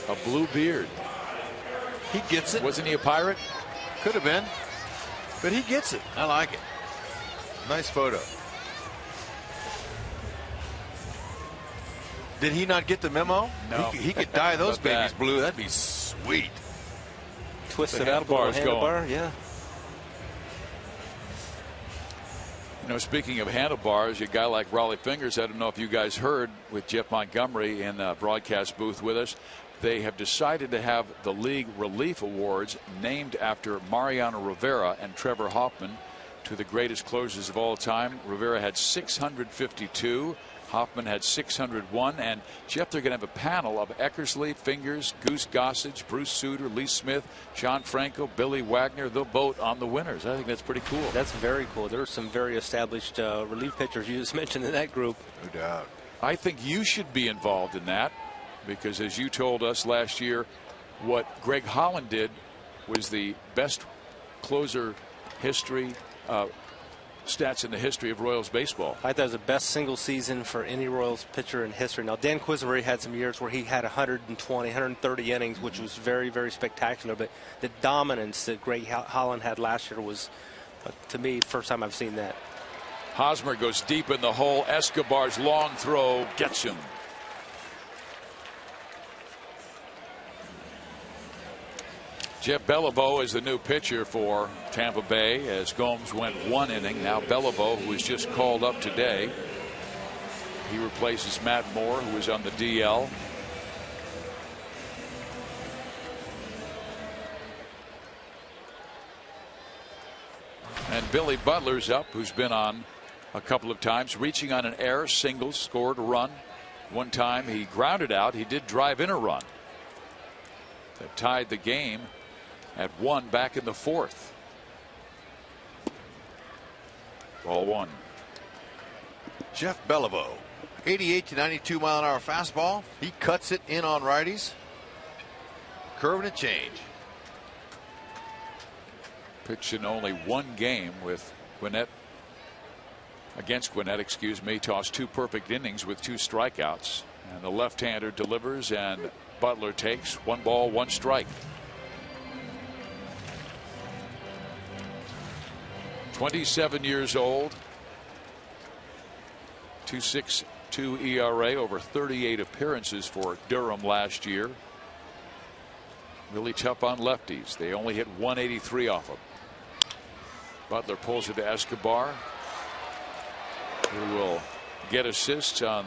A blue beard. He gets it. Wasn't he a Pirate? Could have been. But he gets it. I like it. Nice photo. Did he not get the memo? No. He could dye those About babies that. blue. That'd be sweet. Twist The it up, a little handlebar's going. handlebar, yeah. You know, speaking of handlebars, a guy like Raleigh Fingers, I don't know if you guys heard with Jeff Montgomery in the broadcast booth with us, they have decided to have the League Relief Awards named after Mariano Rivera and Trevor Hoffman, two of the greatest closers of all time. Rivera had 652. Hoffman had 601. And Jeff, they're going to have a panel of Eckersley, Fingers, Goose Gossage, Bruce Sutter, Lee Smith, John Franco, Billy Wagner. They'll vote on the winners. I think that's pretty cool. That's very cool. There are some very established relief pitchers you just mentioned in that group. No doubt. I think you should be involved in that, because as you told us last year, what Greg Holland did was the best closer history stats in the history of Royals baseball. I thought it was the best single season for any Royals pitcher in history. Now, Dan Quisenberry had some years where he had 120, 130 innings, which was very, very spectacular. But the dominance that Greg Holland had last year was, to me, first time I've seen that. Hosmer goes deep in the hole. Escobar's long throw gets him. Jeff Beliveau is the new pitcher for Tampa Bay, as Gomes went 1 inning. Now Beliveau, who was just called up today, he replaces Matt Moore, who is on the DL. And Billy Butler's up, who's been on a couple of times, reaching on an error, single, scored a run. One time he grounded out. He did drive in a run that tied the game at 1 back in the 4th. Ball 1. Jeff Beliveau, 88 to 92 mile-an-hour fastball. He cuts it in on righties. Curve and a change. Pitched in only 1 game with Gwinnett. Against Gwinnett, excuse me. Tossed 2 perfect innings with 2 strikeouts. And the left-hander delivers, and Butler takes 1 ball, 1 strike. 27 years old. 2.62 ERA over 38 appearances for Durham last year. Really tough on lefties. They only hit 183 off him. Butler pulls it to Escobar, who will get assists on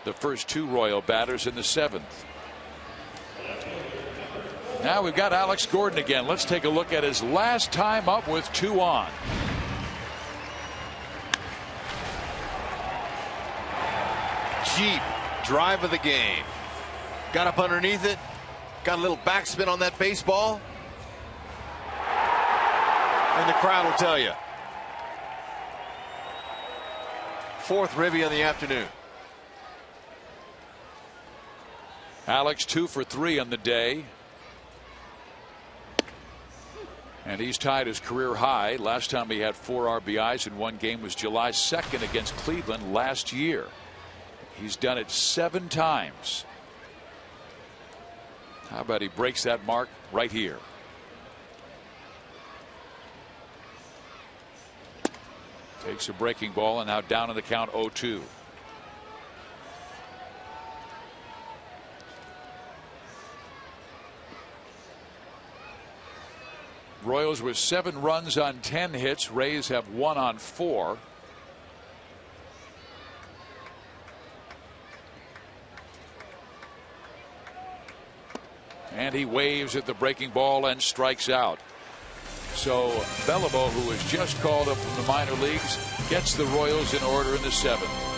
the first 2 Royal batters in the 7th. Now we've got Alex Gordon again. Let's take a look at his last time up with 2 on. Jeep drive of the game. Got up underneath it. Got a little backspin on that baseball. And the crowd will tell you. 4th ribby on the afternoon. Alex 2 for 3 on the day. And he's tied his career high. Last time he had 4 RBIs in 1 game was July 2nd against Cleveland last year. He's done it 7 times. How about he breaks that mark right here? Takes a breaking ball, and now down in the count 0-2. Royals with 7 runs on 10 hits. Rays have 1 on 4. And he waves at the breaking ball and strikes out. So Beliveau, who was just called up from the minor leagues, gets the Royals in order in the 7th.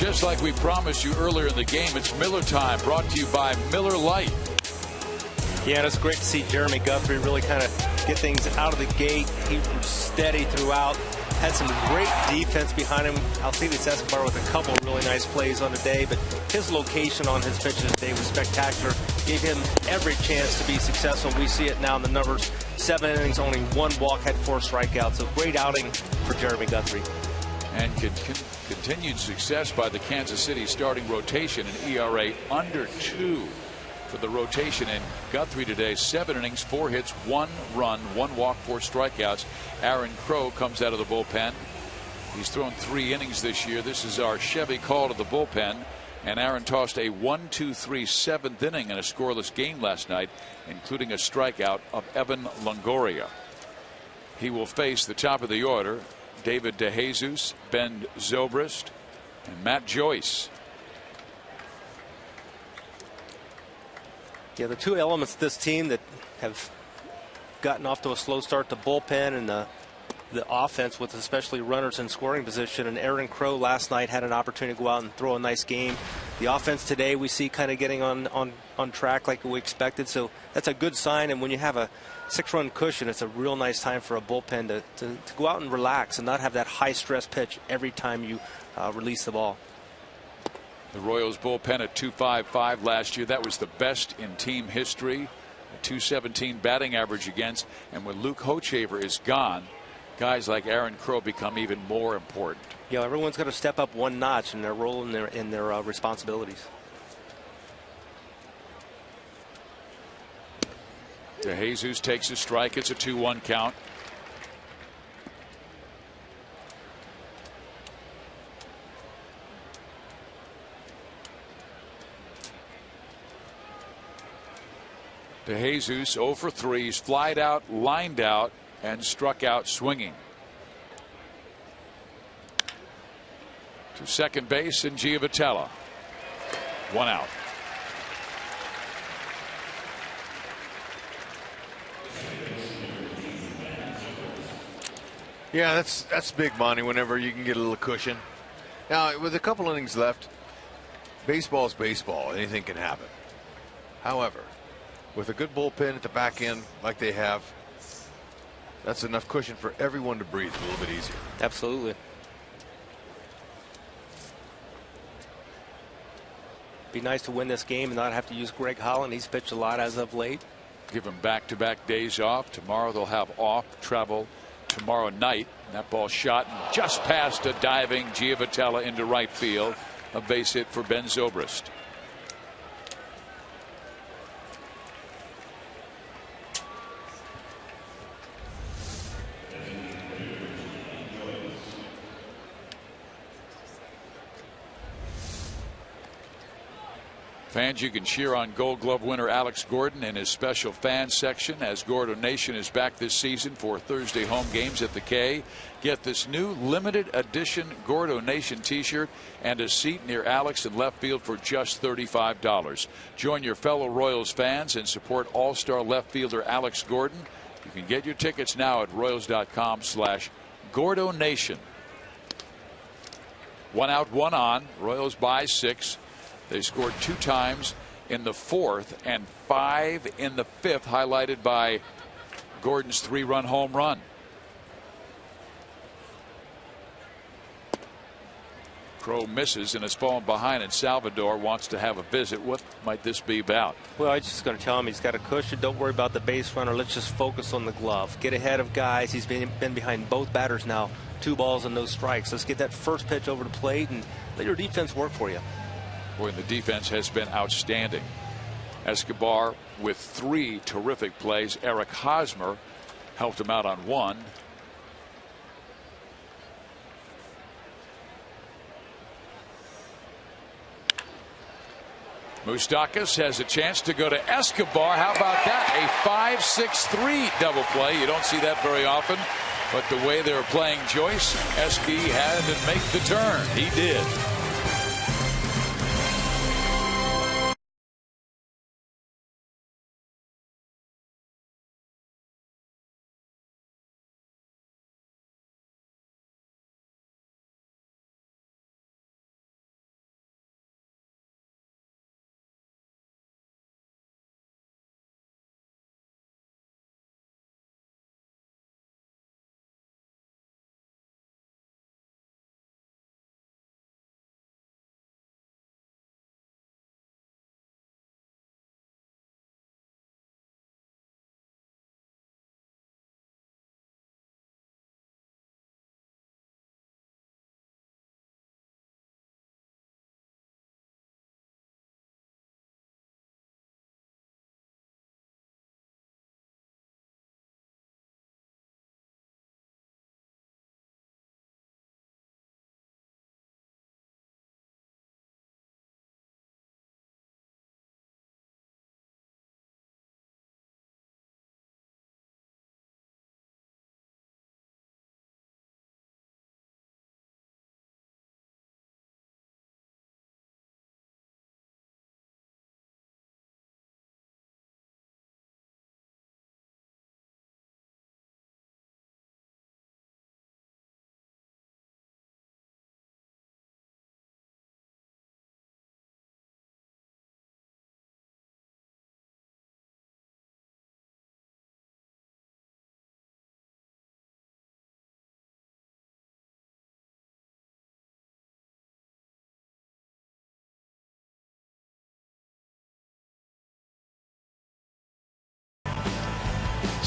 just like we promised you earlier in the game, it's Miller time, brought to you by Miller Lite. Yeah, and it's great to see Jeremy Guthrie really kind of get things out of the gate. He was steady throughout. Had some great defense behind him. Alcides Escobar with a couple of really nice plays on the day, but his location on his pitches today was spectacular. Gave him every chance to be successful. We see it now in the numbers. 7 innings, only 1 walk, had 4 strikeouts. So great outing for Jeremy Guthrie. And continued success by the Kansas City starting rotation, an ERA under 2 for the rotation. And Guthrie today, 7 innings, 4 hits, 1 run, 1 walk, 4 strikeouts. Aaron Crow comes out of the bullpen. He's thrown 3 innings this year. This is our Chevy call to the bullpen. And Aaron tossed a 1-2-3 7th inning in a scoreless game last night, including a strikeout of Evan Longoria. He will face the top of the order, David DeJesus, Ben Zobrist, and Matt Joyce. Yeah, the 2 elements of this team that have gotten off to a slow start, the bullpen and the offense, with especially runners in scoring position. And Aaron Crow last night had an opportunity to go out and throw a nice game. The offense today we see kind of getting on track like we expected. So that's a good sign. And when you have a 6-run cushion, it's a real nice time for a bullpen to go out and relax and not have that high stress pitch every time you release the ball. The Royals bullpen at .255 last year. That was the best in team history. A .217 batting average against. And when Luke Hochevar is gone, guys like Aaron Crow become even more important. Yeah, everyone's got to step up 1 notch in their role in their responsibilities. DeJesus takes a strike. It's a 2-1 count. DeJesus 0 for 3. He's flied out, lined out, and struck out swinging. To second base and Giavotella. 1 out. Yeah, that's big money whenever you can get a little cushion. Now, with a couple innings left, baseball's baseball. Anything can happen. However, with a good bullpen at the back end like they have, that's enough cushion for everyone to breathe a little bit easier. Absolutely. Be nice to win this game and not have to use Greg Holland. He's pitched a lot as of late. Give them back-to-back days off. Tomorrow they'll have off travel tomorrow night. And that ball shot just past a diving Giavotella into right field. A base hit for Ben Zobrist. Fans, you can cheer on Gold Glove winner Alex Gordon in his special fan section as Gordo Nation is back this season for Thursday home games at the K. Get this new limited edition Gordo Nation t-shirt and a seat near Alex in left field for just $35. Join your fellow Royals fans and support all-star left fielder Alex Gordon. You can get your tickets now at Royals.com/Gordo Nation. 1 out, 1 on. Royals by 6. They scored 2 times in the 4th and 5 in the 5th, highlighted by Gordon's 3-run home run. Crow misses and has fallen behind, and Salvador wants to have a visit. What might this be about? Well, I'm just going to tell him he's got a cushion. Don't worry about the base runner. Let's just focus on the glove. Get ahead of guys. He's been behind both batters now. 2 balls and no strikes. Let's get that first pitch over the plate and let your defense work for you. Boy, the defense has been outstanding. Escobar with 3 terrific plays. Eric Hosmer helped him out on 1. Moustakas has a chance to go to Escobar. How about that? A 5-6-3 double play. You don't see that very often. But the way they're playing Joyce, Esky had to make the turn. He did.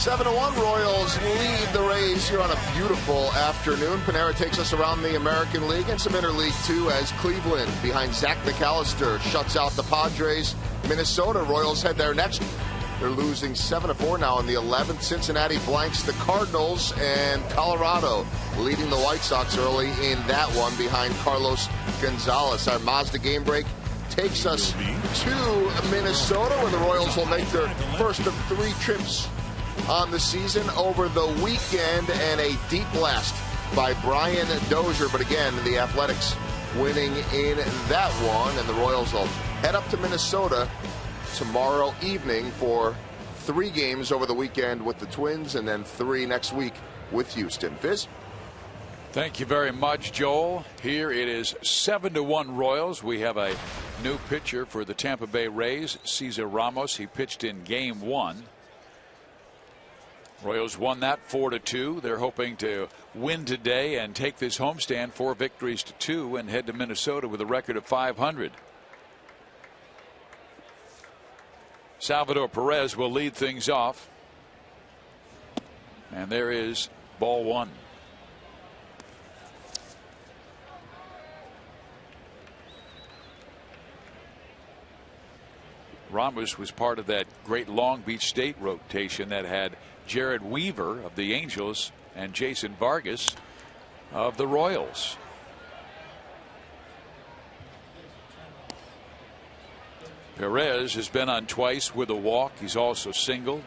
7-1, Royals lead the Rays here on a beautiful afternoon. Panera takes us around the American League and some interleague too, as Cleveland, behind Zach McAllister, shuts out the Padres. Minnesota Royals head there next. They're losing 7-4 now in the 11th. Cincinnati blanks the Cardinals, and Colorado leading the White Sox early in that one behind Carlos Gonzalez. Our Mazda game break takes us to Minnesota, where the Royals will make their first of 3 trips on the season over the weekend, and a deep blast by Brian Dozier. But again, the Athletics winning in that one, and the Royals will head up to Minnesota tomorrow evening for 3 games over the weekend with the Twins, and then 3 next week with Houston. Fizz? Thank you very much, Joel. Here it is 7-1 Royals. We have a new pitcher for the Tampa Bay Rays, Cesar Ramos. He pitched in game 1. Royals won that 4-2. They're hoping to win today and take this homestand 4 victories to 2 and head to Minnesota with a record of 500. Salvador Perez will lead things off. And there is ball 1. Ramos was part of that great Long Beach State rotation that had Jared Weaver of the Angels and Jason Vargas of the Royals. Perez has been on twice with a walk. He's also singled.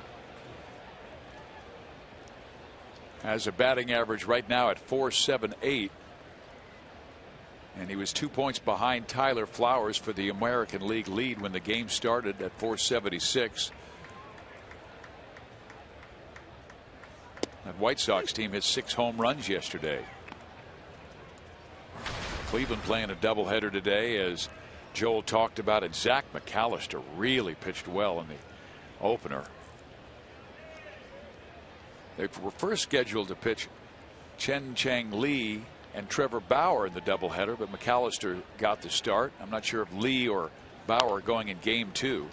Has a batting average right now at .478. And he was 2 points behind Tyler Flowers for the American League lead when the game started at .476. That White Sox team hit 6 home runs yesterday. Cleveland playing a doubleheader today, as Joel talked about it. Zach McAllister really pitched well in the opener. They were first scheduled to pitch Chen Chang Lee and Trevor Bauer in the doubleheader, but McAllister got the start. I'm not sure if Lee or Bauer are going in game 2.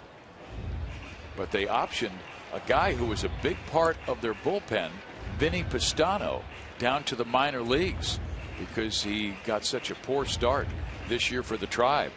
But they optioned a guy who was a big part of their bullpen, Vinny Pistano, down to the minor leagues because he got such a poor start this year for the Tribe.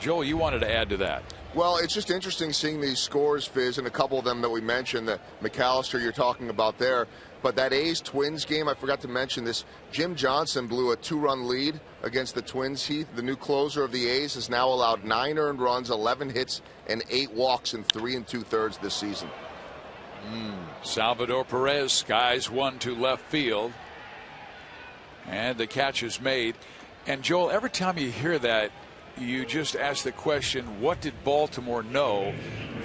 Joel, you wanted to add to that. Well, it's just interesting seeing these scores, Fizz, and a couple of them that we mentioned, the McAllister you're talking about there. But that A's-Twins game, I forgot to mention this. Jim Johnson blew a 2-run lead against the Twins. Heath, the new closer of the A's, has now allowed 9 earned runs, 11 hits, and 8 walks in 3 2/3 this season. Salvador Perez skies one to left field. And the catch is made. And Joel, every time you hear that, you just ask the question, what did Baltimore know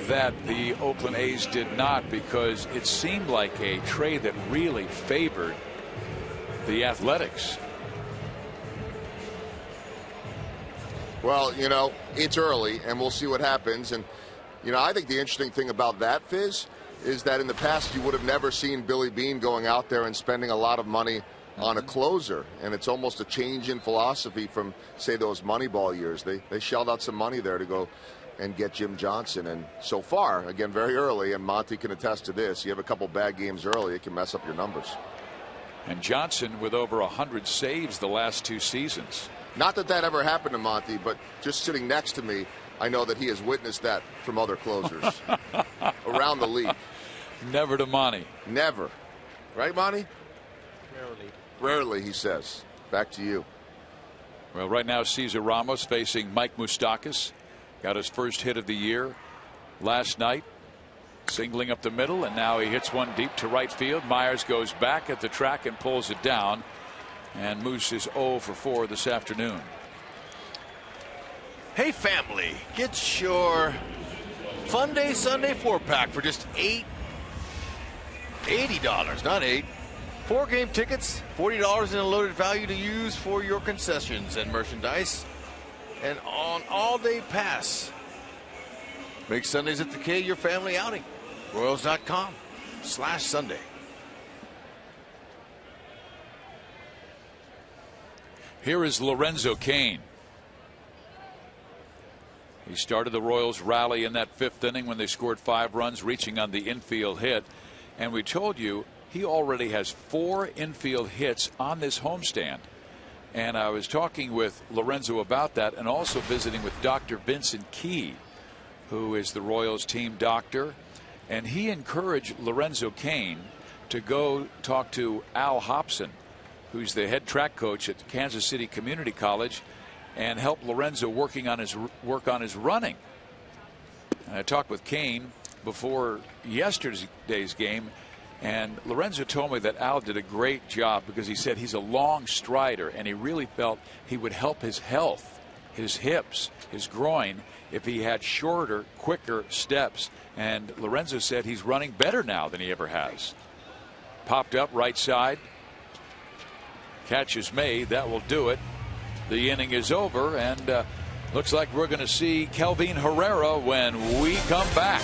that the Oakland A's did not? Because it seemed like a trade that really favored the Athletics. Well, you know, it's early, and we'll see what happens. And, you know, I think the interesting thing about that, Fizz, is that in the past you would have never seen Billy Beane going out there and spending a lot of money on a closer, and it's almost a change in philosophy from, say, those Moneyball years. They shelled out some money there to go and get Jim Johnson, and so far, again, very early, and Monty can attest to this, you have a couple bad games early, it can mess up your numbers. And Johnson with over 100 saves the last 2 seasons. Not that that ever happened to Monty, but just sitting next to me, I know that he has witnessed that from other closers around the league. Never to Monty. Never. Right, Monty? Rarely. Rarely, he says. Back to you. Well, right now, Cesar Ramos facing Mike Moustakas. Got his first hit of the year last night, singling up the middle, and now he hits one deep to right field. Myers goes back at the track and pulls it down. And Moose is 0 for 4 this afternoon. Hey, family, get your Fun Day Sunday 4-pack for just $80, not 8. 4 game tickets, $40 in a loaded value to use for your concessions and merchandise. And on all-day pass. Make Sundays at the K your family outing. Royals.com/Sunday. Here is Lorenzo Cain. He started the Royals rally in that 5th inning when they scored 5 runs, reaching on the infield hit. And we told you he already has 4 infield hits on this homestand. And I was talking with Lorenzo about that, and also visiting with Dr. Vincent Key, who is the Royals team doctor. And he encouraged Lorenzo Cain to go talk to Al Hobson, who's the head track coach at Kansas City Community College, and help Lorenzo work on his running. And I talked with Cain before yesterday's game, and Lorenzo told me that Al did a great job, because he said he's a long strider, and he really felt he would help his health, his hips, his groin, if he had shorter, quicker steps. And Lorenzo said he's running better now than he ever has. Popped up right side. Catch is made. That will do it. The inning is over, and looks like we're going to see Kelvin Herrera when we come back.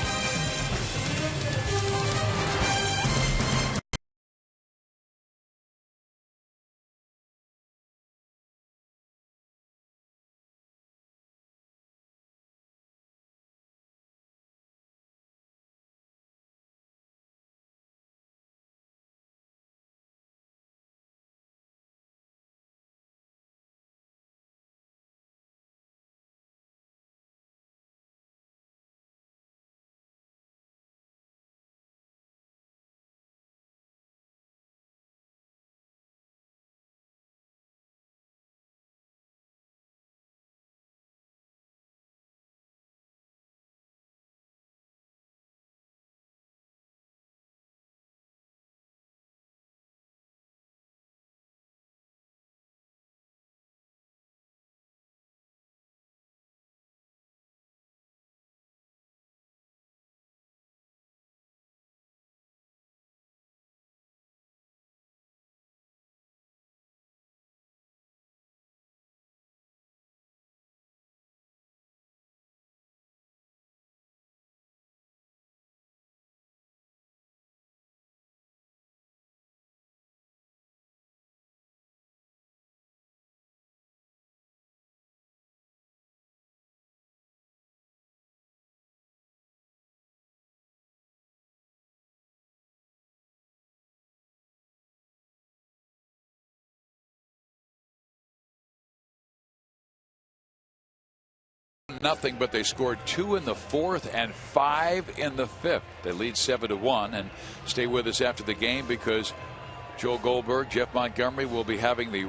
Nothing, but they scored 2 in the 4th and 5 in the 5th. They lead 7-1. And stay with us after the game, because Joel Goldberg, Jeff Montgomery will be having the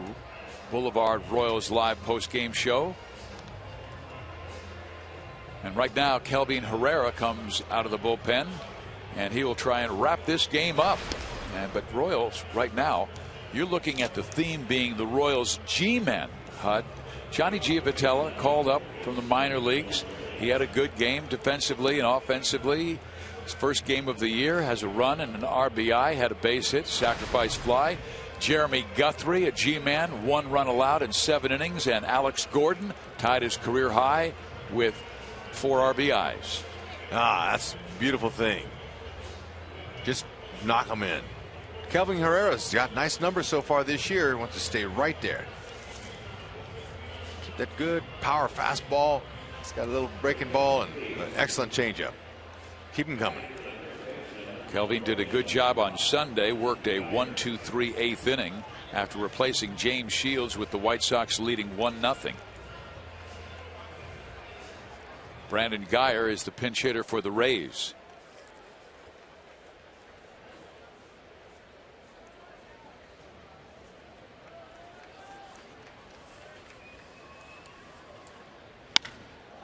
Boulevard Royals live post-game show. And right now, Kelvin Herrera comes out of the bullpen, and he will try and wrap this game up. But Royals right now, you're looking at the theme being the Royals G-men, Hud. Johnny Giavotella called up from the minor leagues. He had a good game defensively and offensively. His first game of the year, has a run and an RBI, had a base hit, sacrifice fly. Jeremy Guthrie, a G-man, 1 run allowed in 7 innings. And Alex Gordon tied his career high with 4 RBIs. That's a beautiful thing. Just knock them in. Kelvin Herrera's got nice numbers so far this year. Wants to stay right there. That good power fastball. It's got a little breaking ball and an excellent changeup. Keep him coming. Kelvin did a good job on Sunday. Worked a 1-2-3 8th inning after replacing James Shields, with the White Sox leading 1-0. Brandon Guyer is the pinch hitter for the Rays.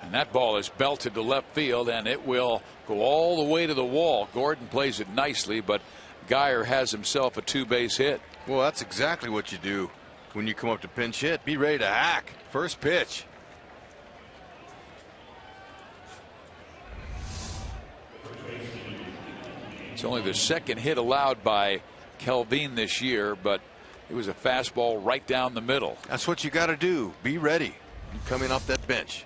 And that ball is belted to left field, and it will go all the way to the wall. Gordon plays it nicely, but Guyer has himself a 2-base hit. Well, that's exactly what you do when you come up to pinch hit. Be ready to hack. First pitch. It's only the 2nd hit allowed by Kelvin this year, but it was a fastball right down the middle. That's what you got to do. Be ready. Coming off that bench.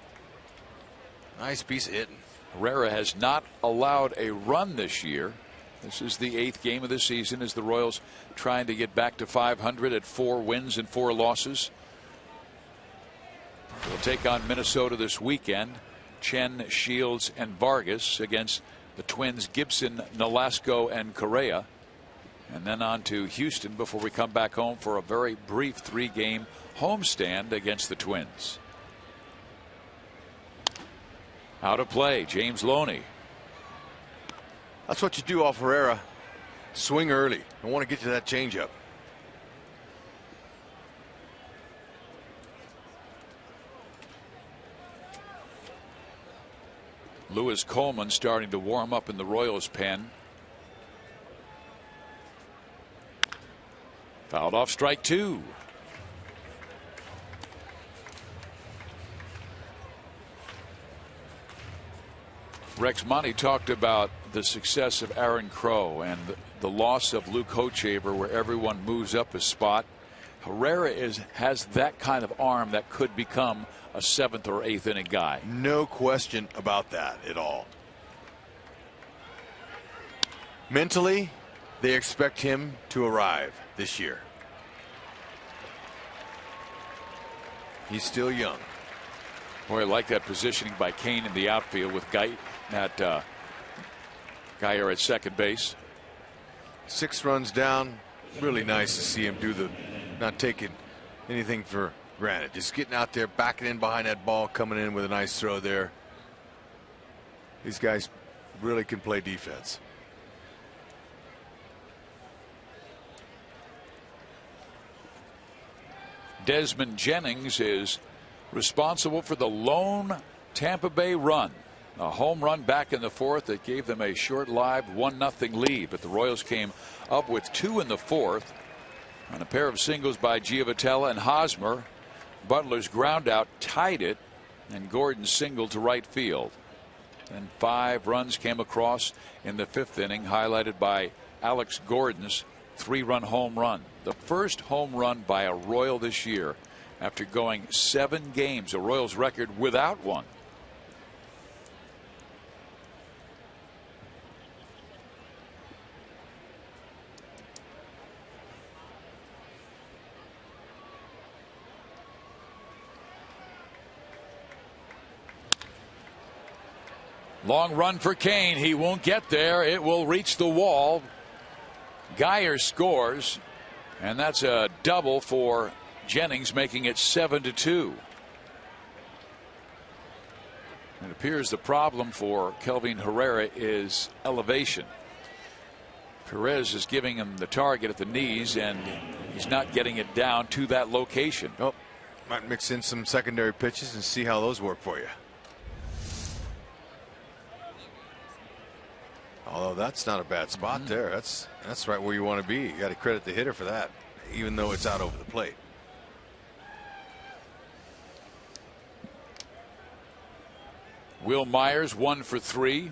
Nice piece of hitting. Herrera has not allowed a run this year. This is the 8th game of the season, as the Royals trying to get back to 500 at 4 wins and 4 losses. They'll take on Minnesota this weekend. Chen, Shields, and Vargas against the Twins, Gibson, Nolasco, and Correa. And then on to Houston before we come back home for a very brief 3-game homestand against the Twins. Out of play, James Loney. That's what you do off Herrera. Swing early. I want to get to that changeup. Lewis Coleman starting to warm up in the Royals pen. Fouled off, strike 2. Rex Monty talked about the success of Aaron Crow and the loss of Luke Hochevar, where everyone moves up a spot. Herrera has that kind of arm that could become a 7th or 8th inning guy. No question about that at all. Mentally, they expect him to arrive this year. He's still young. Boy, I like that positioning by Kane in the outfield with Geyer at second base. 6 runs down. Really nice to see him do not taking anything for granted. Just getting out there, backing in behind that ball, coming in with a nice throw there. These guys really can play defense. Desmond Jennings is responsible for the lone Tampa Bay run. A home run back in the 4th that gave them a short-lived 1-0 lead, but the Royals came up with 2 in the 4th on a pair of singles by Giovitella and Hosmer. Butler's ground out tied it, and Gordon singled to right field. And 5 runs came across in the 5th inning, highlighted by Alex Gordon's 3-run home run. The first home run by a Royal this year after going 7 games, a Royals record without one. Long run for Kane. He won't get there. It will reach the wall. Geyer scores, and that's a double for Jennings, making it 7-2. It appears the problem for Kelvin Herrera is elevation. Perez is giving him the target at the knees, and he's not getting it down to that location. Oh, might mix in some secondary pitches and see how those work for you. Although that's not a bad spot there. That's right where you want to be. You got to credit the hitter for that, even though it's out over the plate. Will Myers 1 for 3.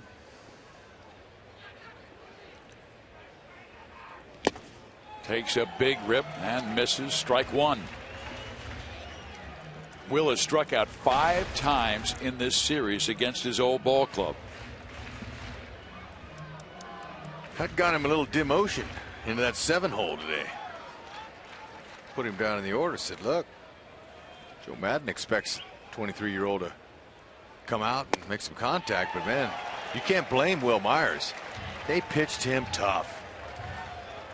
Takes a big rip and misses, strike 1. Will has struck out 5 times in this series against his old ball club. That got him a little demotion into that 7-hole today. Put him down in the order, said, look, Joe Maddon expects 23-year-old to come out and make some contact, but man, you can't blame Will Myers. They pitched him tough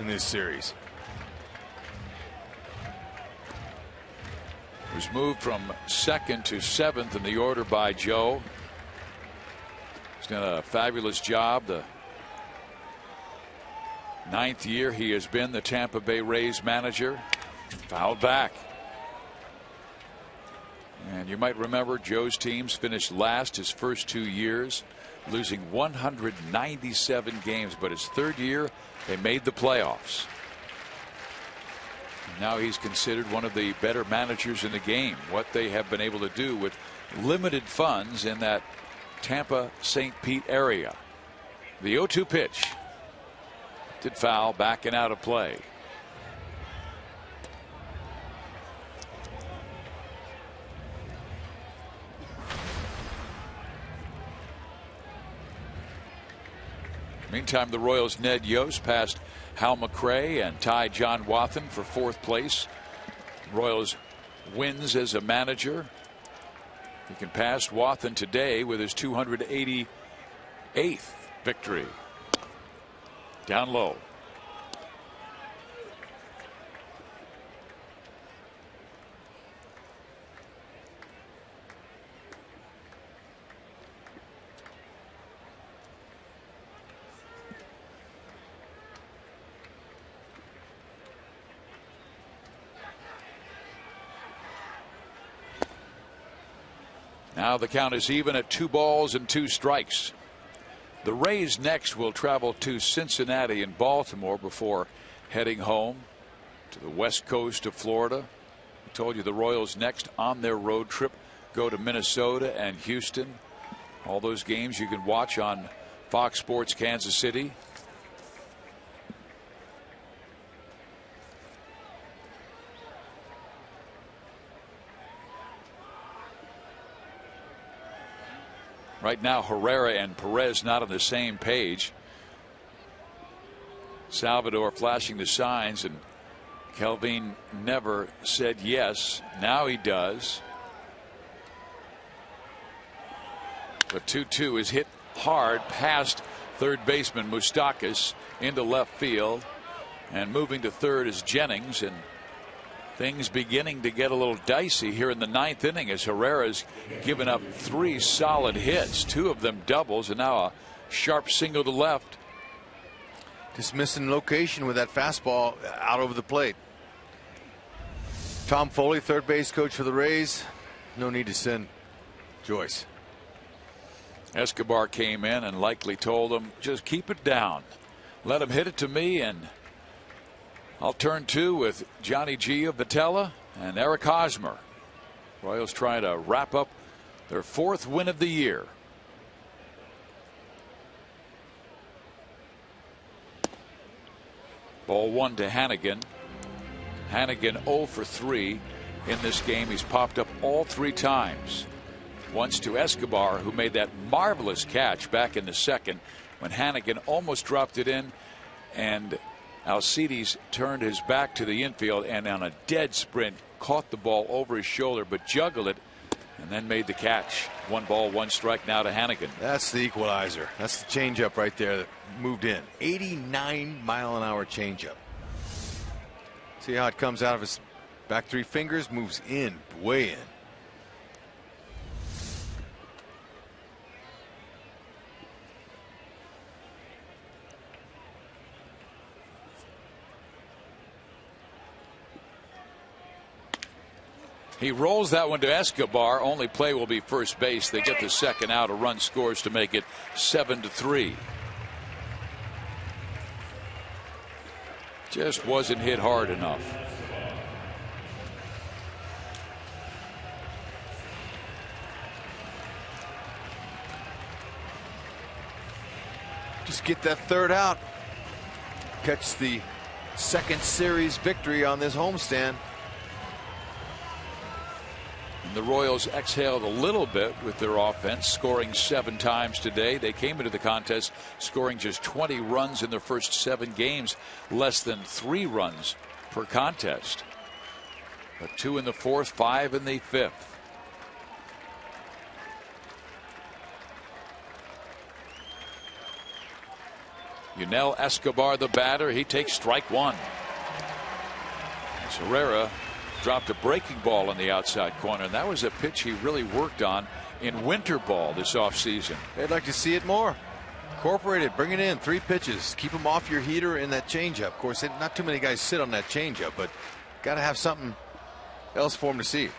in this series. Was moved from 2nd to 7th in the order by Joe. He's done a fabulous job. The 9th year he has been the Tampa Bay Rays manager. Fouled back. And you might remember Joe's teams finished last his first 2 years, losing 197 games, but his 3rd year they made the playoffs. Now he's considered one of the better managers in the game. What they have been able to do with limited funds in that Tampa St. Pete area. The 0-2 pitch. Did foul, back and out of play. Meantime, the Royals' Ned Yost passed Hal McRae and tied John Wathan for 4th place. Royals wins as a manager. He can pass Wathan today with his 288th victory. Down low. Now the count is even at 2 balls and 2 strikes. The Rays next will travel to Cincinnati and Baltimore before heading home to the west coast of Florida. I told you the Royals next on their road trip go to Minnesota and Houston. All those games you can watch on Fox Sports Kansas City. Right now, Herrera and Perez not on the same page. Salvador flashing the signs, and Kelvin never said yes. Now he does. The 2-2 is hit hard past third baseman Moustakas into left field. And moving to third is Jennings, and things beginning to get a little dicey here in the 9th inning as Herrera's given up 3 solid hits, 2 of them doubles, and now a sharp single to left. Just missing location with that fastball out over the plate. Tom Foley, third base coach for the Rays. No need to send Joyce. Escobar came in and likely told him, just keep it down. Let him hit it to me, and I'll turn 2 with Johnny G of Vitella and Eric Hosmer. Royals trying to wrap up their 4th win of the year. Ball 1 to Hannigan. Hannigan 0 for 3 in this game. He's popped up all 3 times. Once to Escobar, who made that marvelous catch back in the 2nd when Hannigan almost dropped it in, and Alcides turned his back to the infield and on a dead sprint caught the ball over his shoulder but juggled it and then made the catch. 1 ball 1 strike now to Hannigan. That's the equalizer. That's the changeup right there that moved in. 89-mile-an-hour changeup. See how it comes out of his back 3 fingers, moves in, way in. He rolls that one to Escobar. Only play will be first base. They get the 2nd out. A run scores to make it 7-3. Just wasn't hit hard enough. Just get that 3rd out. Catch the 2nd series victory on this homestand. The Royals exhaled a little bit with their offense, scoring 7 times today. They came into the contest scoring just 20 runs in their first 7 games, less than 3 runs per contest. But 2 in the 4th, 5 in the 5th. Yunel Escobar, the batter, he takes strike 1. Herrera dropped a breaking ball in the outside corner, and that was a pitch he really worked on in winter ball this offseason. They'd like to see it more. Incorporate it, bring it in, 3 pitches, keep them off your heater in that changeup. Of course, not too many guys sit on that changeup, but got to have something else for them to see.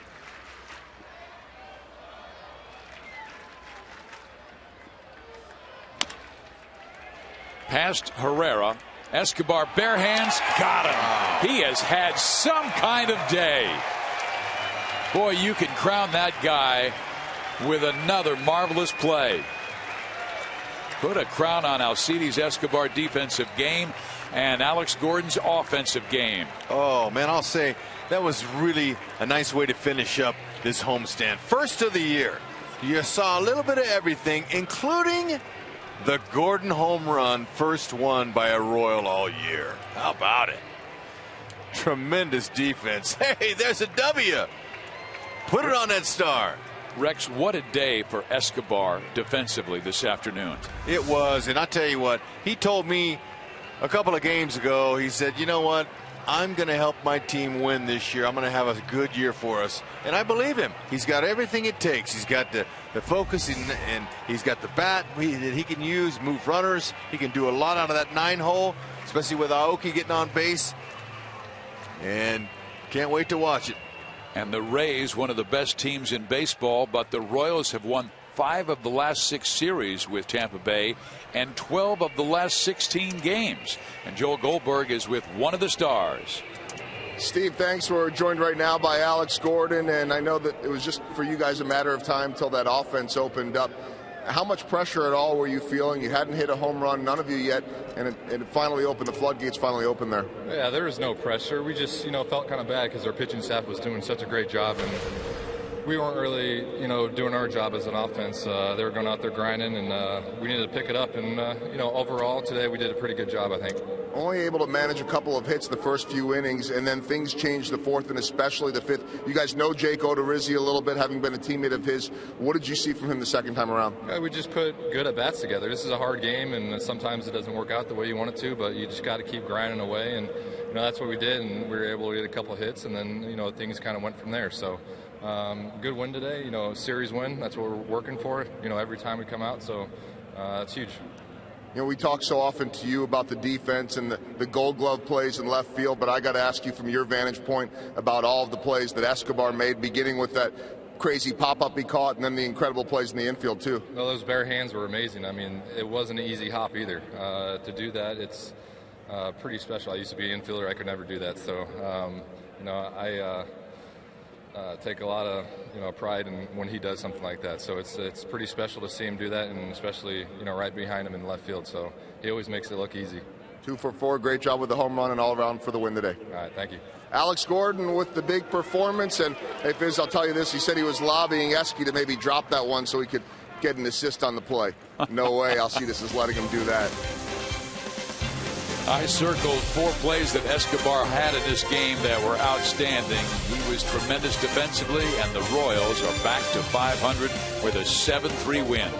Past Herrera. Escobar, bare hands, got him. He has had some kind of day. Boy, you can crown that guy with another marvelous play. Put a crown on Alcides Escobar defensive game and Alex Gordon's offensive game. Oh, man, I'll say that was really a nice way to finish up this homestand. First of the year. You saw a little bit of everything, including the Gordon home run, first one by a Royal all year. How about it? Tremendous defense. Hey, there's a W. Put it on that star. Rex, what a day for Escobar defensively this afternoon. It was, and I tell you what, he told me a couple of games ago, he said, you know what, I'm going to help my team win this year. I'm going to have a good year for us. And I believe him. He's got everything it takes. He's got the focus, and he's got the bat that he can use, move runners. He can do a lot out of that 9-hole, especially with Aoki getting on base. And can't wait to watch it. And the Rays, one of the best teams in baseball, but the Royals have won 5 of the last 6 series with Tampa Bay and 12 of the last 16 games. And Joel Goldberg is with one of the stars. Steve, thanks. We're joined right now by Alex Gordon, and I know that it was just for you guys a matter of time till that offense opened up. How much pressure at all were you feeling? You hadn't hit a home run, none of you yet, and it finally opened. The floodgates finally opened there. Yeah, there was no pressure. We just, felt kind of bad because our pitching staff was doing such a great job, and we weren't really, doing our job as an offense. They were going out there grinding, and we needed to pick it up. And, overall today we did a pretty good job, I think. Only able to manage a couple of hits the first few innings, and then things changed the 4th and especially the 5th. You guys know Jake Odorizzi a little bit, having been a teammate of his. What did you see from him the second time around? Yeah, we just put good at-bats together. This is a hard game, and sometimes it doesn't work out the way you want it to, but you just got to keep grinding away, and that's what we did, and we were able to get a couple of hits, and then things kind of went from there. So good win today, series win. That's what we're working for, every time we come out, so that's huge. We talk so often to you about the defense and the Gold Glove plays in left field, but I got to ask you from your vantage point about all of the plays that Escobar made, beginning with that crazy pop-up he caught and then the incredible plays in the infield too. Well, those bare hands were amazing. I mean, it wasn't an easy hop either. To do that, it's pretty special. I used to be an infielder. I could never do that. So, I take a lot of pride in when he does something like that. So it's pretty special to see him do that, and especially right behind him in left field. So he always makes it look easy. 2 for 4, great job with the home run and all around for the win today. All right, thank you. Alex Gordon with the big performance, and hey Fizz, I'll tell you this: he said he was lobbying Esky to maybe drop that one so he could get an assist on the play. No way, I'll see this as letting him do that. I circled 4 plays that Escobar had in this game that were outstanding. He was tremendous defensively, and the Royals are back to 500 with a 7-3 win.